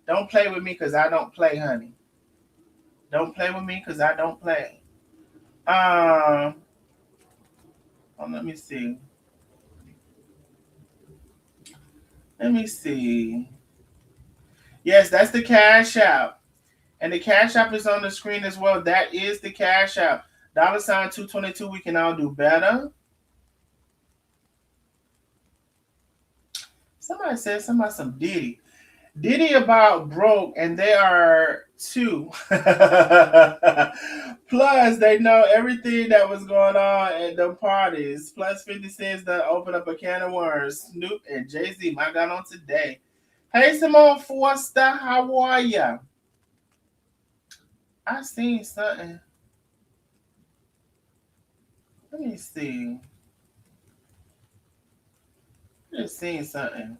Speaker 1: Don't play with me because I don't play, honey. Don't play with me because I don't play. Let me see. Yes, that's the Cash App. And the Cash App is on the screen as well. That is the Cash App. $222. We can all do better. Somebody said something about some Diddy. Diddy about broke, and they are too. Plus, they know everything that was going on at the parties. Plus, 50 Cent that opened up a can of worms. Snoop and Jay-Z might got on today. Hey, Simone Forster, how are ya? I seen something. Let me see. I just seen something.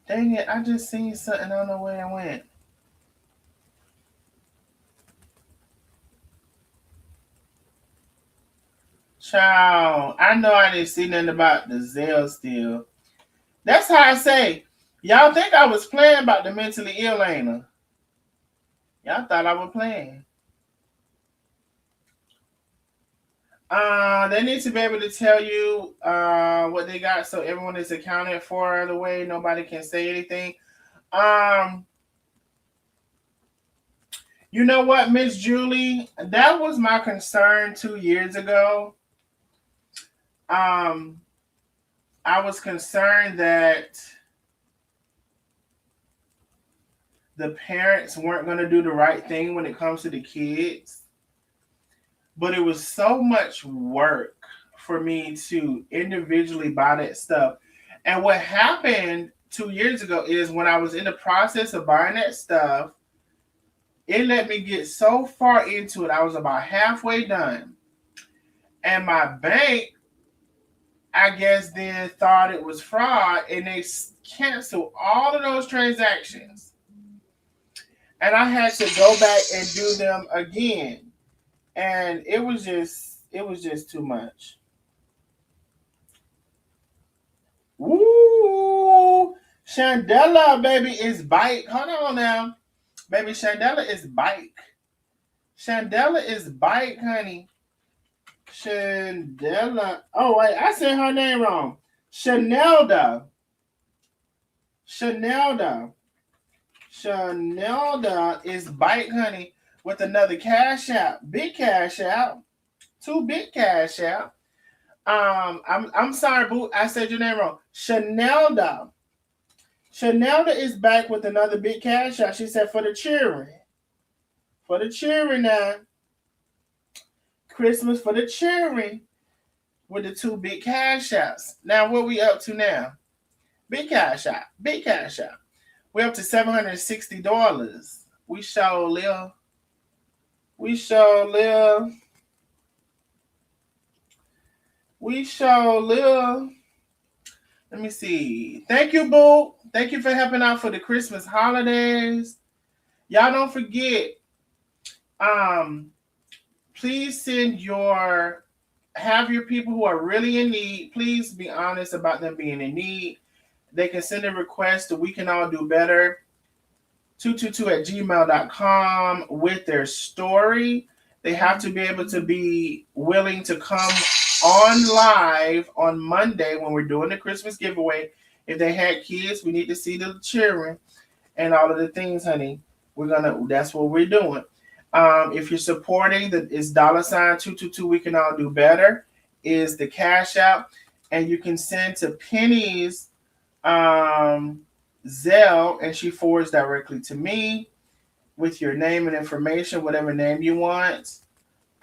Speaker 1: Dang it, I just seen something. I don't know where it went. Child, I know I didn't see nothing about the Zell still. That's how I say. Y'all think I was playing about the mentally ill, ain't I? Y'all thought I was playing. They need to be able to tell you what they got so everyone is accounted for the way nobody can say anything. You know what, Miss Julie? That was my concern 2 years ago. Um, I was concerned that the parents weren't going to do the right thing when it comes to the kids, but it was so much work for me to individually buy that stuff. And what happened 2 years ago is when I was in the process of buying that stuff, it let me get so far into it. I was about halfway done. And my bank, I guess, then thought it was fraud and they canceled all of those transactions. And I had to go back and do them again. And it was just too much. Woo! Chandela, baby, is bike. Hold on now. Baby, Chandela is bike. Chandela is bike, honey. Chandela. Oh, wait, I said her name wrong. Chanelda. Chanelda. Chanelda is bike, honey, with another cash out. Big cash out. Two big cash out. I'm sorry, boo. I said your name wrong. Chanelda. Chanelda is back with another big cash out. She said for the children. For the children now. Christmas for the children with the two big cash outs. Now what we up to now? Big cash out. Big cash out. We're up to $760. We show live. We show live. We show live. Let me see. Thank you, boo. Thank you for helping out for the Christmas holidays. Y'all don't forget. Please have your people who are really in need. Please be honest about them being in need. They can send a request to We Can All Do Better 222@gmail.com with their story. They have to be able to be willing to come on live on Monday when we're doing the Christmas giveaway. If they had kids, we need to see the children and all of the things, honey. That's what we're doing. If you're supporting, it's $222 We Can All Do Better is the cash out. And you can send to Penny's Zelle, and she forwards directly to me with your name and information, whatever name you want.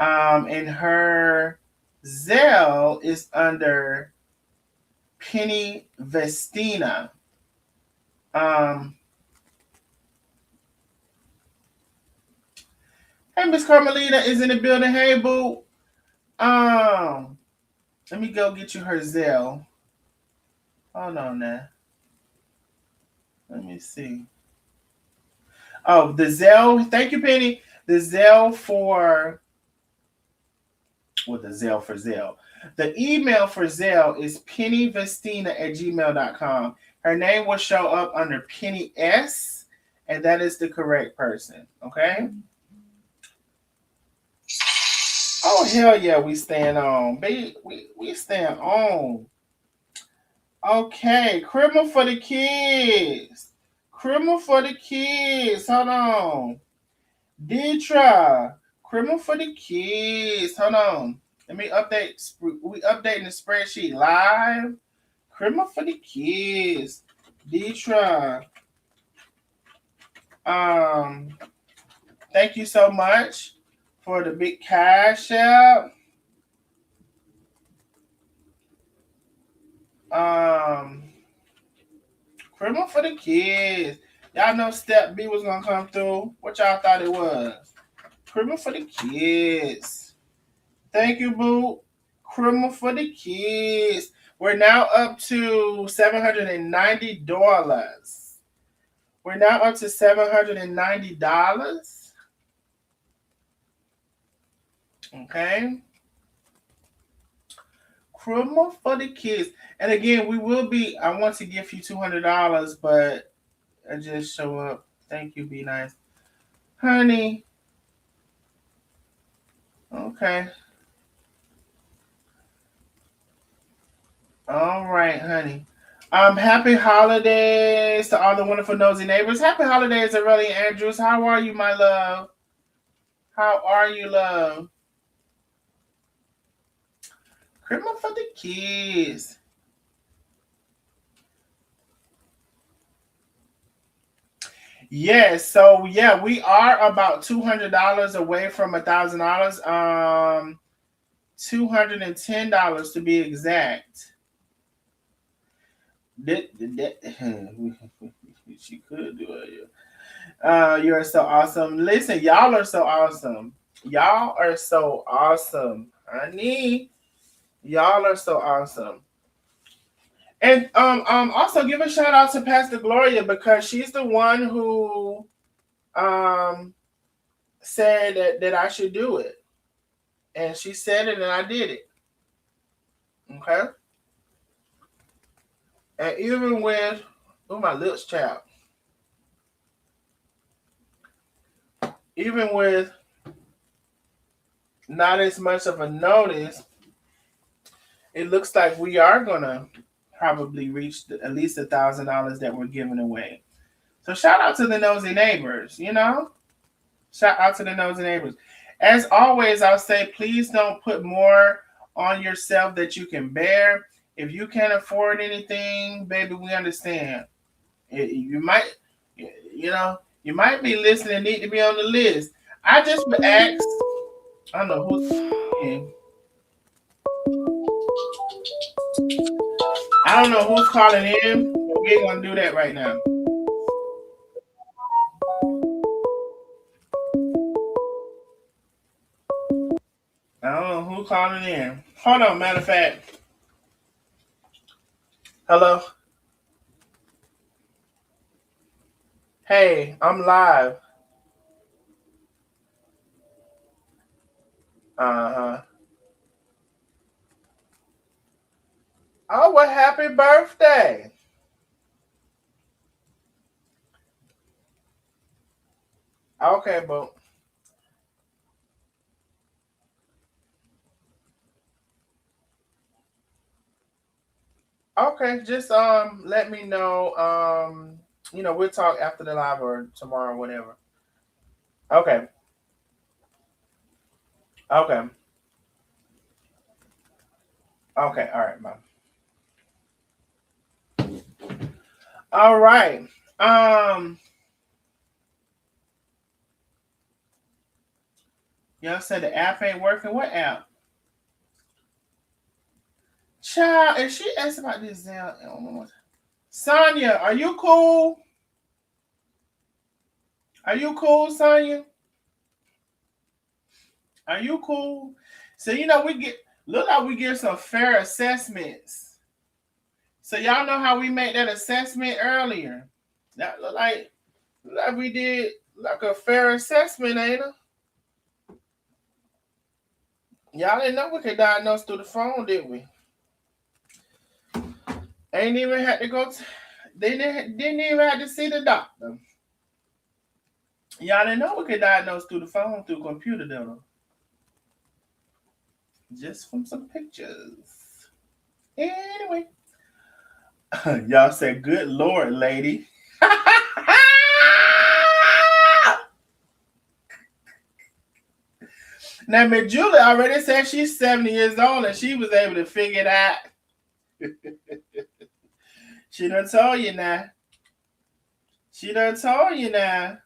Speaker 1: And her Zelle is under Penny Vestina. Hey, Miss Carmelita is in the building. Hey, boo. Let me go get you her Zelle. Hold on now. Let me see. Oh, the Zelle. Thank you, Penny. The Zelle for Zelle. The email for Zelle is pennyvestina@gmail.com. Her name will show up under Penny S, and that is the correct person. Okay? Oh, hell yeah, we stand on. Baby, we stand on. Okay, criminal for the kids. Criminal for the kids. Hold on. Deetra. Criminal for the kids. Hold on. Let me update. We updating the spreadsheet live. Criminal for the kids. Deetra. Thank you so much for the big cash out. Criminal for the kids. Y'all know Step B was gonna come through. What y'all thought it was? Criminal for the kids. Thank you, boo. Criminal for the kids. We're now up to $790. We're now up to $790. Okay. Criminal for the kids. And again, I want to give you $200, but I just show up. Thank you, be nice. Honey. Okay. All right, honey. Happy holidays to all the wonderful nosy neighbors. Happy holidays, Aurelia Andrews. How are you, my love? How are you, love? Criminal for the kids. Yes, so yeah, we are about $200 away from $1,000. $210 to be exact. She could do it. You're so awesome. Listen, y'all are so awesome. Y'all are so awesome, honey. Y'all are so awesome. And also give a shout out to Pastor Gloria because she's the one who um said that I should do it. And she said it and I did it. Okay. And even with my lips chapped. Even with not as much of a notice, it looks like we are gonna probably reach at least $1,000 that we're giving away. So shout out to the nosy neighbors, you know? Shout out to the nosy neighbors. As always, I'll say please don't put more on yourself that you can bear. If you can't afford anything, baby, we understand. You might, you might be listening and need to be on the list. I just would ask, I don't know who's, I don't know who's calling in. But we ain't gonna do that right now. I don't know who's calling in. Hold on, matter of fact. Hello. Hey, I'm live. Uh-huh. Oh, well, happy birthday. Okay, but okay, just let me know. We'll talk after the live or tomorrow, whatever. Okay. Okay. Okay. All right, mom. All right. Um, y'all said the app ain't working. What app? Child, and she asked about this now. Sonia, are you cool? Are you cool, Sonia? Are you cool? So we get look like we get some fair assessments. So y'all know how we made that assessment earlier. That look like we did like a fair assessment, ain't it? Y'all didn't know we could diagnose through the phone, did we? Ain't even had to go. They didn't even have to see the doctor. Y'all didn't know we could diagnose through the phone through computer, didn't just from some pictures. Anyway, y'all said, "Good Lord, lady." Now, Miss Julie already said she's 70 years old and she was able to figure it out. She done told you now. She done told you now.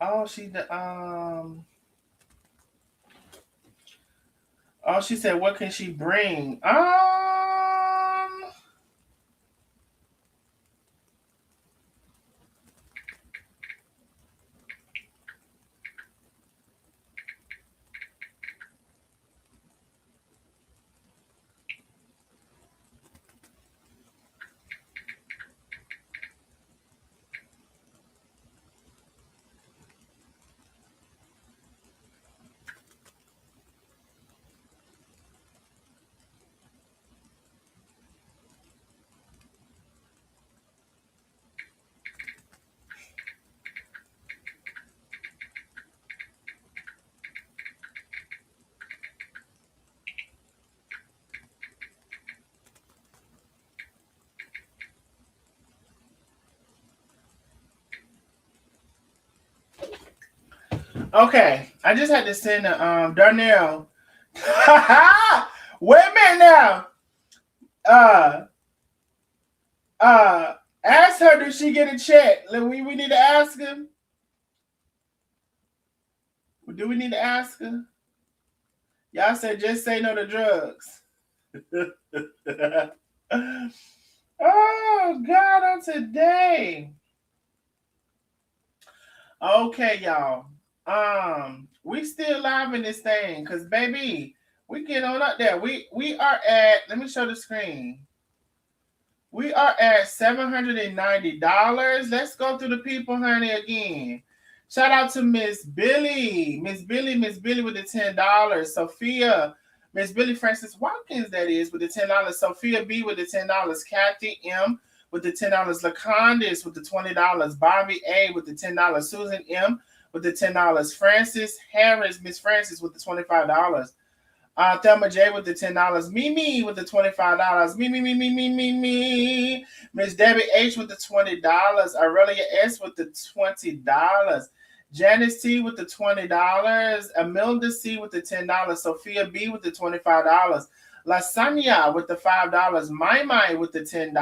Speaker 1: Oh, she said, what can she bring? Okay, I just had to send Darnell. Wait a minute now. Uh, ask her, did she get a check? We need to ask her. Do we need to ask her? Y'all said just say no to drugs. Oh God, on today. Okay, y'all. We still live in this thing, cause baby, we get on up there. We are at. Let me show the screen. We are at $790. Let's go through the people, honey, again. Shout out to Miss Billy. Miss Billy with the $10. Sophia, Miss Billy Francis Watkins, that is, with the $10. Sophia B with the $10. Kathy M with the $10. LaCondis with the $20. Bobby A with the $10. Susan M with the $10. Francis Harris, Miss Francis with the $25. Thelma J with the $10. Mimi with the $25. Me. Miss Debbie H with the $20. Aurelia S with the $20. Janice T with the $20. Amelda C with the $10. Sophia B with the $25. Lasagna with the $5. My with the $10.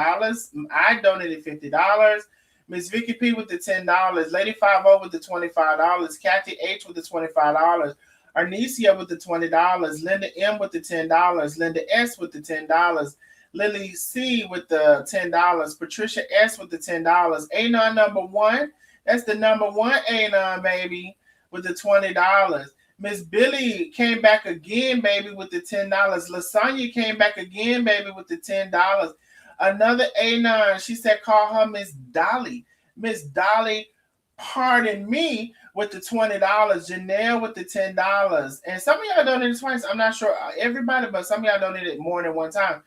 Speaker 1: I donated $50. Miss Vicky P with the $10. Lady 50 with the $25. Kathy H with the $25. Arnesia with the $20. Linda M with the $10. Linda S with the $10. Lily C with the $10. Patricia S with the $10. Anon number one. That's the number one Anon, baby, with the $20. Miss Billy came back again, baby, with the $10. Lasagna came back again, baby, with the $10. Another Anon, she said, call her Miss Dolly. Miss Dolly, pardon me, with the $20. Janelle with the $10. And some of y'all donated twice. I'm not sure everybody, but some of y'all donated more than one time.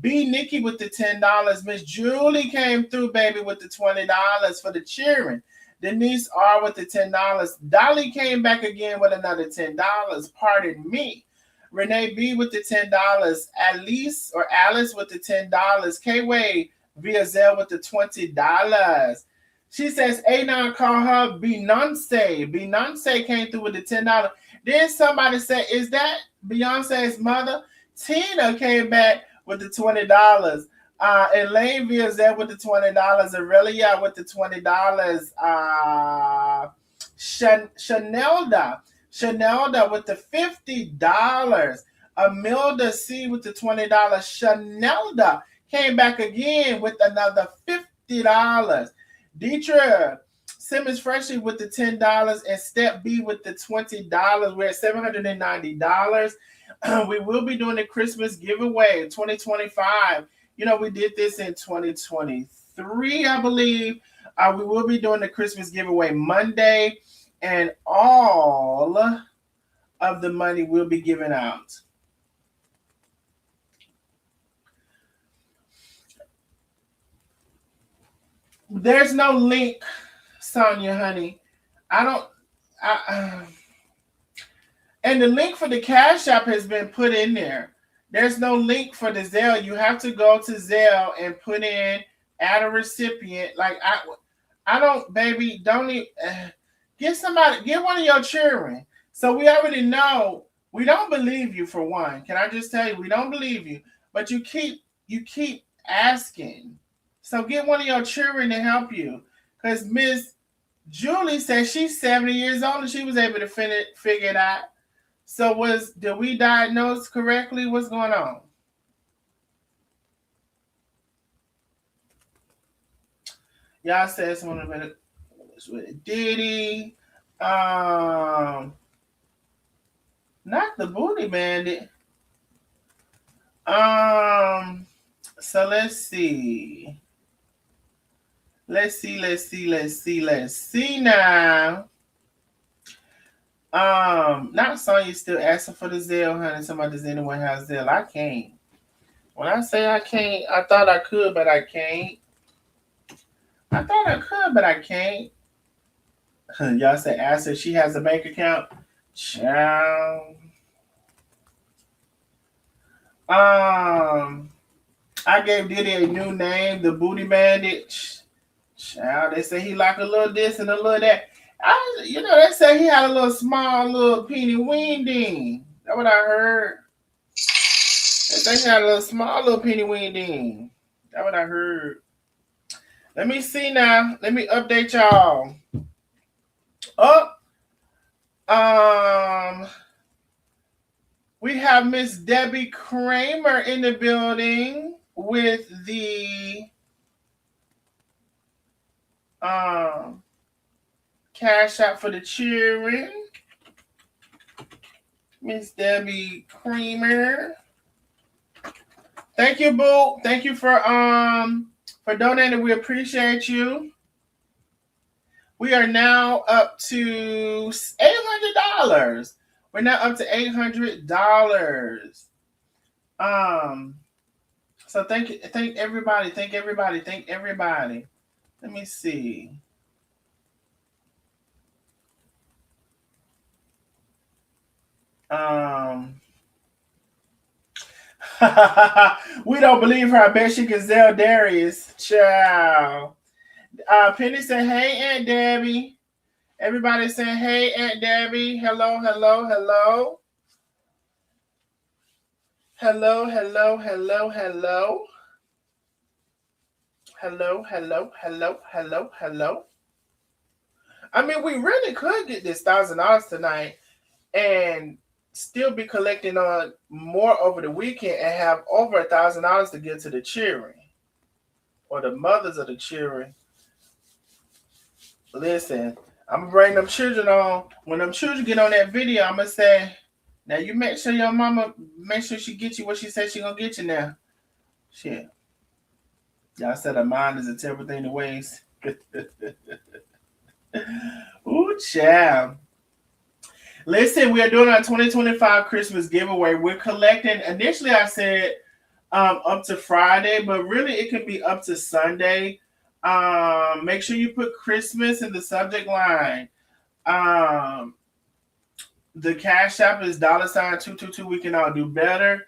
Speaker 1: B. Nikki with the $10. Miss Julie came through, baby, with the $20 for the cheering. Denise R with the $10. Dolly came back again with another $10. Pardon me. Renee B with the $10. Alice with the $10. K-Way via Zelle with the $20. She says, Anon call her Beyonce. Beyonce came through with the $10. Then somebody said, is that Beyonce's mother? Tina came back with the $20. Elaine Viazette with the $20. Aurelia with the $20. Chanelda with the $50. Amilda C with the $20. Chanelda came back again with another $50. Deetra Simmons Freshly with the $10 and Step B with the $20. We're at $790. We will be doing the Christmas giveaway 2025. You know, we did this in 2023, I believe. We will be doing the Christmas giveaway Monday, and all of the money will be given out. There's no link, Sonia, honey. And the link for the Cash App has been put in there. There's no link for the Zelle. You have to go to Zelle and put in add a recipient. Like I don't, baby, don't even get one of your children. So we already know we don't believe you for one. Can I just tell you, we don't believe you, but you keep asking. So get one of your children to help you. Because Miss Julie said she's 70 years old and she was able to figure it out. So did we diagnose correctly? What's going on? Y'all said someone was with Diddy. Not the Booty Bandit. So let's see. Let's see now. Not Sonya still asking for the Zelle, honey. Somebody, does anyone have Zelle? I can't. When I say I can't, I thought I could, but I can't. I thought I could, but I can't. Y'all say ask if she has a bank account. Child. I gave Diddy a new name, the Booty Bandit. Child, they say he like a little this and a little that. They say he had a little small little peeny weeny ding. That's what I heard. They say he had a little small little peeny weeny ding. That's what I heard. Let me see now. Let me update y'all. Oh, um, we have Miss Debbie Kramer in the building with the um cash out for the cheering. Miss Debbie Kramer. Thank you, Boo. Thank you for donating. We appreciate you. We are now up to $800. We're now up to $800. So thank everybody. Thank everybody. Thank everybody. Let me see. We don't believe her. I bet she can sell Darius. Ciao. Penny said, "Hey, Aunt Debbie." Everybody saying, "Hey, Aunt Debbie." Hello, hello, hello. Hello, hello, hello, hello. Hello, hello, hello, hello, hello. I mean, we really could get this $1,000 tonight and still be collecting on more over the weekend and have over $1,000 to give to the children or the mothers of the children. Listen, I'm gonna bring them children on. When them children get on that video, I'm gonna say, "Now you make sure your mama make sure she get you what she said she gonna get you now." Shit, y'all said a mind is a terrible thing to waste. Ooh, child. Listen, we are doing our 2025 Christmas giveaway. We're collecting. Initially, I said up to Friday, but really it can be up to Sunday. Make sure you put Christmas in the subject line. Um, the Cash App is $222. We can all do better.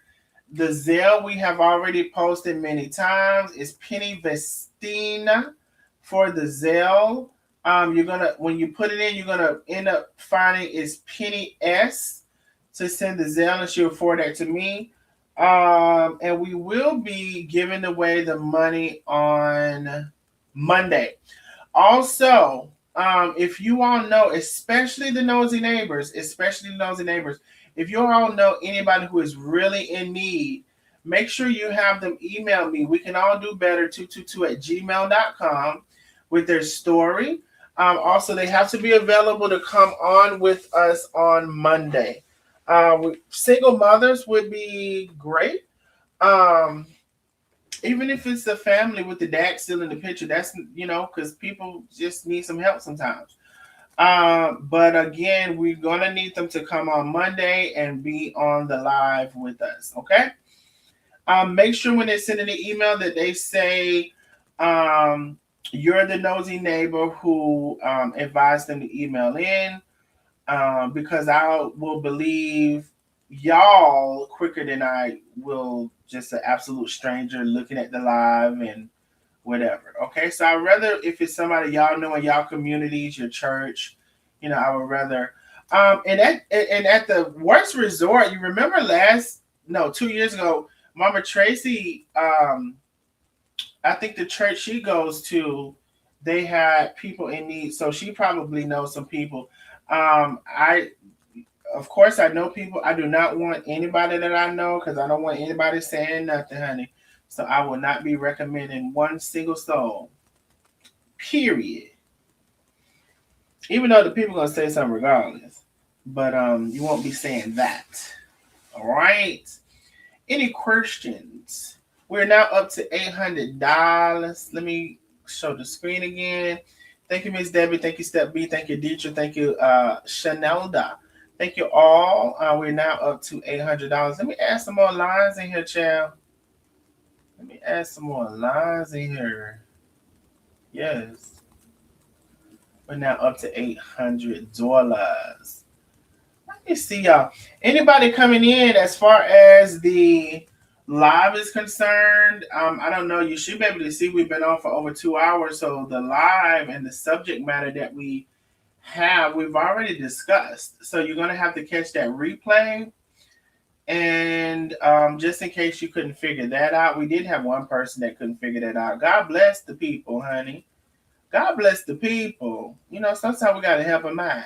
Speaker 1: The Zelle we have already posted many times is Penny Vestina for the Zelle. You're gonna when you put it in, you're gonna end up finding it's Penny S to send the Zelle, and she'll forward that to me. And we will be giving away the money on Monday. Also, if you all know, especially the nosy neighbors, if you all know anybody who is really in need, make sure you have them email me. We can all do better 222@gmail.com with their story. Also, they have to be available to come on with us on Monday. Single mothers would be great. Even if it's a family with the dad still in the picture, that's because people just need some help sometimes. But again, we're gonna need them to come on Monday and be on the live with us. Okay. Make sure when they send in the email that they say you're the nosy neighbor who advised them to email in, because I will believe y'all quicker than I will just an absolute stranger looking at the live and whatever. Okay, so I'd rather if it's somebody y'all know in y'all communities, your church, I would rather. And at the worst resort, you remember 2 years ago, Mama Tracy, I think the church she goes to, they had people in need, so she probably knows some people. Of course, I know people. I do not want anybody that I know because I don't want anybody saying nothing, honey. So I will not be recommending one single soul. Period. Even though the people are gonna say something regardless, but you won't be saying that. All right. Any questions? We're now up to $800. Let me show the screen again. Thank you, Miss Debbie. Thank you, Step B. Thank you, Deidre. Thank you, Chanelda. Thank you all. We're now up to $800. Let me add some more lines in here, child. Let me add some more lines in here. Yes. We're now up to $800. Let me see, y'all. Anybody coming in as far as the live is concerned? I don't know. You should be able to see we've been on for over 2 hours. So the live and the subject matter that we we've already discussed. So you're gonna have to catch that replay. And just in case you couldn't figure that out, we did have one person that couldn't figure that out. God bless the people, honey. God bless the people. You know, sometimes we gotta help them out.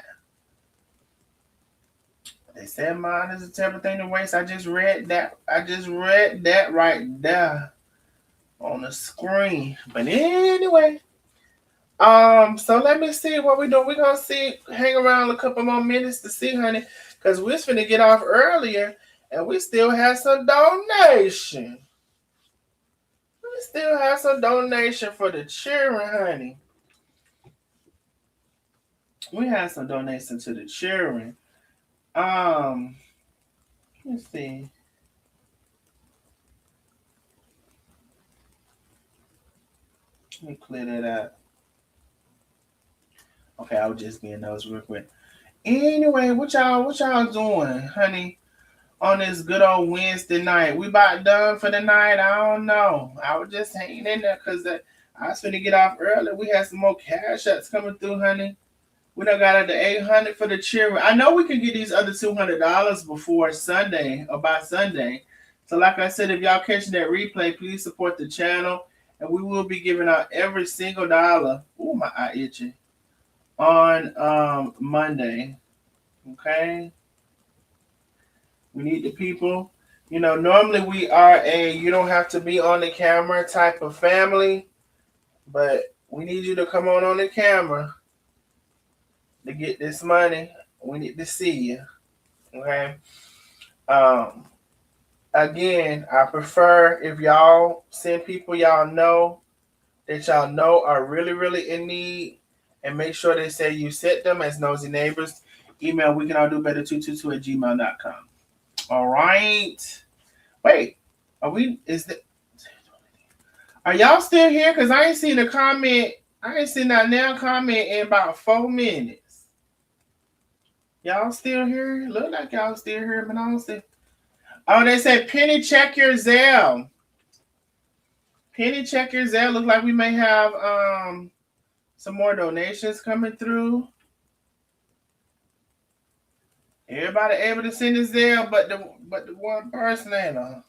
Speaker 1: They said mine is a terrible thing to waste. I just read that. I just read that right there on the screen. But anyway, so let me see what we do. We're gonna see, hang around a couple more minutes to see, honey, because we're finna get off earlier and we still have some donation. We still have some donation for the children, honey. We have some donation to the children. Let's see. Let me clear that out. Okay, I was just getting those real quick. Anyway, what y'all doing, honey? On this good old Wednesday night. We about done for the night. I don't know. I was just hanging in there because I was finna get off early. We had some more cash ups coming through, honey. We done got up to 800 for the children. I know we can get these other $200 before Sunday or by Sunday. So like I said, if y'all catching that replay, please support the channel. And we will be giving out every single dollar. Ooh, my eye itching. On Monday. Okay? We need the people. You know, normally we are you don't have to be on the camera type of family, but we need you to come on the camera to get this money. We need to see you. Okay. Um, Again, I prefer if y'all send people y'all know that y'all know are really, really in need, and make sure they say you sent them as Nosy Neighbors. Email we can all do better 222 at gmail.com. All right. Wait, are y'all still here? Because I ain't seen a comment. I ain't seen that now comment in about 4 minutes. Y'all still here? Look like y'all still here, but I don't see. Oh, they said Penny, check your Zelle. Penny, check your Zelle. Look like we may have some more donations coming through. Everybody able to send a Zelle, but the one person ain't on.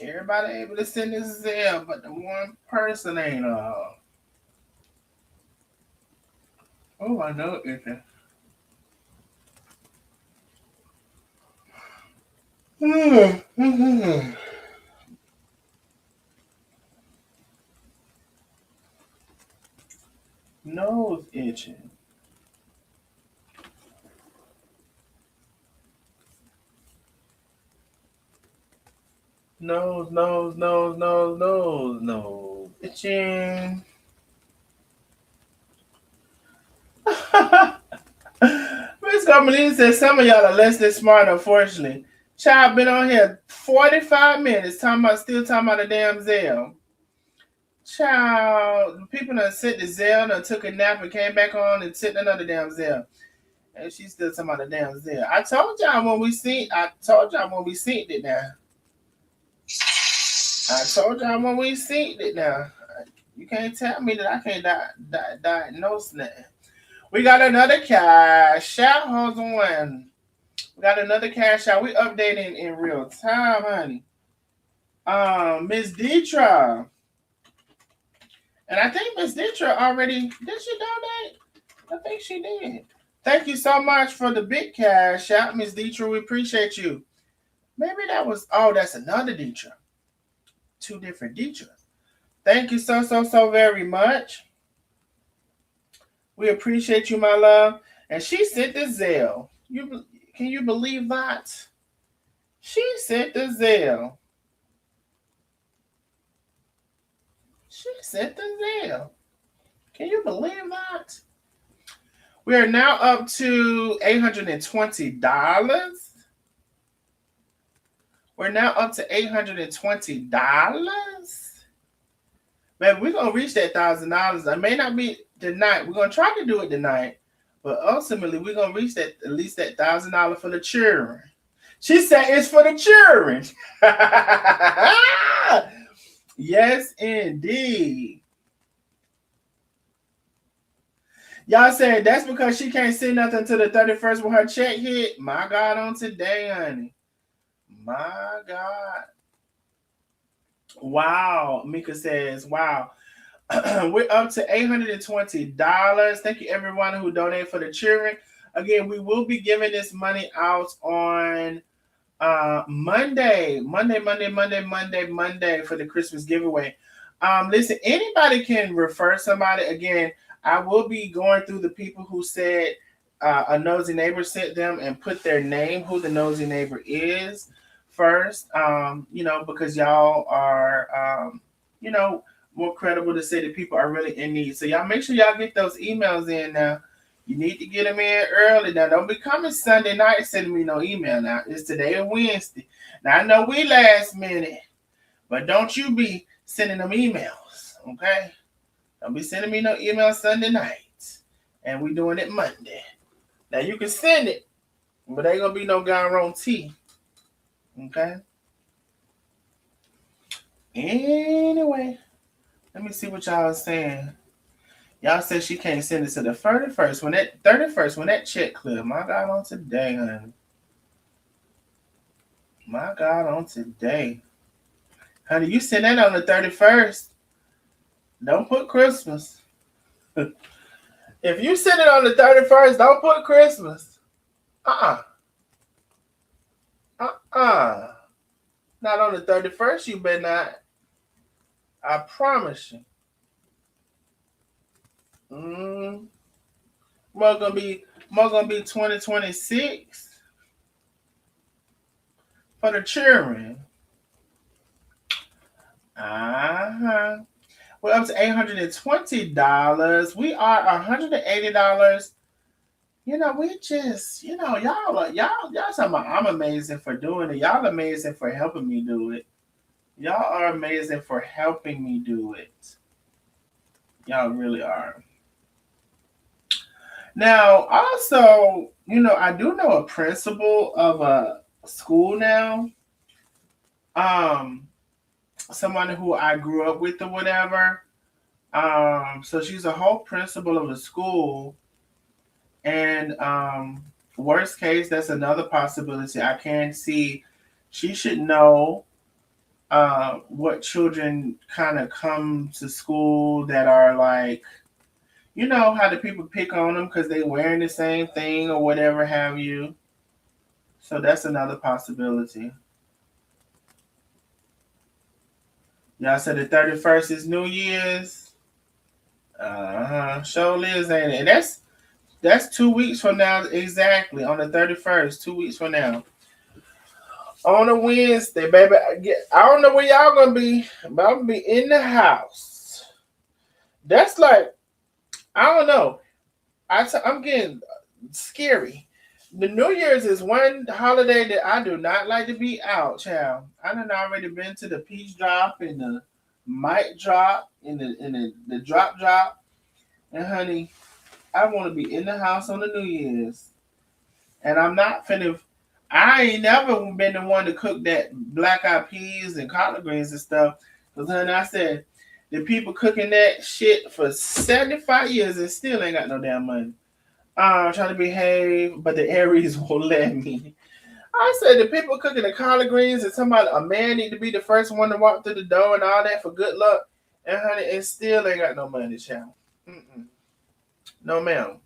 Speaker 1: Everybody able to send a Zelle, but the one person ain't on. Oh, I know it. Nose itching. Nose itching. Miss Carmelina says some of y'all are less than smart, unfortunately. Child been on here 45 minutes still talking about a damn Zelle. Child, people done sent the Zelle, done took a nap and came back on and sent another damn Zelle. And she's still talking about a damn Zelle. I told y'all when we seen it now. I told y'all when we seen it now. You can't tell me that I can't diagnose that. We got another cash out. Hold on. We got another cash out. We updating in real time, honey. Miss Deetra. And I think Miss Deetra already, did she donate? I think she did. Thank you so much for the big cash out, Miss Deetra. We appreciate you. Maybe that's another Deetra. Two different Deetras. Thank you so very much. We appreciate you, my love. And she sent the Zelle. Can you believe that? She sent the Zelle. She sent the Zelle. Can you believe that? We are now up to $820. We're now up to $820. Man, we're going to reach that $1,000. It may not be tonight. We're going to try to do it tonight. But ultimately, we're going to reach at least that $1,000 for the children. She said it's for the children. Yes, indeed. Y'all said that's because she can't send nothing to the 31st when her check hit. My God, on today, honey. My God. Wow. Mika says, wow. We're up to $820. Thank you, everyone who donated for the children. Again, we will be giving this money out on Monday for the Christmas giveaway. Listen, anybody can refer somebody. Again, I will be going through the people who said a nosy neighbor sent them and put their name, who the nosy neighbor is first. Because y'all are, more credible to say that people are really in need. So y'all make sure y'all get those emails in now. You need to get them in early. Now, don't be coming Sunday night sending me no email now. It's today and Wednesday. Now, I know we last minute, but don't you be sending them emails, okay? Don't be sending me no email Sunday night. And we doing it Monday. Now, you can send it, but ain't going to be no guarantee, okay? Anyway, let me see what y'all are saying. Y'all said she can't send it to the 31st. When that check clear. My God, on today, honey. My God, on today. Honey, you send that on the 31st. Don't put Christmas. If you send it on the 31st, don't put Christmas. Not on the 31st, you better not. I promise you. More gonna be 2026 for the children. We're up to $820. We are $180. We just, y'all talking about I'm amazing for doing it. Y'all amazing for helping me do it. Y'all are amazing for helping me do it. Y'all really are. Now, also, I do know a principal of a school now. Someone who I grew up with or whatever. So she's a whole principal of a school. And worst case, that's another possibility. I can see she should know what children kind of come to school that are like, how the people pick on them because they wearing the same thing or whatever have you. So that's another possibility. Y'all said the 31st is New Year's. Sure is, ain't it? And that's 2 weeks from now exactly, on the 31st, 2 weeks from now. On a Wednesday, baby. I don't know where y'all gonna be, but I'm gonna be in the house. That's like, I don't know. I'm getting scary. The New Year's is one holiday that I do not like to be out, child. I done already been to the peach drop and the mic drop and the drop. And honey, I want to be in the house on the New Year's. And I'm not finna. I ain't never been the one to cook that black eyed peas and collard greens and stuff. Because honey, I said, the people cooking that shit for 75 years and still ain't got no damn money. I'm trying to behave, but the Aries won't let me. I said the people cooking the collard greens and a man need to be the first one to walk through the door and all that for good luck. And honey, it still ain't got no money, child. No, ma'am.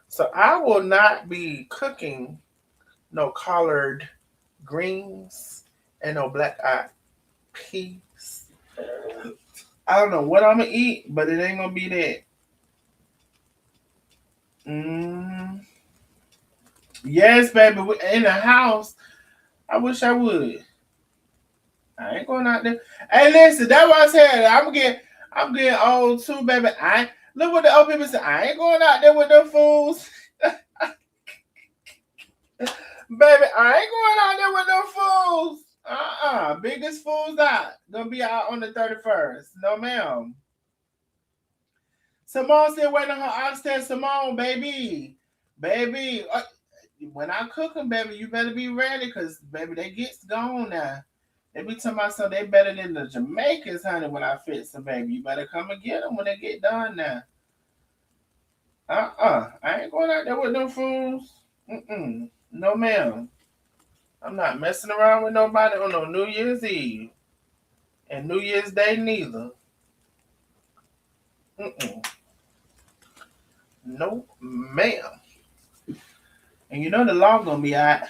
Speaker 1: So I will not be cooking no collard greens and no black eyed peas. I don't know what I'm gonna eat, but it ain't gonna be that. Yes, baby. We in the house. I wish I would. I ain't going out there. Hey, listen, that's what I said. I'm getting old too, baby. Look what the old people say. I ain't going out there with them fools. Baby, I ain't going out there with them fools. Biggest fools out. Gonna be out on the 31st. No, ma'am. Simone still waiting on her oxtail. Simone, baby. Baby. When I cook them, baby, you better be ready, because, baby, they get gone now. They be talking about they better than the Jamaicans, honey, when I fix them, baby. You better come and get them when they get done now. I ain't going out there with no fools. No, ma'am. I'm not messing around with nobody on no New Year's Eve and New Year's Day neither. Mm-mm. No, ma'am. And you know the law gonna be out.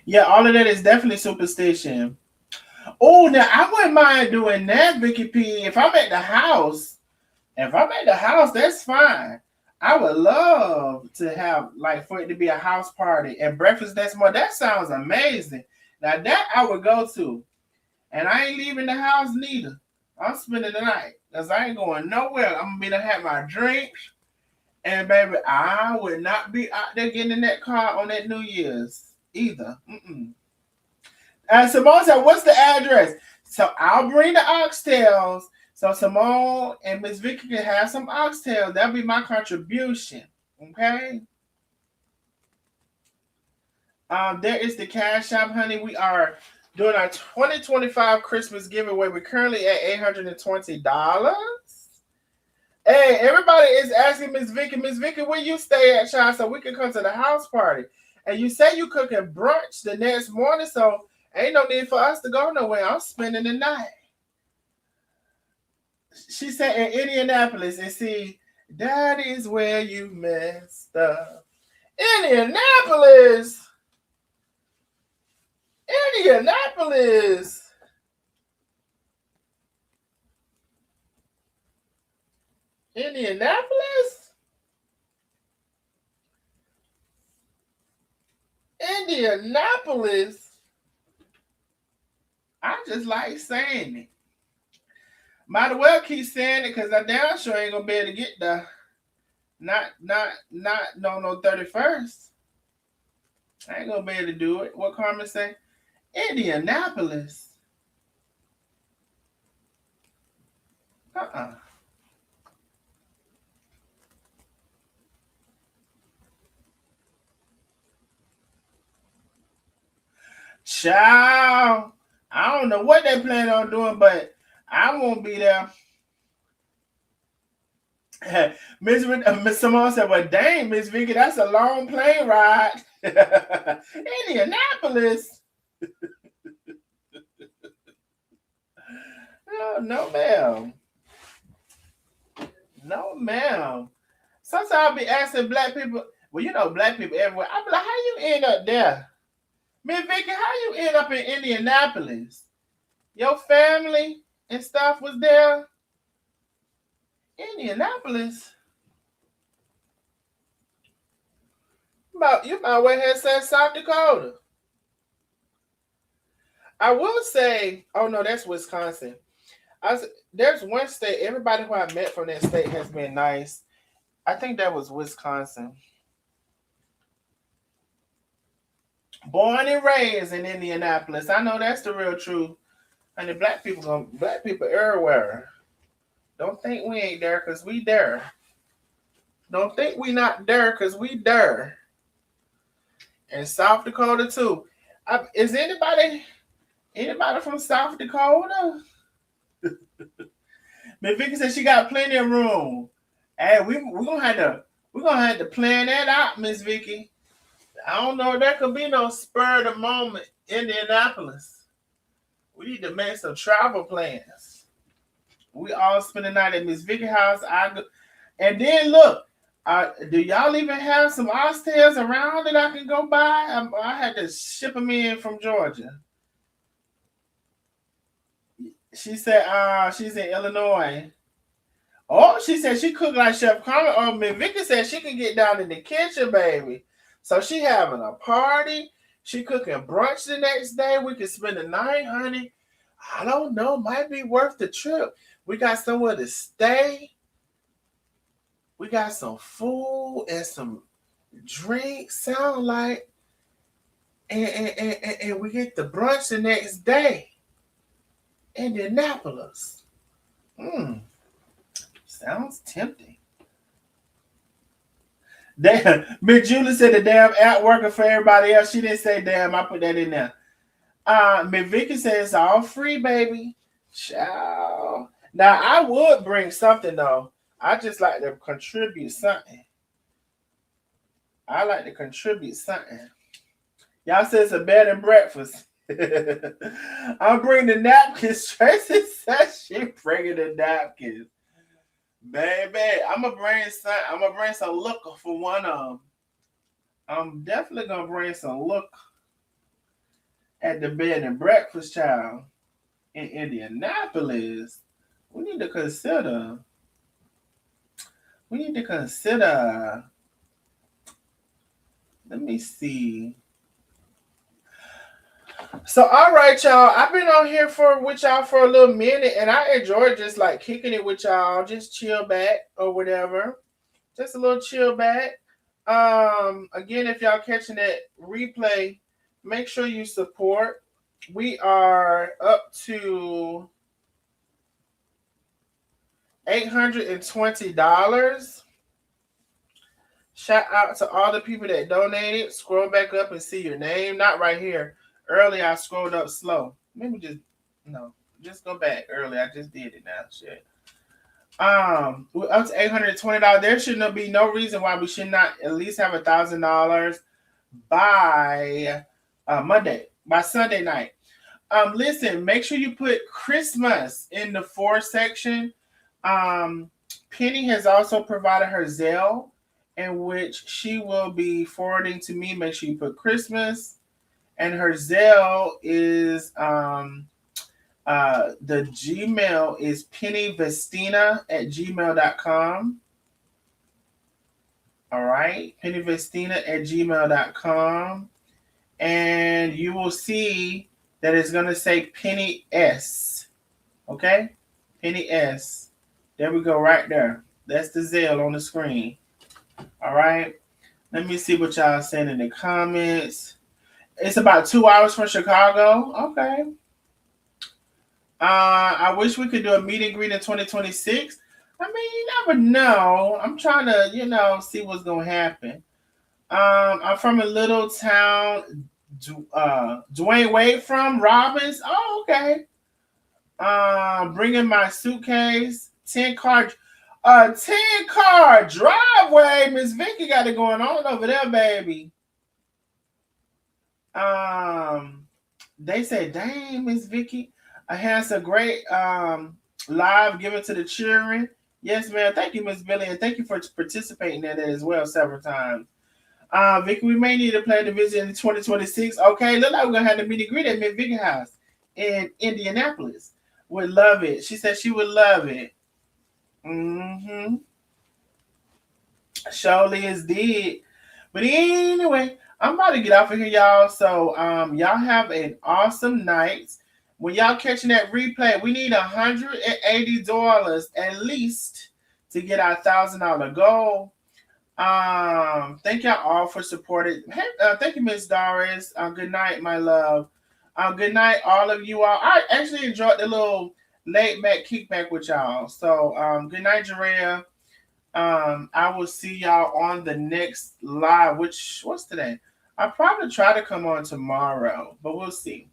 Speaker 1: Yeah, all of that is definitely superstition. Oh, now I wouldn't mind doing that, Vicky P. If I'm at the house, that's fine. I would love to have like for it to be a house party and breakfast that's more. That sounds amazing. Now that I would go to, and I ain't leaving the house neither. I'm spending the night because I ain't going nowhere. I'm gonna be to have my drinks, and baby, I would not be out there getting in that car on that New Year's either. And Simone said, "What's the address?" So I'll bring the oxtails. So Simone and Miss Vicky can have some oxtails. That'll be my contribution. Okay. There is the cash shop, honey. We are doing our 2025 Christmas giveaway. We're currently at $820. Hey, everybody is asking Miss Vicky, where you stay at, child, so we can come to the house party. And you say you cooking brunch the next morning, so ain't no need for us to go nowhere. I'm spending the night. She said in Indianapolis, and see, that is where you messed up. Indianapolis. Indianapolis. Indianapolis? Indianapolis? I just like saying it. Might as well keep saying it because I damn sure ain't gonna be able to get the not no 31st. I ain't gonna be able to do it. What Carmen say? Indianapolis. Child, I don't know what they plan on doing, but I won't be there. Miss Simone said, "Well, dang, Miss Vicky, that's a long plane ride." Indianapolis. Oh, no, ma'am. No, ma'am. Sometimes I'll be asking black people, well, you know, black people everywhere. I'll be like, how you end up there? Miss Vicky, how you end up in Indianapolis? Your family and stuff was there? Indianapolis? You might well have said South Dakota. I will say, oh no, that's Wisconsin. There's one state, everybody who I met from that state has been nice. I think that was Wisconsin. Born and raised in Indianapolis. I know that's the real truth. And the black people everywhere. Don't think we ain't there because we there. Don't think we not there because we there. And South Dakota too. Is anybody from South Dakota? Miss Vicky said she got plenty of room. Hey, we're gonna have to plan that out, Miss Vicky. I don't know if there could be no spur of the moment Indianapolis. We need to make some travel plans. We all spend the night at Miss Vicky house. And then look, do y'all even have some oxtails around that I can go buy? I had to ship them in from Georgia. She said she's in Illinois. Oh, she said she cooked like Chef Carmen. Oh, Miss Vicky said she can get down in the kitchen, baby. So she having a party. She cooking brunch the next day. We can spend the night, honey. I don't know. Might be worth the trip. We got somewhere to stay. We got some food and some drinks, sound like. And we get the brunch the next day. Indianapolis. Sounds tempting. Miss Julie said the damn app working for everybody else. She didn't say damn. I put that in there. Miss Vicky says it's all free, baby. Ciao. Now I would bring something though. I just like to contribute something. I like to contribute something. Y'all said it's a bed and breakfast. I'm bringing the napkins. Tracy says she bringing the napkins. Baby, I'm gonna bring some liquor for one of them. I'm definitely gonna bring some liquor at the bed and breakfast, child, in Indianapolis. We need to consider. We need to consider. Let me see. So, all right, y'all. I've been on here with y'all for a little minute, and I enjoy just like kicking it with y'all. Just chill back or whatever. Just a little chill back. Again, if y'all catching that replay, make sure you support. We are up to $820. Shout out to all the people that donated. Scroll back up and see your name. Not right here. Early, I scrolled up slow. Maybe just go back early. I just did it now. Shit. We're up to $820. There should be no reason why we should not at least have $1,000 by Monday, by Sunday night. Listen, make sure you put Christmas in the for section. Penny has also provided her Zelle, in which she will be forwarding to me. Make sure you put Christmas. And her Zelle is the Gmail is pennyvestina@gmail.com. All right, pennyvestina@gmail.com. And you will see that it's going to say Penny S. Okay? Penny S. There we go, right there. That's the Zelle on the screen. All right. Let me see what y'all saying in the comments. It's about 2 hours from Chicago. Okay. I wish we could do a meet and greet in 2026. I mean, you never know. I'm trying to, see what's going to happen. I'm from a little town, Dwayne Wade from Robbins. Oh, okay. Bringing my suitcase, 10-car driveway. Miss Vicky got it going on over there, baby. They said, dang, Miss Vicky, I had a great live given to the children. Yes, ma'am. Thank you, Miss Billy, and thank you for participating in it as well several times. Vicky, we may need to plan the visit in 2026. Okay, look like we're gonna have the meet and greet at Miss Vicky house in Indianapolis. Would love it. She said she would love it. Mm-hmm. Surely is dead. But anyway, I'm about to get off of here, y'all. So y'all have an awesome night. When y'all catching that replay, we need $180 at least to get our $1,000 goal. Thank y'all all for supporting. Hey, thank you, Miss Darius. Good night, my love. Good night, all of you all. I actually enjoyed the little late back kickback with y'all. So good night, Jerea. I will see y'all on the next live, what's today? I'll probably try to come on tomorrow, but we'll see.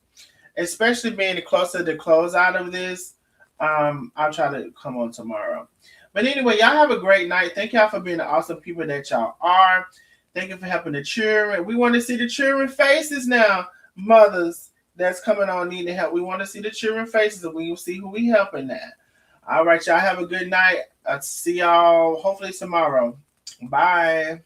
Speaker 1: Especially being closer to close out of this, I'll try to come on tomorrow. But anyway, y'all have a great night. Thank y'all for being the awesome people that y'all are. Thank you for helping the children. We want to see the children faces now, mothers that's coming on needing help. We want to see the children faces, and we will see who we helping now. All right, y'all have a good night. I'll see y'all hopefully tomorrow. Bye.